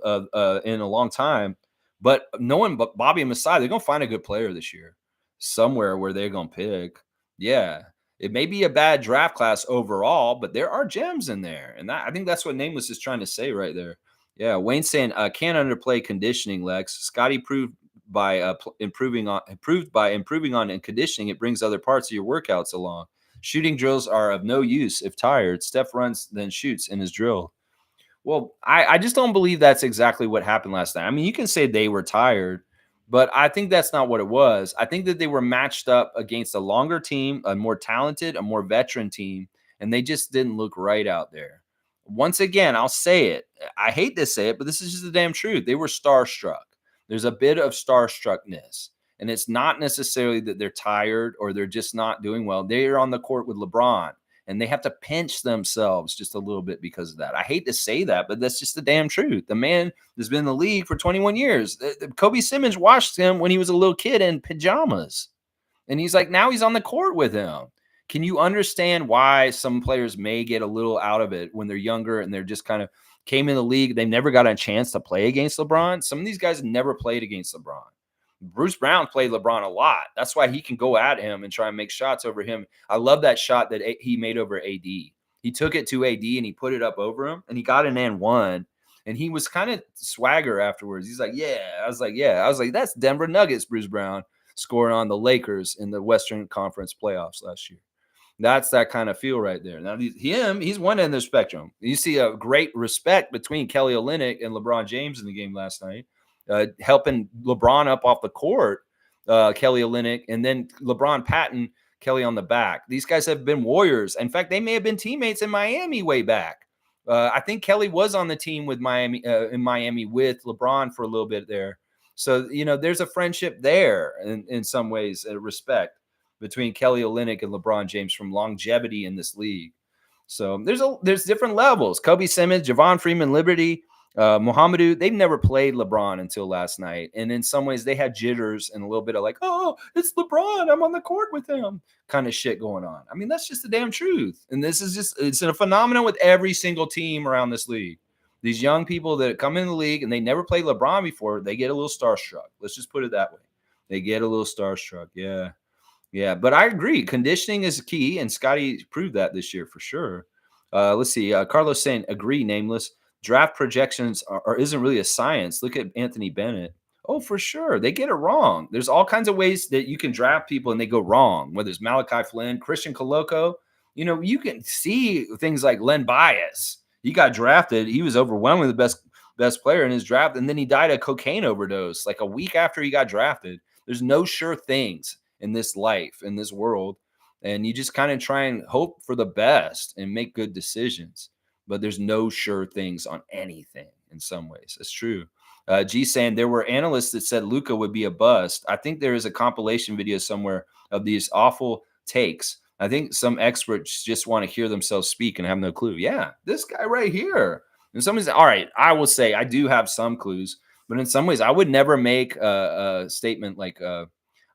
in a long time, but no one but Bobby and Masai, they're gonna find a good player this year somewhere where they're gonna pick. Yeah. It may be a bad draft class overall, but there are gems in there. And I think that's what Nameless is trying to say right there. Yeah, Wayne saying can't underplay conditioning, Lex. Scotty proved by improving on and conditioning, it brings other parts of your workouts along. Shooting drills are of no use if tired. Steph runs, then shoots in his drill. Well, I just don't believe that's exactly what happened last night. I mean, you can say they were tired, but I think that's not what it was. I think that they were matched up against a longer team, a more talented, a more veteran team, and they just didn't look right out there. Once again, I'll say it. I hate to say it, but this is just the damn truth. They were starstruck. There's a bit of starstruckness, and it's not necessarily that they're tired or they're just not doing well. They are on the court with LeBron, and they have to pinch themselves just a little bit because of that. I hate to say that, but that's just the damn truth. The man has been in the league for 21 years. Kobe Simmons watched him when he was a little kid in pajamas. And he's like, now he's on the court with him. Can you understand why some players may get a little out of it when they're younger and they're just kind of came in the league? They never got a chance to play against LeBron. Some of these guys never played against LeBron. Bruce Brown played LeBron a lot. That's why he can go at him and try and make shots over him. I love that shot that he made over AD. He took it to AD and he put it up over him and he got an and one. And he was kind of swagger afterwards. He's like, yeah. I was like, yeah. I was like, that's Denver Nuggets, Bruce Brown, scoring on the Lakers in the Western Conference playoffs last year. That's that kind of feel right there. Now, he's one end of the spectrum. You see a great respect between Kelly Olynyk and LeBron James in the game last night, helping LeBron up off the court, Kelly Olynyk, and then LeBron patting Kelly on the back. These guys have been warriors. In fact, they may have been teammates in Miami way back. I think Kelly was on the team with Miami in Miami with LeBron for a little bit there. So, there's a friendship there in some ways, a respect between Kelly Olynyk and LeBron James from longevity in this league. So there's different levels. Kobe Simmons, Javon Freeman, Liberty, Muhammadu, they've never played LeBron until last night. And in some ways they had jitters and a little bit of like, oh, it's LeBron, I'm on the court with him kind of shit going on. I mean, that's just the damn truth. And this is it's a phenomenon with every single team around this league. These young people that come in the league and they never played LeBron before, they get a little starstruck. Let's just put it that way. They get a little starstruck. Yeah. Yeah, but I agree. Conditioning is key, and Scotty proved that this year for sure. Let's see. Carlos saying, agree, nameless. Draft projections isn't really a science. Look at Anthony Bennett. Oh, for sure. They get it wrong. There's all kinds of ways that you can draft people and they go wrong, whether it's Malachi Flynn, Christian Coloco. You can see things like Len Bias. He got drafted. He was overwhelmingly the best player in his draft, and then he died of cocaine overdose like a week after he got drafted. There's no sure things in this life, in this world. And you just kind of try and hope for the best and make good decisions. But there's no sure things on anything in some ways. It's true. G saying there were analysts that said Luka would be a bust. I think there is a compilation video somewhere of these awful takes. I think some experts just want to hear themselves speak and have no clue. Yeah, this guy right here. In some ways, all right, I will say I do have some clues. But in some ways, I would never make a statement like,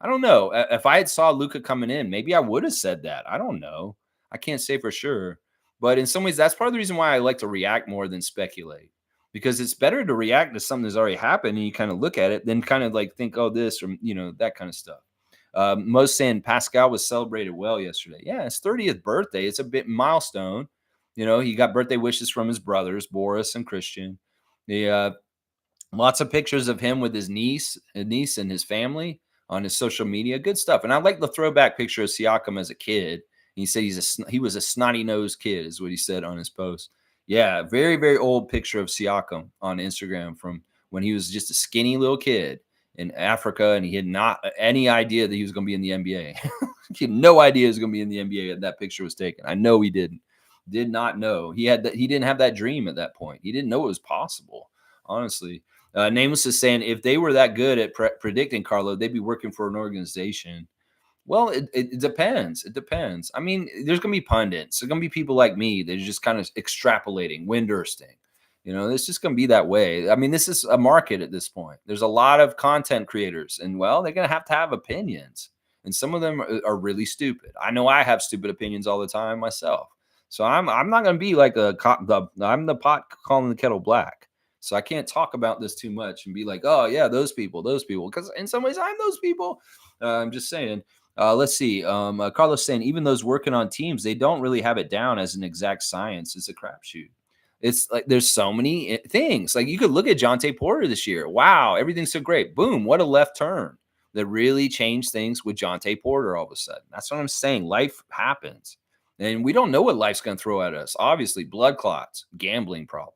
I don't know. If I had saw Luka coming in, maybe I would have said that. I don't know. I can't say for sure. But in some ways, that's part of the reason why I like to react more than speculate. Because it's better to react to something that's already happened and you kind of look at it, then kind of like think, oh, this or, that kind of stuff. Most saying Pascal was celebrated well yesterday. Yeah, his 30th birthday. It's a bit milestone. He got birthday wishes from his brothers, Boris and Christian. Lots of pictures of him with his niece and his family on his social media. Good stuff. And I like the throwback picture of Siakam as a kid. He said he was a snotty-nosed kid is what he said on his post. Yeah, very, very old picture of Siakam on Instagram from when he was just a skinny little kid in Africa, and he had not any idea that he was going to be in the NBA. He had no idea he was going to be in the NBA when that picture was taken. I know he didn't. Did not know. He didn't have that dream at that point. He didn't know it was possible, honestly. Nameless is saying if they were that good at predicting, Carlo, they'd be working for an organization. Well, it depends. It depends. I mean, there's going to be pundits. There's going to be people like me that are just kind of extrapolating, windbursting. It's just going to be that way. I mean, this is a market at this point. There's a lot of content creators, and, well, they're going to have opinions. And some of them are really stupid. I know I have stupid opinions all the time myself. So I'm not going to be like I'm the pot calling the kettle black. So I can't talk about this too much and be like, oh, yeah, those people. Because in some ways, I'm those people. I'm just saying. Let's see. Carlos saying, even those working on teams, they don't really have it down as an exact science. It's a crapshoot. It's like there's so many things. Like you could look at Jonte Porter this year. Wow, everything's so great. Boom, what a left turn that really changed things with Jonte Porter all of a sudden. That's what I'm saying. Life happens. And we don't know what life's going to throw at us. Obviously, blood clots, gambling problems.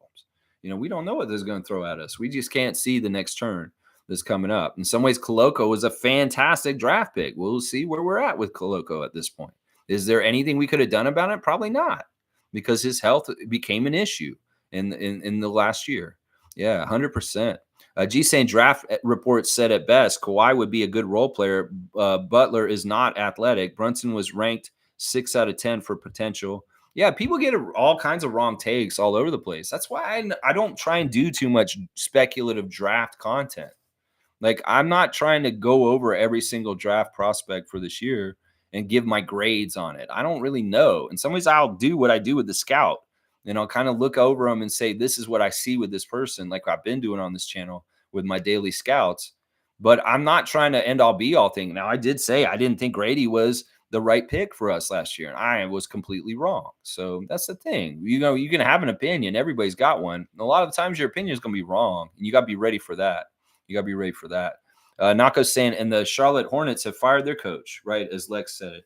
We don't know what this is going to throw at us. We just can't see the next turn that's coming up. In some ways, Coloco was a fantastic draft pick. We'll see where we're at with Coloco at this point. Is there anything we could have done about it? Probably not, because his health became an issue in the last year. Yeah, 100%. G saying draft reports said at best, Kawhi would be a good role player. Butler is not athletic. Brunson was ranked 6 out of 10 for potential. Yeah, people get all kinds of wrong takes all over the place. That's why I don't try and do too much speculative draft content. Like, I'm not trying to go over every single draft prospect for this year and give my grades on it. I don't really know. In some ways, I'll do what I do with the scout, and I'll kind of look over them and say, this is what I see with this person, like I've been doing on this channel with my daily scouts. But I'm not trying to end all be all thing. Now, I did say I didn't think Grady was the right pick for us last year, and I was completely wrong. So that's the thing. You can have an opinion. Everybody's got one. And a lot of times your opinion is going to be wrong, and you got to be ready for that. You got to be ready for that. Nako's saying, and the Charlotte Hornets have fired their coach, right? As Lex said it.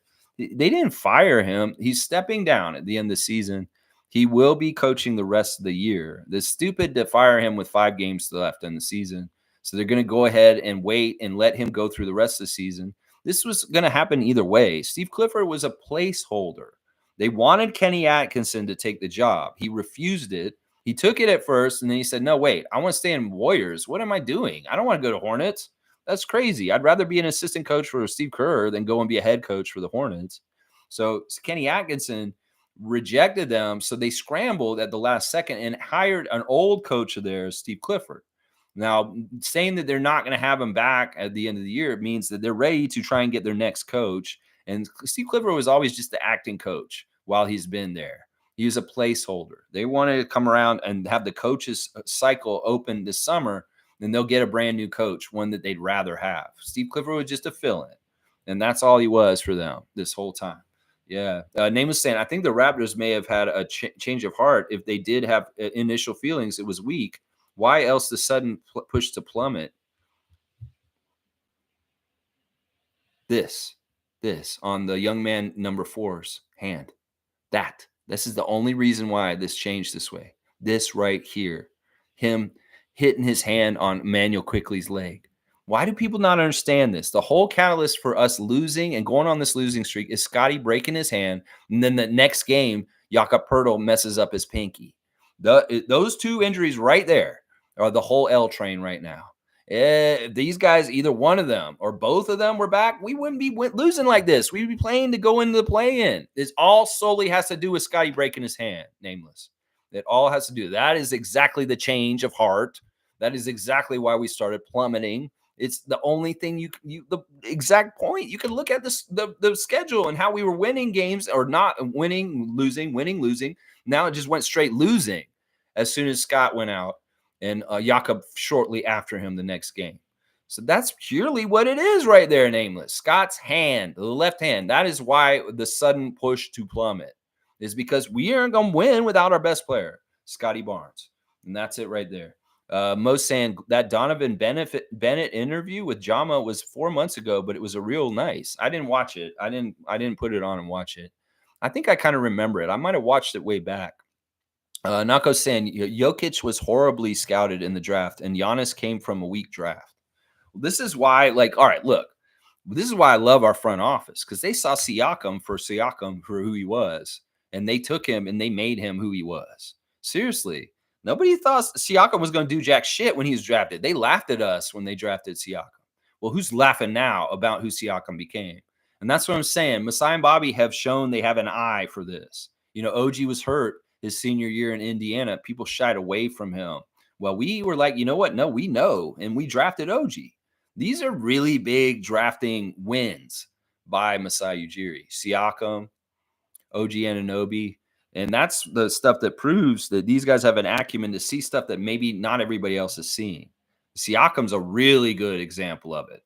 They didn't fire him. He's stepping down at the end of the season. He will be coaching the rest of the year. It's stupid to fire him with 5 games left in the season. So they're going to go ahead and wait and let him go through the rest of the season. This was going to happen either way. Steve Clifford was a placeholder. They wanted Kenny Atkinson to take the job. He refused it. He took it at first, and then he said, no, wait, I want to stay in Warriors. What am I doing? I don't want to go to Hornets. That's crazy. I'd rather be an assistant coach for Steve Kerr than go and be a head coach for the Hornets. So Kenny Atkinson rejected them. So they scrambled at the last second and hired an old coach of theirs, Steve Clifford. Now, saying that they're not going to have him back at the end of the year means that they're ready to try and get their next coach. And Steve Clifford was always just the acting coach while he's been there. He was a placeholder. They wanted to come around and have the coaches cycle open this summer, then they'll get a brand new coach, one that they'd rather have. Steve Clifford was just a fill-in, and that's all he was for them this whole time. Yeah. Name was saying, I think the Raptors may have had a change of heart. If they did have initial feelings, it was weak. Why else the sudden push to plummet? This on the young man number 4's hand. This is the only reason why this changed this way. This right here, him hitting his hand on Emmanuel Quickly's leg. Why do people not understand this? The whole catalyst for us losing and going on this losing streak is Scotty breaking his hand, and then the next game, Jakob Poeltl messes up his pinky. Those 2 injuries right there are the whole L train right now. If these guys, either one of them or both of them were back, we wouldn't be losing like this. We'd be playing to go into the play-in. This all solely has to do with Scotty breaking his hand, nameless. It all has to do. That is exactly the change of heart. That is exactly why we started plummeting. It's the only thing the exact point. You can look at the schedule and how we were winning games or not winning, losing, winning, losing. Now it just went straight losing as soon as Scott went out. And Jakob shortly after him the next game. So that's purely what it is right there, nameless. Scott's hand, the left hand. That is why the sudden push to plummet is because we aren't going to win without our best player, Scotty Barnes. And that's it right there. Most saying that Donovan Bennett interview with Jama was 4 months ago, but it was a real nice. I didn't watch it. I didn't put it on and watch it. I think I kind of remember it. I might have watched it way back. Nako's saying Jokic was horribly scouted in the draft, and Giannis came from a weak draft. This is why, all right, look, this is why I love our front office, because they saw Siakam for who he was, and they took him and they made him who he was. Seriously, nobody thought Siakam was going to do jack shit when he was drafted. They laughed at us when they drafted Siakam. Well, who's laughing now about who Siakam became? And that's what I'm saying. Masai and Bobby have shown they have an eye for this. OG was hurt his senior year in Indiana. People shied away from him. Well, we were like, you know what? No, we know. And we drafted OG. These are really big drafting wins by Masai Ujiri, Siakam, OG Anunoby. And that's the stuff that proves that these guys have an acumen to see stuff that maybe not everybody else is seeing. Siakam's a really good example of it.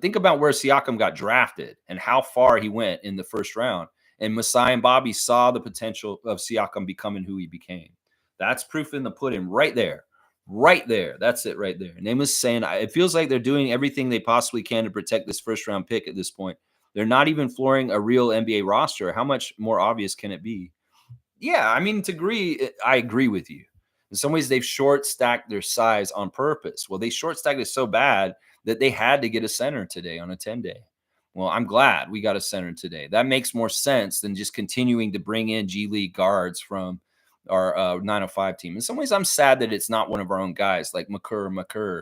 Think about where Siakam got drafted and how far he went in the first round. And Masai and Bobby saw the potential of Siakam becoming who he became. That's proof in the pudding right there. Right there. That's it right there. Name is saying it feels like they're doing everything they possibly can to protect this first-round pick at this point. They're not even flooring a real NBA roster. How much more obvious can it be? Yeah, I mean, I agree with you. In some ways, they've short-stacked their size on purpose. Well, they short-stacked it so bad that they had to get a center today on a 10-day. Well, I'm glad we got a center today. That makes more sense than just continuing to bring in G League guards from our 905 team. In some ways, I'm sad that it's not one of our own guys like McCurr.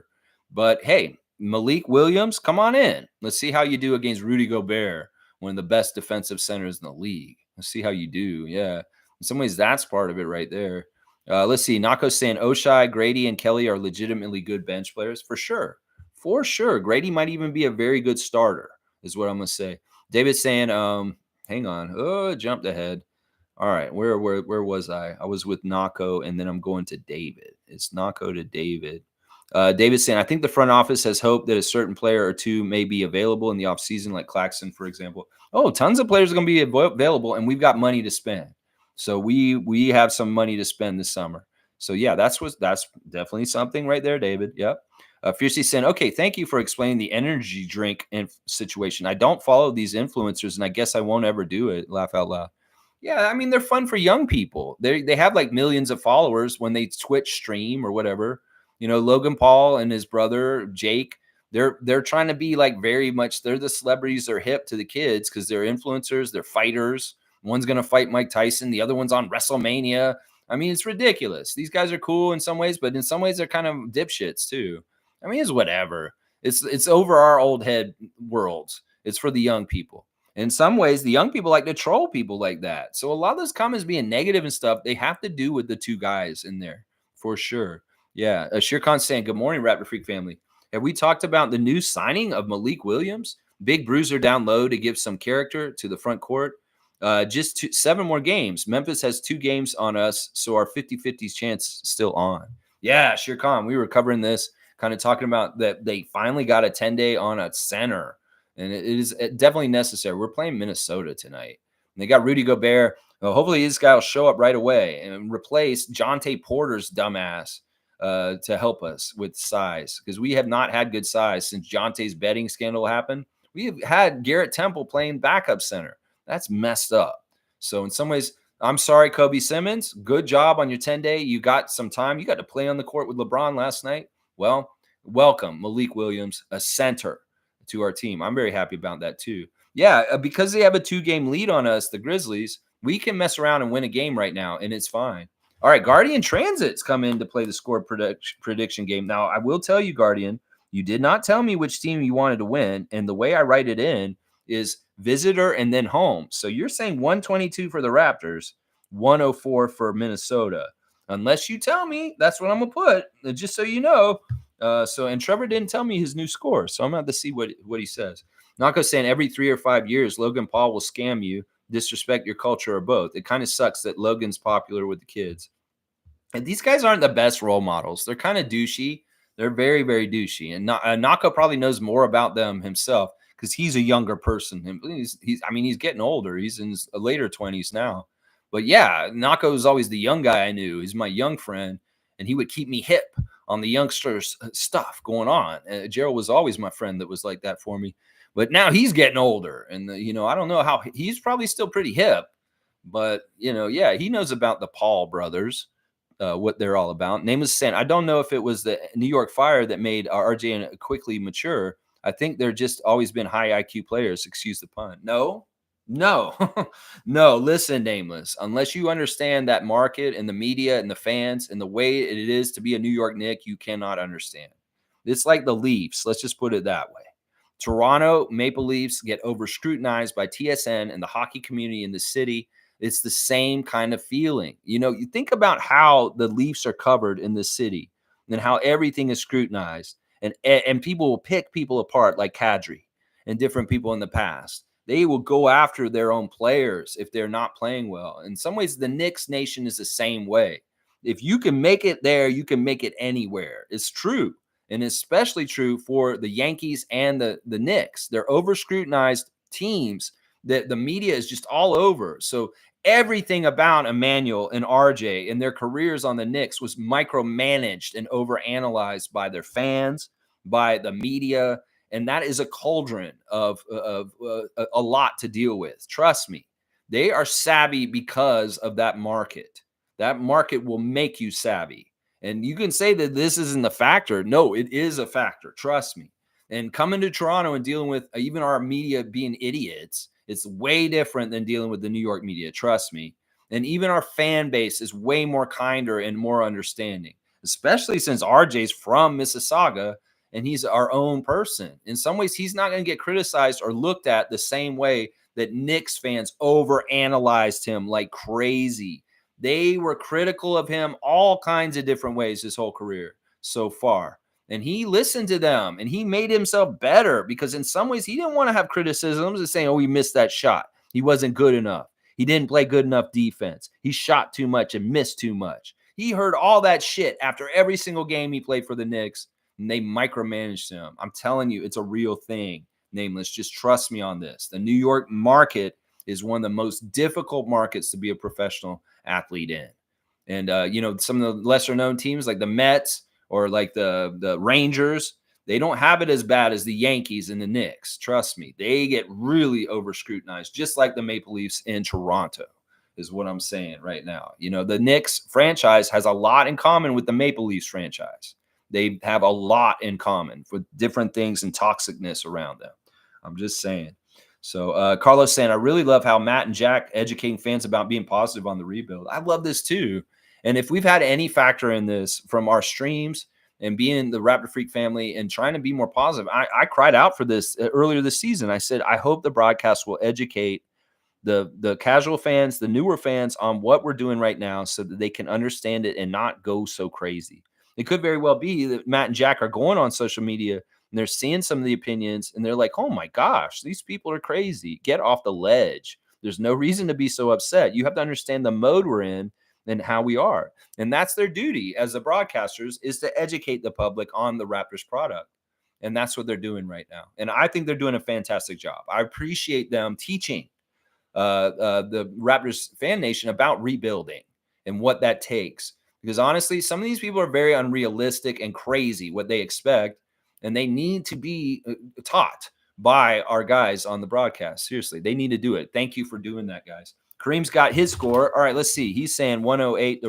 But hey, Malik Williams, come on in. Let's see how you do against Rudy Gobert, one of the best defensive centers in the league. Let's see how you do. Yeah. In some ways, that's part of it right there. Let's see. Nako's saying Oshai, Grady, and Kelly are legitimately good bench players. For sure. For sure. Grady might even be a very good starter, is what I'm going to say. David's saying, hang on. Oh, jumped ahead. All right. Where was I? I was with Nako, and then I'm going to David. It's Nako to David. David saying, I think the front office has hope that a certain player or two may be available in the offseason, like Claxton, for example. Oh, tons of players are going to be available, and we've got money to spend. So we have some money to spend this summer. So yeah, that's definitely something right there, David. Yep. Fiercely saying, okay, thank you for explaining the energy drink situation. I don't follow these influencers, and I guess I won't ever do it. Laugh out loud. Yeah, I mean they're fun for young people. They have like millions of followers when they Twitch stream or whatever. Logan Paul and his brother Jake, they're trying to be like very much, they're the celebrities, they're hip to the kids because they're influencers, they're fighters. One's gonna fight Mike Tyson, the other one's on WrestleMania. I mean, it's ridiculous. These guys are cool in some ways, but in some ways they're kind of dipshits too. I mean, it's whatever. It's over our old head worlds. It's for the young people. In some ways, the young people like to troll people like that. So a lot of those comments being negative and stuff, they have to do with the two guys in there for sure. Yeah. Shirkan saying, good morning, Raptor Freak family. Have we talked about the new signing of Malik Williams? Big bruiser down low to give some character to the front court. Just 7 more games. Memphis has 2 games on us, so our 50-50s chance still on. Yeah, Shirkan, we were covering this, kind of talking about that they finally got a 10-day on a center, and it is definitely necessary. We're playing Minnesota tonight. And they got Rudy Gobert. Well, hopefully this guy will show up right away and replace Jonte Porter's dumbass to help us with size, because we have not had good size since Jonte's betting scandal happened. We have had Garrett Temple playing backup center. That's messed up. So in some ways, I'm sorry, Kobe Simmons. Good job on your 10-day. You got some time. You got to play on the court with LeBron last night. Well, welcome, Malik Williams, a center to our team. I'm very happy about that too. Yeah, because they have a 2-game lead on us, the Grizzlies, we can mess around and win a game right now, and it's fine. All right, Guardian Transits come in to play the score prediction game. Now, I will tell you, Guardian, you did not tell me which team you wanted to win, and the way I write it in is visitor and then home. So you're saying 122 for the Raptors, 104 for Minnesota. Unless you tell me, that's what I'm going to put, just so you know. And Trevor didn't tell me his new score, so I'm going to have to see what he says. Nako saying every 3 or 5 years, Logan Paul will scam you, disrespect your culture, or both. It kind of sucks that Logan's popular with the kids. And these guys aren't the best role models. They're kind of douchey. They're very, very douchey. And Nako probably knows more about them himself because he's a younger person. He's getting older. He's in his later 20s now. But yeah, Nako is always the young guy I knew. He's my young friend, and he would keep me hip on the youngsters stuff going on. Gerald was always my friend that was like that for me. But now he's getting older, and I don't know how he's probably still pretty hip, but yeah, he knows about the Paul brothers, what they're all about. Name was saying, I don't know if it was the New York Fire that made RJ quickly mature. I think they're just always been high IQ players. Excuse the pun. No. No. Listen, Nameless. Unless you understand that market and the media and the fans and the way it is to be a New York Knick, you cannot understand. It's like the Leafs. Let's just put it that way. Toronto Maple Leafs get over scrutinized by TSN and the hockey community in the city. It's the same kind of feeling. You think about how the Leafs are covered in the city and how everything is scrutinized, and people will pick people apart like Kadri and different people in the past. They will go after their own players if they're not playing well. In some ways, the Knicks nation is the same way. If you can make it there, you can make it anywhere. It's true. And especially true for the Yankees and the Knicks. They're over-scrutinized teams that the media is just all over. So everything about Emmanuel and RJ and their careers on the Knicks was micromanaged and overanalyzed by their fans, by the media, and that is a cauldron of a lot to deal with. Trust me, they are savvy because of that market. That market will make you savvy. And you can say that this isn't a factor. No, it is a factor. Trust me. And coming to Toronto and dealing with even our media being idiots, it's way different than dealing with the New York media. Trust me. And even our fan base is way more kinder and more understanding, especially since RJ's from Mississauga and he's our own person. In some ways, he's not going to get criticized or looked at the same way that Knicks fans overanalyzed him like crazy. They were critical of him all kinds of different ways his whole career so far. And he listened to them and he made himself better because in some ways he didn't want to have criticisms of saying, oh, he missed that shot. He wasn't good enough. He didn't play good enough defense. He shot too much and missed too much. He heard all that shit after every single game he played for the Knicks. and they micromanaged him. I'm telling you, it's a real thing. Nameless, just trust me on this. The New York market is one of the most difficult markets to be a professional athlete in. And some of the lesser known teams like the Mets or like the Rangers, they don't have it as bad as the Yankees and the Knicks. Trust me, they get really over scrutinized, just like the Maple Leafs in Toronto, is what I'm saying right now. The Knicks franchise has a lot in common with the Maple Leafs franchise. They have a lot in common with different things and toxicness around them. I'm just saying. So Carlos saying, I really love how Matt and Jack educating fans about being positive on the rebuild. I love this too. And if we've had any factor in this from our streams and being the Raptor Freak family and trying to be more positive, I cried out for this earlier this season. I said, I hope the broadcast will educate the casual fans, the newer fans on what we're doing right now so that they can understand it and not go so crazy. It could very well be that Matt and Jack are going on social media and they're seeing some of the opinions and they're like, oh my gosh, these people are crazy. Get off the ledge. There's no reason to be so upset. You have to understand the mode we're in and how we are. And that's their duty as the broadcasters, is to educate the public on the Raptors product. And that's what they're doing right now. And I think they're doing a fantastic job. I appreciate them teaching the Raptors fan nation about rebuilding and what that takes. Because honestly, some of these people are very unrealistic and crazy what they expect, and they need to be taught by our guys on the broadcast. Seriously, they need to do it. Thank you for doing that, guys. Kareem's got his score. All right, let's see. He's saying 108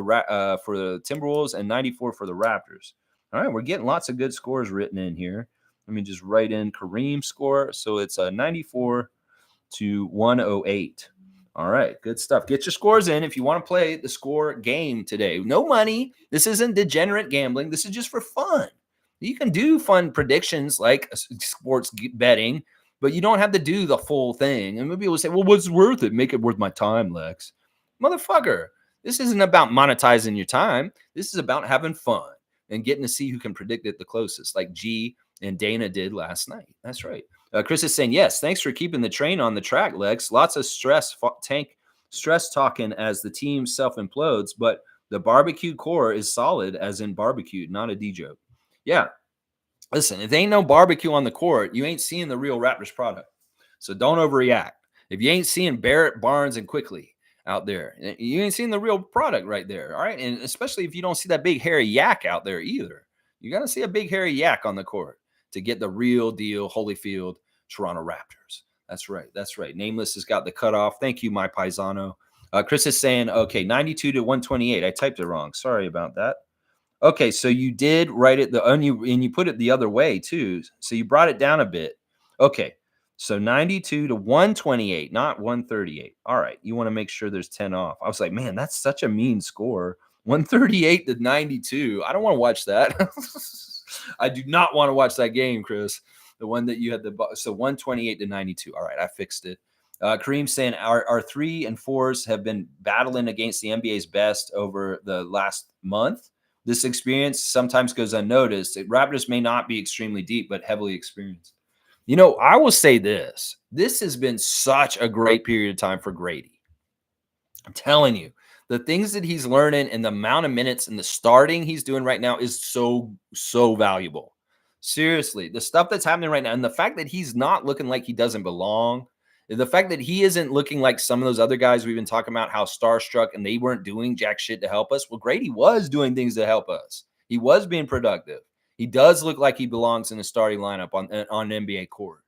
for the Timberwolves and 94 for the Raptors. All right, we're getting lots of good scores written in here. Let me just write in Kareem's score. So it's a 94 to 108. All right, good stuff. Get your scores in if you want to play the score game today. No money. This isn't degenerate gambling. This is just for fun. You can do fun predictions like sports betting, but you don't have to do the full thing. And maybe people will say, well, what's worth it? Make it worth my time, Lex. Motherfucker, this isn't about monetizing your time. This is about having fun and getting to see who can predict it the closest, like G and Dana did last night. That's right. Chris is saying, yes, thanks for keeping the train on the track, Lex. Lots of stress talking as the team self-implodes, but the barbecue core is solid, as in barbecue, not a D-joke. Yeah. Listen, if there ain't no barbecue on the court, you ain't seeing the real Raptors product. So don't overreact. If you ain't seeing Barrett, Barnes, and Quickly out there, you ain't seeing the real product right there. All right. And especially if you don't see that big hairy yak out there either. You got to see a big hairy yak on the court to get the real deal Holyfield Toronto Raptors. That's right. That's right. Nameless has got the cutoff. Thank you, my paisano. Chris is saying, okay, 92 to 128. I typed it wrong. Sorry about that. Okay, so you did write it and you put it the other way too. So you brought it down a bit. Okay, so 92 to 128, not 138. All right, you want to make sure there's 10 off. I was like, man, that's such a mean score. 138 to 92. I don't want to watch that. I do not want to watch that game, Chris. The one that you had so 128 to 92. All right, I fixed it. Kareem saying our 3 and 4s have been battling against the NBA's best over the last month. This experience sometimes goes unnoticed. Raptors may not be extremely deep, but heavily experienced. I will say this. This has been such a great period of time for Grady. I'm telling you, the things that he's learning and the amount of minutes and the starting he's doing right now is so, so valuable. Seriously, the stuff that's happening right now and the fact that he's not looking like he doesn't belong, the fact that he isn't looking like some of those other guys we've been talking about, how starstruck and they weren't doing jack shit to help us. Well, Grady was doing things to help us. He was being productive. He does look like he belongs in the starting lineup on an NBA court.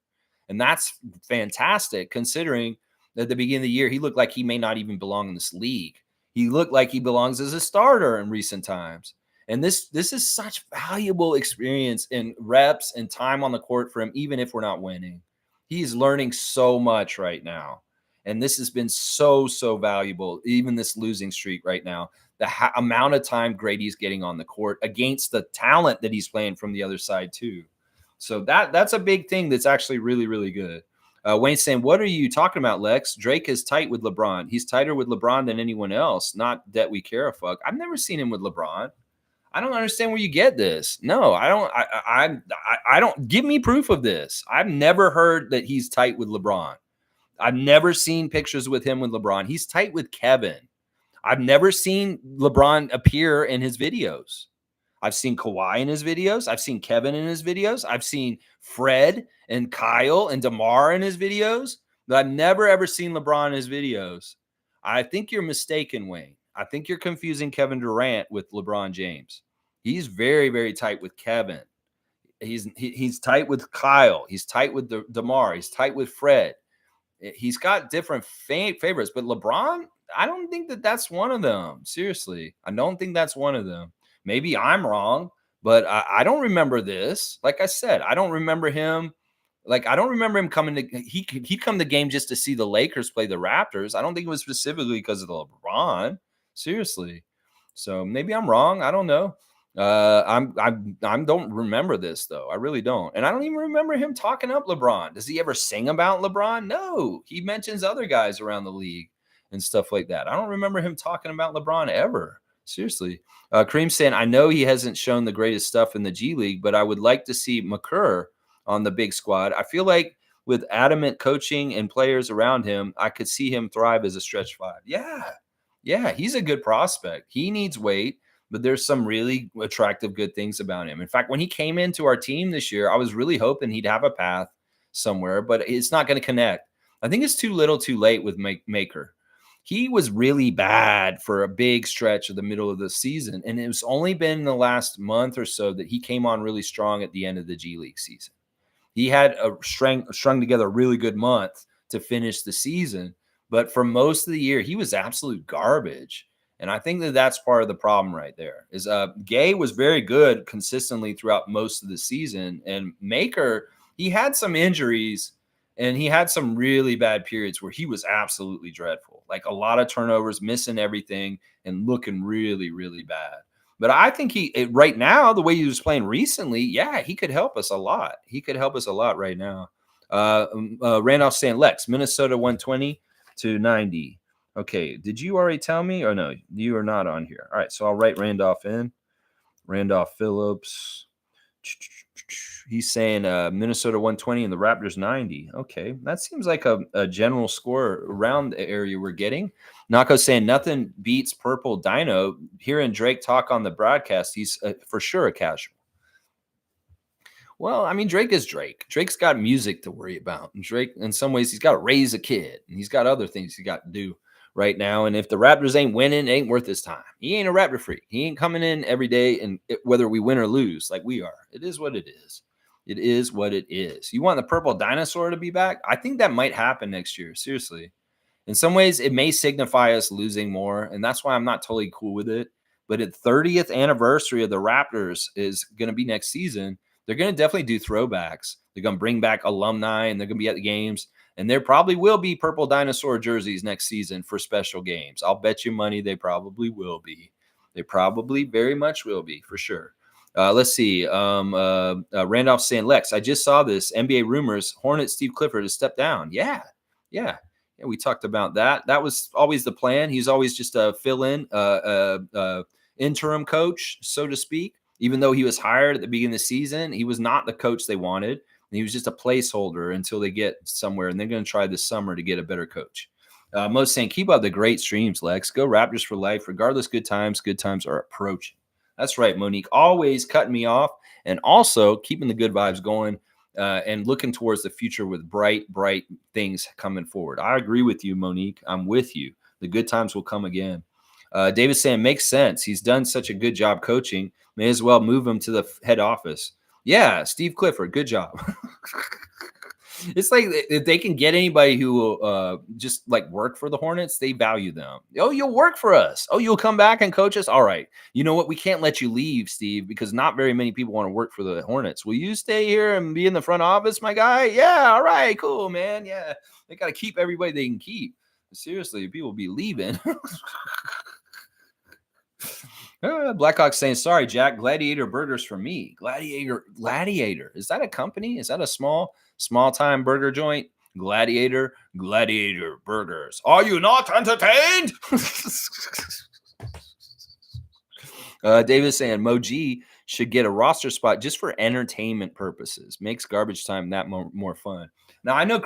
And that's fantastic considering that at the beginning of the year, he looked like he may not even belong in this league. He looked like he belongs as a starter in recent times. And this is such valuable experience in reps and time on the court for him, even if we're not winning. He's learning so much right now. And this has been so, so valuable, even this losing streak right now. The amount of time Grady's getting on the court against the talent that he's playing from the other side too. So that's a big thing that's actually really, really good. Wayne's saying, what are you talking about, Lex? Drake is tight with LeBron. He's tighter with LeBron than anyone else. Not that we care a fuck. I've never seen him with LeBron. I don't understand where you get this. No, I don't. I don't. Give me proof of this. I've never heard that he's tight with LeBron. I've never seen pictures with him with LeBron. He's tight with Kevin. I've never seen LeBron appear in his videos. I've seen Kawhi in his videos. I've seen Kevin in his videos. I've seen Fred and Kyle and DeMar in his videos. But I've never ever seen LeBron in his videos. I think you're mistaken, Wayne. I think you're confusing Kevin Durant with LeBron James. He's very, very tight with Kevin. He's tight with Kyle. He's tight with DeMar. He's tight with Fred. He's got different favorites, but LeBron, I don't think that that's one of them. Seriously, I don't think that's one of them. Maybe I'm wrong, but I don't remember this. Like I said, I don't remember him. Like I don't remember him coming to. He'd come to game just to see the Lakers play the Raptors. I don't think it was specifically because of the LeBron. Seriously, so maybe I'm wrong. I don't know. I don't remember this though. I really don't, and I don't even remember him talking up LeBron. Does he ever sing about LeBron? No, he mentions other guys around the league and stuff like that. I don't remember him talking about LeBron ever. Seriously, Kareem saying, I know he hasn't shown the greatest stuff in the G League, but I would like to see McCurr on the big squad. I feel like with adamant coaching and players around him, I could see him thrive as a stretch five. Yeah, he's a good prospect. He needs weight, but there's some really attractive, good things about him. In fact, when he came into our team this year, I was really hoping he'd have a path somewhere, but it's not going to connect. I think it's too little too late with Maker. He was really bad for a big stretch of the middle of the season, and it's only been in the last month or so that he came on really strong at the end of the G League season. He had a strung together a really good month to finish the season, but for most of the year, he was absolute garbage. And I think that that's part of the problem right there. Is Gay was very good consistently throughout most of the season, and Maker, he had some injuries and he had some really bad periods where he was absolutely dreadful, like a lot of turnovers, missing everything, and looking really, really bad. But I think right now, the way he was playing recently, yeah, he could help us a lot. He could help us a lot right now. Randolph saying, Lex, Minnesota 120 to 90. Okay, did you already tell me? Or no, you are not on here. All right, so I'll write Randolph in. Randolph Phillips. He's saying Minnesota 120 and the Raptors 90. Okay, that seems like a general score around the area we're getting. Nako's saying nothing beats Purple Dino. Hearing Drake talk on the broadcast, he's for sure a casual. Well, I mean, Drake is Drake. Drake's got music to worry about. And Drake, in some ways, he's got to raise a kid. And he's got other things he got to do right now. And if the Raptors ain't winning, it ain't worth his time. He ain't a Raptor freak. He ain't coming in every day, and whether we win or lose like we are. It is what it is. It is what it is. You want the purple dinosaur to be back? I think that might happen next year. Seriously. In some ways, it may signify us losing more, and that's why I'm not totally cool with it. But at 30th anniversary of the Raptors is going to be next season. They're going to definitely do throwbacks. They're going to bring back alumni, and they're going to be at the games. And there probably will be purple dinosaur jerseys next season for special games. I'll bet you money they probably will be. They probably very much will be, for sure. Let's see. Randolph saying, Lex, I just saw this. NBA rumors, Hornets Steve Clifford has stepped down. Yeah. We talked about that. That was always the plan. He's always just a fill-in, interim coach, so to speak. Even though he was hired at the beginning of the season, he was not the coach they wanted. And he was just a placeholder until they get somewhere. And they're going to try this summer to get a better coach. Most saying, keep up the great streams, Lex. Go Raptors for life. Regardless, good times are approaching. That's right, Monique. Always cutting me off and also keeping the good vibes going and looking towards the future with bright things coming forward. I agree with you, Monique. I'm with you. The good times will come again. David saying, makes sense. He's done such a good job coaching. May as well move him to the head office. Yeah, Steve Clifford, good job. It's like if they can get anybody who will just like work for the Hornets, they value them. Oh, you'll work for us. Oh, you'll come back and coach us. All right. You know what? We can't let you leave, Steve, because not very many people want to work for the Hornets. Will you stay here and be in the front office, my guy? Yeah. All right. Cool, man. Yeah. They got to keep everybody they can keep. Seriously, people will be leaving. Blackhawk saying, sorry, Jack, Gladiator Burgers for me. Gladiator. Is that a company? Is that a small-time burger joint? Gladiator Burgers. Are you not entertained? David saying, Moji should get a roster spot just for entertainment purposes. Makes garbage time that more fun. Now, I know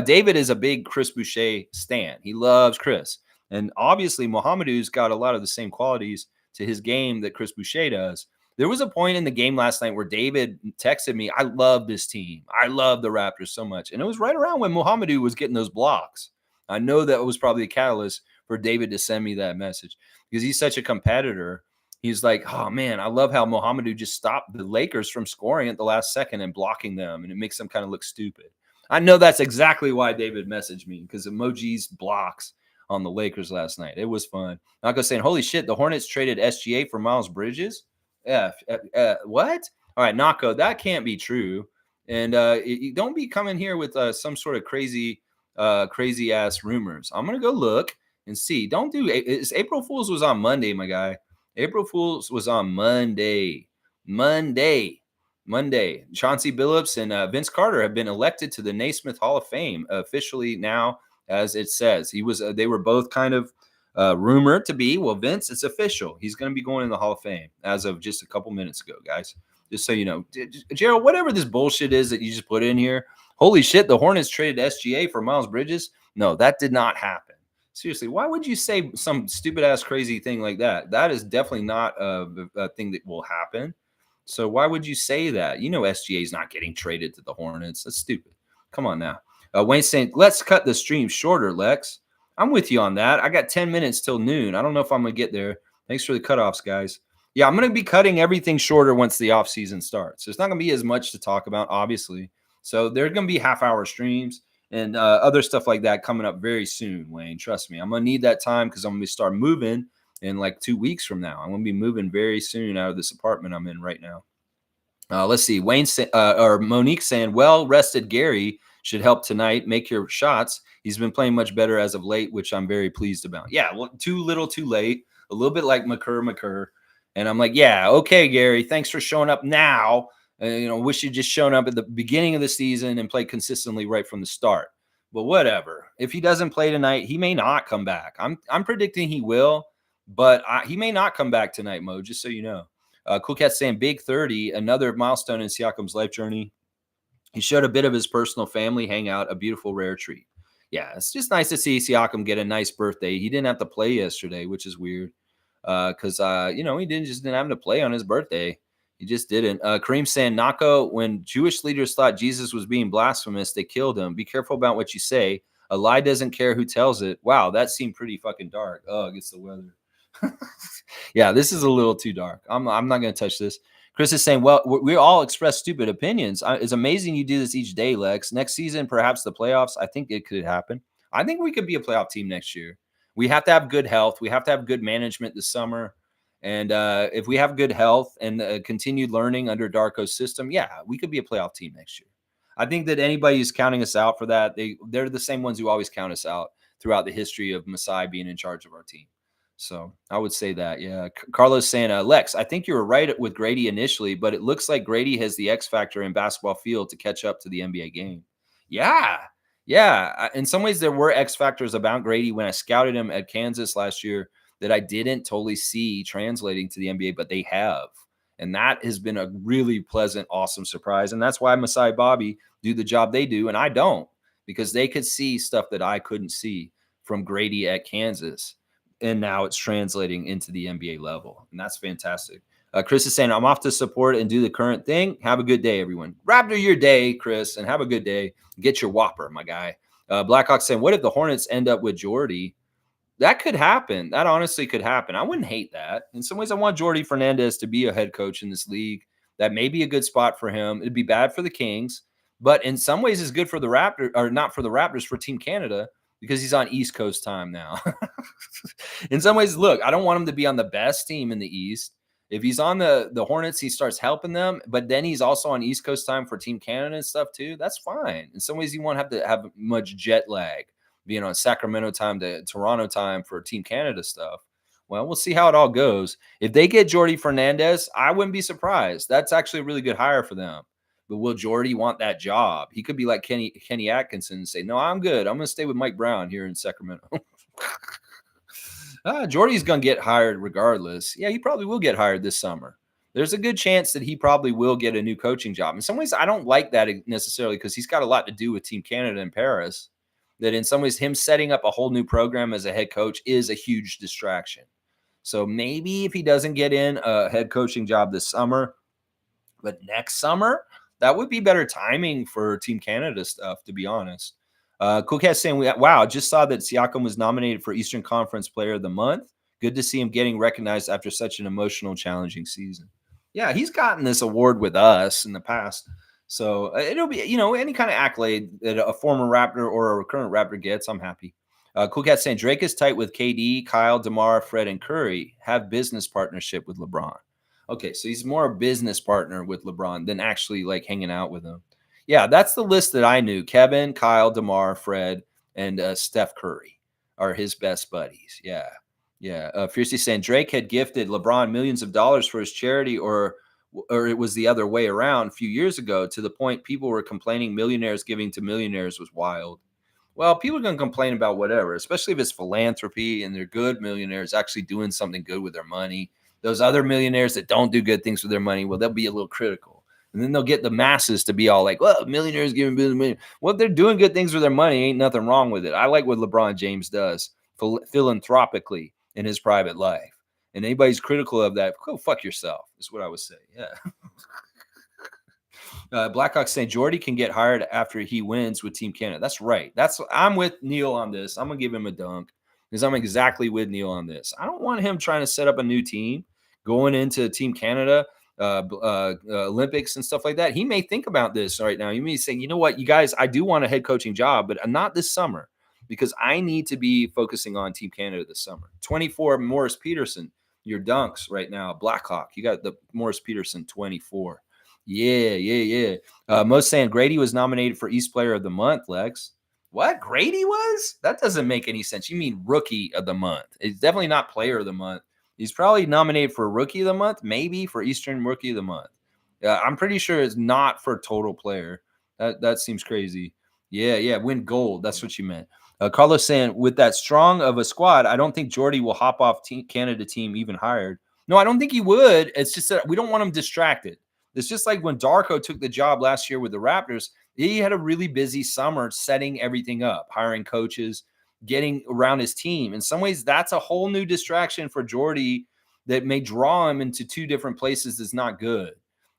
David is a big Chris Boucher stan. He loves Chris. And obviously, Mohamedou's got a lot of the same qualities to his game that Chris Boucher does. There was a point in the game last night where David texted me, I love this team. I love the Raptors so much. And it was right around when Muhammadu was getting those blocks. I know that was probably a catalyst for David to send me that message because he's such a competitor. He's like, oh man, I love how Muhammadu just stopped the Lakers from scoring at the last second and blocking them. And it makes them kind of look stupid. I know that's exactly why David messaged me because emojis blocks on the Lakers last night. It was fun. Nako saying, holy shit, the Hornets traded SGA for Miles Bridges. Yeah. What? All right, Nako, that can't be true. And don't be coming here with some sort of crazy ass rumors. I'm gonna go look and see. Don't do April Fools was on Monday, my guy. April Fools was on Monday. Monday. Chauncey Billups and Vince Carter have been elected to the Naismith Hall of Fame officially now, as it says. He was. They were both kind of rumored to be. Well, Vince, it's official. He's going to be going in the Hall of Fame as of just a couple minutes ago, guys. Just so you know, Gerald, whatever this bullshit is that you just put in here, holy shit, the Hornets traded SGA for Miles Bridges. No, that did not happen. Seriously, why would you say some stupid ass crazy thing like that? That is definitely not a thing that will happen. So why would you say that? You know, SGA is not getting traded to the Hornets. That's stupid. Come on now. Wayne saying, let's cut the stream shorter, Lex. I'm with you on that. I got 10 minutes till noon. I don't know if I'm going to get there. Thanks for the cutoffs, guys. Yeah, I'm going to be cutting everything shorter once the off season starts. There's not going to be as much to talk about, obviously. So there are going to be half-hour streams and other stuff like that coming up very soon, Wayne. Trust me. I'm going to need that time because I'm going to start moving in like 2 weeks from now. I'm going to be moving very soon out of this apartment I'm in right now. Let's see. Wayne or Monique saying, well-rested Gary should help tonight. Make your shots. He's been playing much better as of late, which I'm very pleased about. Yeah, well, too little, too late. A little bit like McCurr. And I'm like, yeah, okay, Gary, thanks for showing up now. Wish you'd just shown up at the beginning of the season and played consistently right from the start. But whatever. If he doesn't play tonight, he may not come back. I'm predicting he will, but he may not come back tonight, Mo, just so you know. Cool Cat saying Big 30, another milestone in Siakam's life journey. He showed a bit of his personal family hangout, a beautiful rare treat. Yeah, it's just nice to see Siakam get a nice birthday. He didn't have to play yesterday, which is weird because, he didn't have to play on his birthday. He just didn't. Kareem saying, Nako, when Jewish leaders thought Jesus was being blasphemous, they killed him. Be careful about what you say. A lie doesn't care who tells it. Wow, that seemed pretty fucking dark. Oh, it gets the weather. Yeah, this is a little too dark. I'm not going to touch this. Chris is saying, well, we all express stupid opinions. It's amazing you do this each day, Lex. Next season, perhaps the playoffs. I think it could happen. I think we could be a playoff team next year. We have to have good health. We have to have good management this summer. And if we have good health and continued learning under Darko's system, yeah, we could be a playoff team next year. I think that anybody who's counting us out for that, they're the same ones who always count us out throughout the history of Masai being in charge of our team. So I would say that, yeah. Carlos saying, Lex, I think you were right with Grady initially, but it looks like Grady has the X factor in basketball field to catch up to the NBA game. Yeah. In some ways, there were X factors about Grady when I scouted him at Kansas last year that I didn't totally see translating to the NBA, but they have. And that has been a really pleasant, awesome surprise. And that's why Masai Bobby do the job they do, and I don't, because they could see stuff that I couldn't see from Grady at Kansas. And now it's translating into the NBA level. And that's fantastic. Chris is saying, I'm off to support and do the current thing. Have a good day, everyone. Raptor your day, Chris, and have a good day. Get your Whopper, my guy. Blackhawk saying, what if the Hornets end up with Jordy? That could happen. That honestly could happen. I wouldn't hate that. In some ways, I want Jordy Fernandez to be a head coach in this league. That may be a good spot for him. It'd be bad for the Kings. But in some ways, it's good for the Raptors, or not for the Raptors, for Team Canada, because he's on East Coast time now. In some ways, look, I don't want him to be on the best team in the East. If he's on the Hornets, he starts helping them, but then he's also on East Coast time for Team Canada and stuff too. That's fine. In some ways, you won't have to have much jet lag, being on Sacramento time to Toronto time for Team Canada stuff. Well, we'll see how it all goes. If they get Jordy Fernandez, I wouldn't be surprised. That's actually a really good hire for them. But will Jordy want that job? He could be like Kenny Atkinson and say, no, I'm good. I'm going to stay with Mike Brown here in Sacramento. Jordy's going to get hired regardless. Yeah, he probably will get hired this summer. There's a good chance that he probably will get a new coaching job. In some ways, I don't like that necessarily because he's got a lot to do with Team Canada in Paris. That in some ways, him setting up a whole new program as a head coach is a huge distraction. So maybe if he doesn't get in a head coaching job this summer, but next summer, that would be better timing for Team Canada stuff, to be honest. Cool Cat saying, wow, just saw that Siakam was nominated for Eastern Conference Player of the Month. Good to see him getting recognized after such an emotional, challenging season. Yeah, he's gotten this award with us in the past. So it'll be, any kind of accolade that a former Raptor or a current Raptor gets, I'm happy. Cool Cat saying, Drake is tight with KD, Kyle, DeMar, Fred, and Curry. Have business partnership with LeBron. Okay, so he's more a business partner with LeBron than actually like hanging out with him. Yeah, that's the list that I knew. Kevin, Kyle, DeMar, Fred, and Steph Curry are his best buddies. Yeah. Yeah. Fiercely saying Drake had gifted LeBron millions of dollars for his charity, or it was the other way around a few years ago, to the point people were complaining millionaires giving to millionaires was wild. Well, people are going to complain about whatever, especially if it's philanthropy and they're good millionaires actually doing something good with their money. Those other millionaires that don't do good things with their money, well, they'll be a little critical. And then they'll get the masses to be all like, well, millionaires giving billion. Well, if they're doing good things with their money, ain't nothing wrong with it. I like what LeBron James does philanthropically in his private life. And anybody's critical of that, go fuck yourself, is what I would say. Yeah. Blackhawks saying Jordy can get hired after he wins with Team Canada. That's right. I'm with Neil on this. I'm gonna give him a dunk because I'm exactly with Neil on this. I don't want him trying to set up a new team going into Team Canada, Olympics and stuff like that. He may think about this right now. You may say, you know what, you guys, I do want a head coaching job, but not this summer because I need to be focusing on Team Canada this summer. 24, Morris Peterson, your dunks right now, Blackhawk. You got the Morris Peterson 24. Yeah. Most saying Grady was nominated for East Player of the Month, Lex. What? Grady was? That doesn't make any sense. You mean Rookie of the Month. It's definitely not Player of the Month. He's probably nominated for Rookie of the Month, maybe for Eastern Rookie of the Month. I'm pretty sure it's not for Total Player. That seems crazy. Yeah. Win gold. That's what you meant. Carlos saying, with that strong of a squad, I don't think Jordy will hop off Canada team even hired. No, I don't think he would. It's just that we don't want him distracted. It's just like when Darko took the job last year with the Raptors, he had a really busy summer setting everything up, hiring coaches, getting around his team. In some ways, that's a whole new distraction for Jordy that may draw him into two different places that's not good.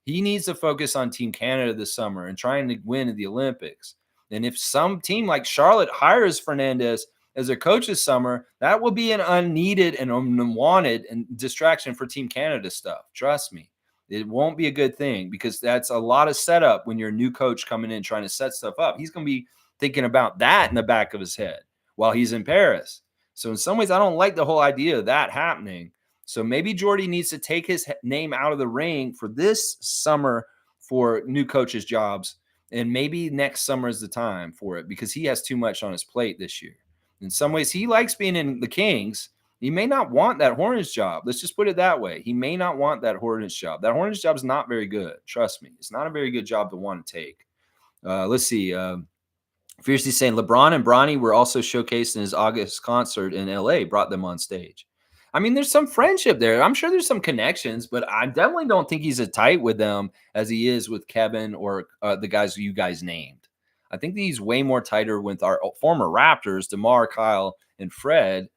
He needs to focus on Team Canada this summer and trying to win at the Olympics. And if some team like Charlotte hires Fernandez as a coach this summer, that will be an unneeded and unwanted distraction for Team Canada stuff. Trust me. It won't be a good thing because that's a lot of setup when you're a new coach coming in trying to set stuff up. He's going to be thinking about that in the back of his head while he's in Paris. So in some ways, I don't like the whole idea of that happening. So maybe Jordy needs to take his name out of the ring for this summer for new coaches' jobs. And maybe next summer is the time for it because he has too much on his plate this year. In some ways, he likes being in the Kings. He may not want that Hornets job. Let's just put it that way. He may not want that Hornets job. That Hornets job is not very good. Trust me. It's not a very good job to want to take. Let's see. Fiercely saying LeBron and Bronny were also showcased in his August concert in LA, brought them on stage. I mean, there's some friendship there. I'm sure there's some connections, but I definitely don't think he's as tight with them as he is with Kevin or the guys you guys named. I think he's way more tighter with our former Raptors, DeMar, Kyle, and Fred.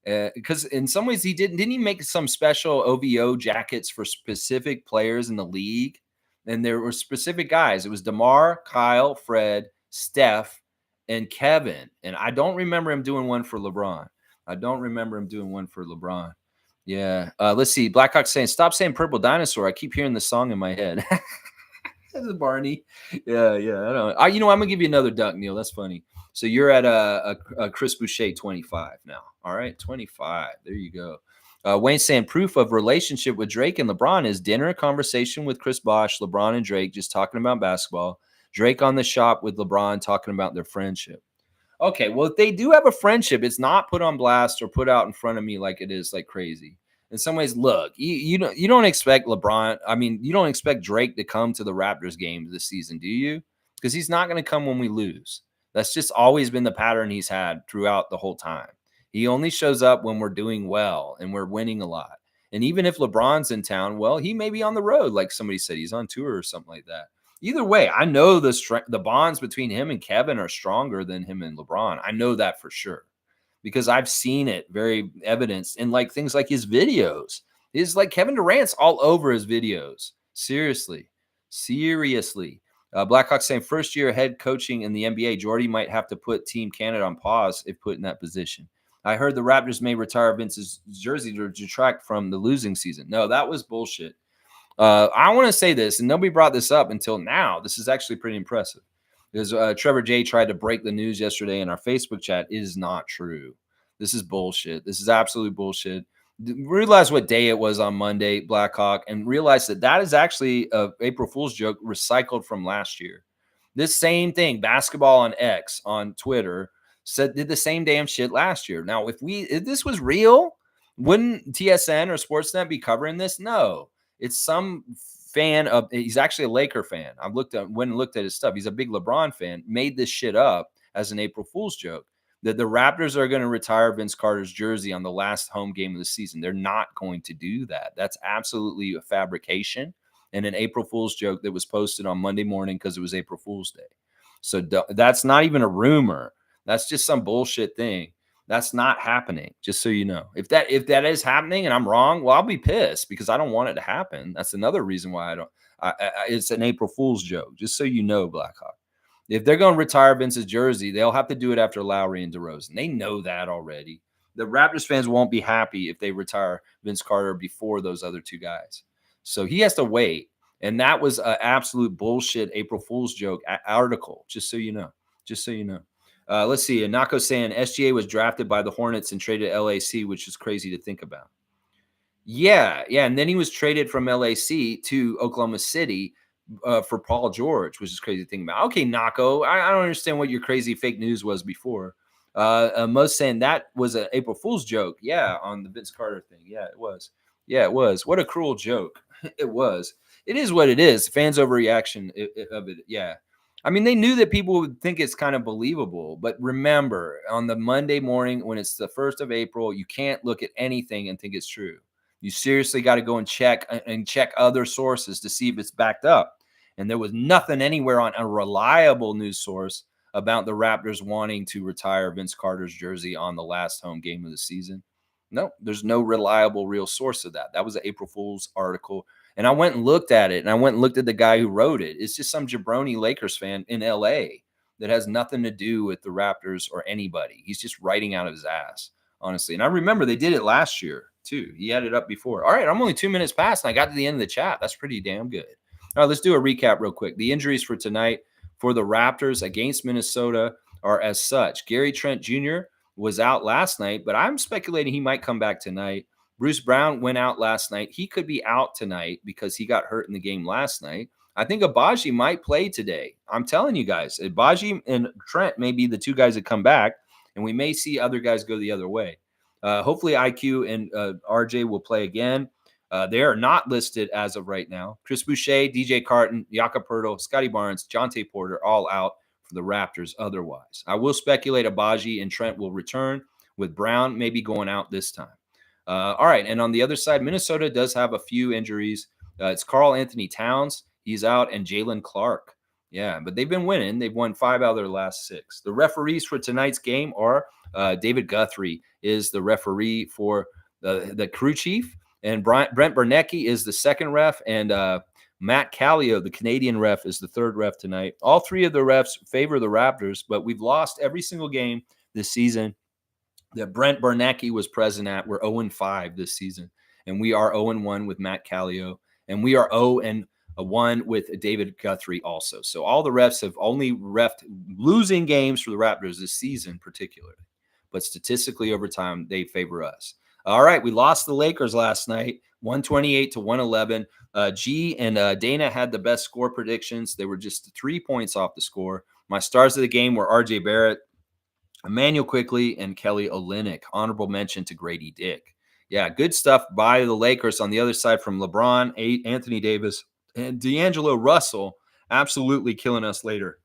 Because in some ways didn't he make some special OVO jackets for specific players in the league? And there were specific guys. It was DeMar, Kyle, Fred, Steph, and Kevin. And I don't remember him doing one for LeBron. Yeah. Let's see. Blackhawk saying, stop saying Purple Dinosaur. I keep hearing the song in my head. This is Barney. Yeah. I don't know. I'm going to give you another duck, Neil. That's funny. So you're at a Chris Boucher 25 now. All right, 25. There you go. Wayne saying proof of relationship with Drake and LeBron is dinner conversation with Chris Bosh, LeBron and Drake just talking about basketball. Drake on the shop with LeBron talking about their friendship. Okay, well, if they do have a friendship, it's not put on blast or put out in front of me like it is like crazy. In some ways, look, you don't expect LeBron. I mean, you don't expect Drake to come to the Raptors games this season, do you? Because he's not going to come when we lose. That's just always been the pattern he's had throughout the whole time. He only shows up when we're doing well and we're winning a lot. And even if LeBron's in town, well, he may be on the road, like somebody said. He's on tour or something like that. Either way, I know the bonds between him and Kevin are stronger than him and LeBron. I know that for sure. because I've seen it very evidenced in like things like his videos. Is like Kevin Durant's all over his videos. Seriously, seriously. Blackhawks saying first year head coaching in the NBA, Jordy might have to put Team Canada on pause if put in that position. I heard the Raptors may retire Vince's jersey to detract from the losing season. No, that was bullshit. I want to say this, and nobody brought this up until now. This is actually pretty impressive because Trevor J tried to break the news yesterday in our Facebook chat. It is not true. This is bullshit. This is absolute bullshit. Realize what day it was on Monday, Blackhawk, and realize that that is actually a April Fool's joke recycled from last year. This same thing, basketball on X on Twitter, did the same damn shit last year. Now, if this was real, wouldn't TSN or Sportsnet be covering this? No, it's some fan of. He's actually a Laker fan. I went and looked at his stuff. He's a big LeBron fan. Made this shit up as an April Fool's joke that the Raptors are going to retire Vince Carter's jersey on the last home game of the season. They're not going to do that. That's absolutely a fabrication and an April Fool's joke that was posted on Monday morning because it was April Fool's Day. So that's not even a rumor. That's just some bullshit thing. That's not happening, just so you know. If that is happening and I'm wrong, well, I'll be pissed because I don't want it to happen. That's another reason why I don't. It's an April Fool's joke, just so you know, Blackhawk. If they're going to retire Vince's jersey, they'll have to do it after Lowry and DeRozan. They know that already. The Raptors fans won't be happy if they retire Vince Carter before those other two guys. So he has to wait. And that was an absolute bullshit April Fool's joke article, just so you know. Just so you know. Let's see. Anako saying SGA was drafted by the Hornets and traded to LAC, which is crazy to think about. Yeah. And then he was traded from LAC to Oklahoma City for Paul George, which is crazy to think about. Okay, Nako, I don't understand what your crazy fake news was before. Most saying that was an April Fool's joke. Yeah, on the Vince Carter thing. Yeah, it was. Yeah, it was. What a cruel joke. It was. It is what it is. Fans' overreaction of it. Yeah. I mean, they knew that people would think it's kind of believable. But remember, on the Monday morning, when it's the 1st of April, you can't look at anything and think it's true. You seriously got to go and check other sources to see if it's backed up. And there was nothing anywhere on a reliable news source about the Raptors wanting to retire Vince Carter's jersey on the last home game of the season. No, there's no reliable real source of that. That was an April Fool's article. And I went and looked at it, and I went and looked at the guy who wrote it. It's just some jabroni Lakers fan in LA that has nothing to do with the Raptors or anybody. He's just writing out of his ass, honestly. And I remember they did it last year, too. He had it up before. All right, I'm only 2 minutes past, and I got to the end of the chat. That's pretty damn good. All right, let's do a recap real quick. The injuries for tonight for the Raptors against Minnesota are as such. Gary Trent Jr. was out last night, but I'm speculating he might come back tonight. Bruce Brown went out last night. He could be out tonight because he got hurt in the game last night. I think Agbaji might play today. I'm telling you guys, Agbaji and Trent may be the two guys that come back, and we may see other guys go the other way. Hopefully IQ and RJ will play again. They are not listed as of right now. Chris Boucher, DJ Carton, Jakob Poeltl, Scotty Barnes, Jonte Porter, all out for the Raptors otherwise. I will speculate Agbaji and Trent will return, with Brown maybe going out this time. All right, and on the other side, Minnesota does have a few injuries. It's Karl Anthony Towns. He's out, and Jalen Clark. Yeah, but they've been winning. They've won 5 out of their last 6. The referees for tonight's game are David Guthrie is the referee for the crew chief, and Brent Bernecki is the second ref, and Matt Callio, the Canadian ref, is the third ref tonight. All 3 of the refs favor the Raptors, but we've lost every single game this season that Brent Bernecki was present at. We're 0-5 this season, and we are 0-1 with Matt Callio, and we are 0-1 with David Guthrie also. So all the refs have only refed losing games for the Raptors this season particularly, but statistically over time, they favor us. All right, we lost the Lakers last night, 128-111. G and Dana had the best score predictions. They were just 3 points off the score. My stars of the game were RJ Barrett, Emmanuel Quickley, and Kelly Olynyk. Honorable mention to Grady Dick. Yeah, good stuff by the Lakers. On the other side from LeBron, Anthony Davis, and D'Angelo Russell absolutely killing us later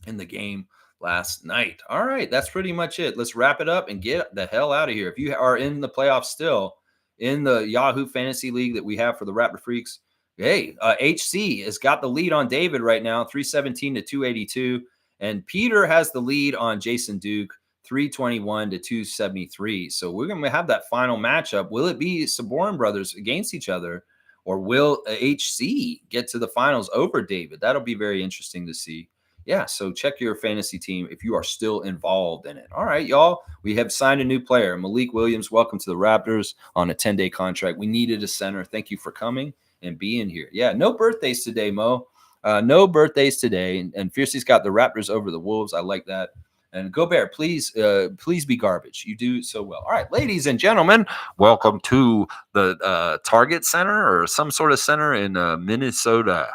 in the game last night. All right, that's pretty much it. Let's wrap it up and get the hell out of here. If you are in the playoffs still, in the Yahoo Fantasy League that we have for the Raptor Freaks, hey, HC has got the lead on David right now, 317-282. And Peter has the lead on Jason Duke, 321 to 273. So we're going to have that final matchup. Will it be Saborin brothers against each other, or will HC get to the finals over David? That'll be very interesting to see. Yeah, so check your fantasy team if you are still involved in it. All right, y'all. We have signed a new player, Malik Williams. Welcome to the Raptors on a 10-day contract. We needed a center. Thank you for coming and being here. Yeah, no birthdays today, Mo. No birthdays today. And Fiercey's got the Raptors over the Wolves. I like that. And Gobert, please be garbage. You do so well. All right, ladies and gentlemen, welcome to the Target Center or some sort of center in Minnesota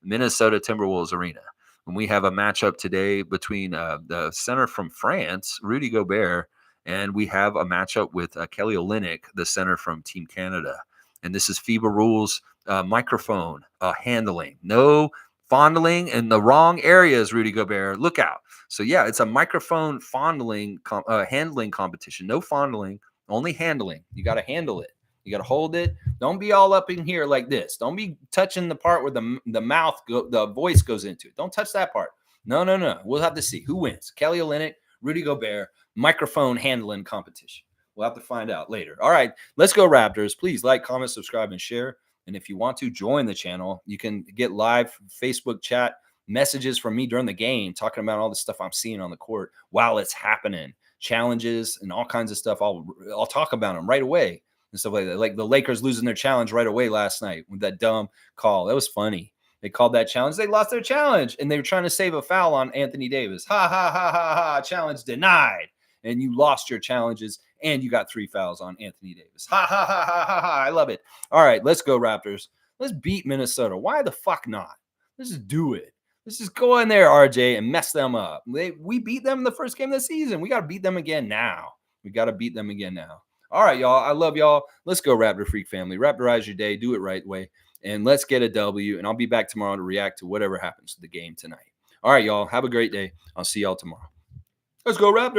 Timberwolves Arena. And we have a matchup today between the center from France, Rudy Gobert, and we have a matchup with Kelly Olynyk, the center from Team Canada. And this is FIBA rules, microphone handling. No fondling in the wrong areas, Rudy Gobert. Look out. So, yeah, it's a microphone handling competition. No fondling, only handling. You got to handle it. You got to hold it. Don't be all up in here like this. Don't be touching the part where the voice goes into it. Don't touch that part. No. We'll have to see who wins. Kelly Olynyk, Rudy Gobert, microphone handling competition. We'll have to find out later. All right, let's go Raptors. Please like, comment, subscribe, and share. And if you want to join the channel, you can get live Facebook chat messages from me during the game, talking about all the stuff I'm seeing on the court while it's happening, challenges and all kinds of stuff. I'll talk about them right away and stuff like that. Like the Lakers losing their challenge right away last night with that dumb call. That was funny. They called that challenge. They lost their challenge, and they were trying to save a foul on Anthony Davis. Ha, ha, ha, ha, ha. Challenge denied. And you lost your challenges, and you got 3 fouls on Anthony Davis. Ha, ha, ha, ha, ha, ha. I love it. All right, let's go, Raptors. Let's beat Minnesota. Why the fuck not? Let's just do it. Let's just go in there, RJ, and mess them up. We beat them in the first game of the season. We got to beat them again now. All right, y'all. I love y'all. Let's go, Raptor Freak family. Raptorize your day. Do it right way. And let's get a W. And I'll be back tomorrow to react to whatever happens to the game tonight. All right, y'all. Have a great day. I'll see y'all tomorrow. Let's go, Raptors.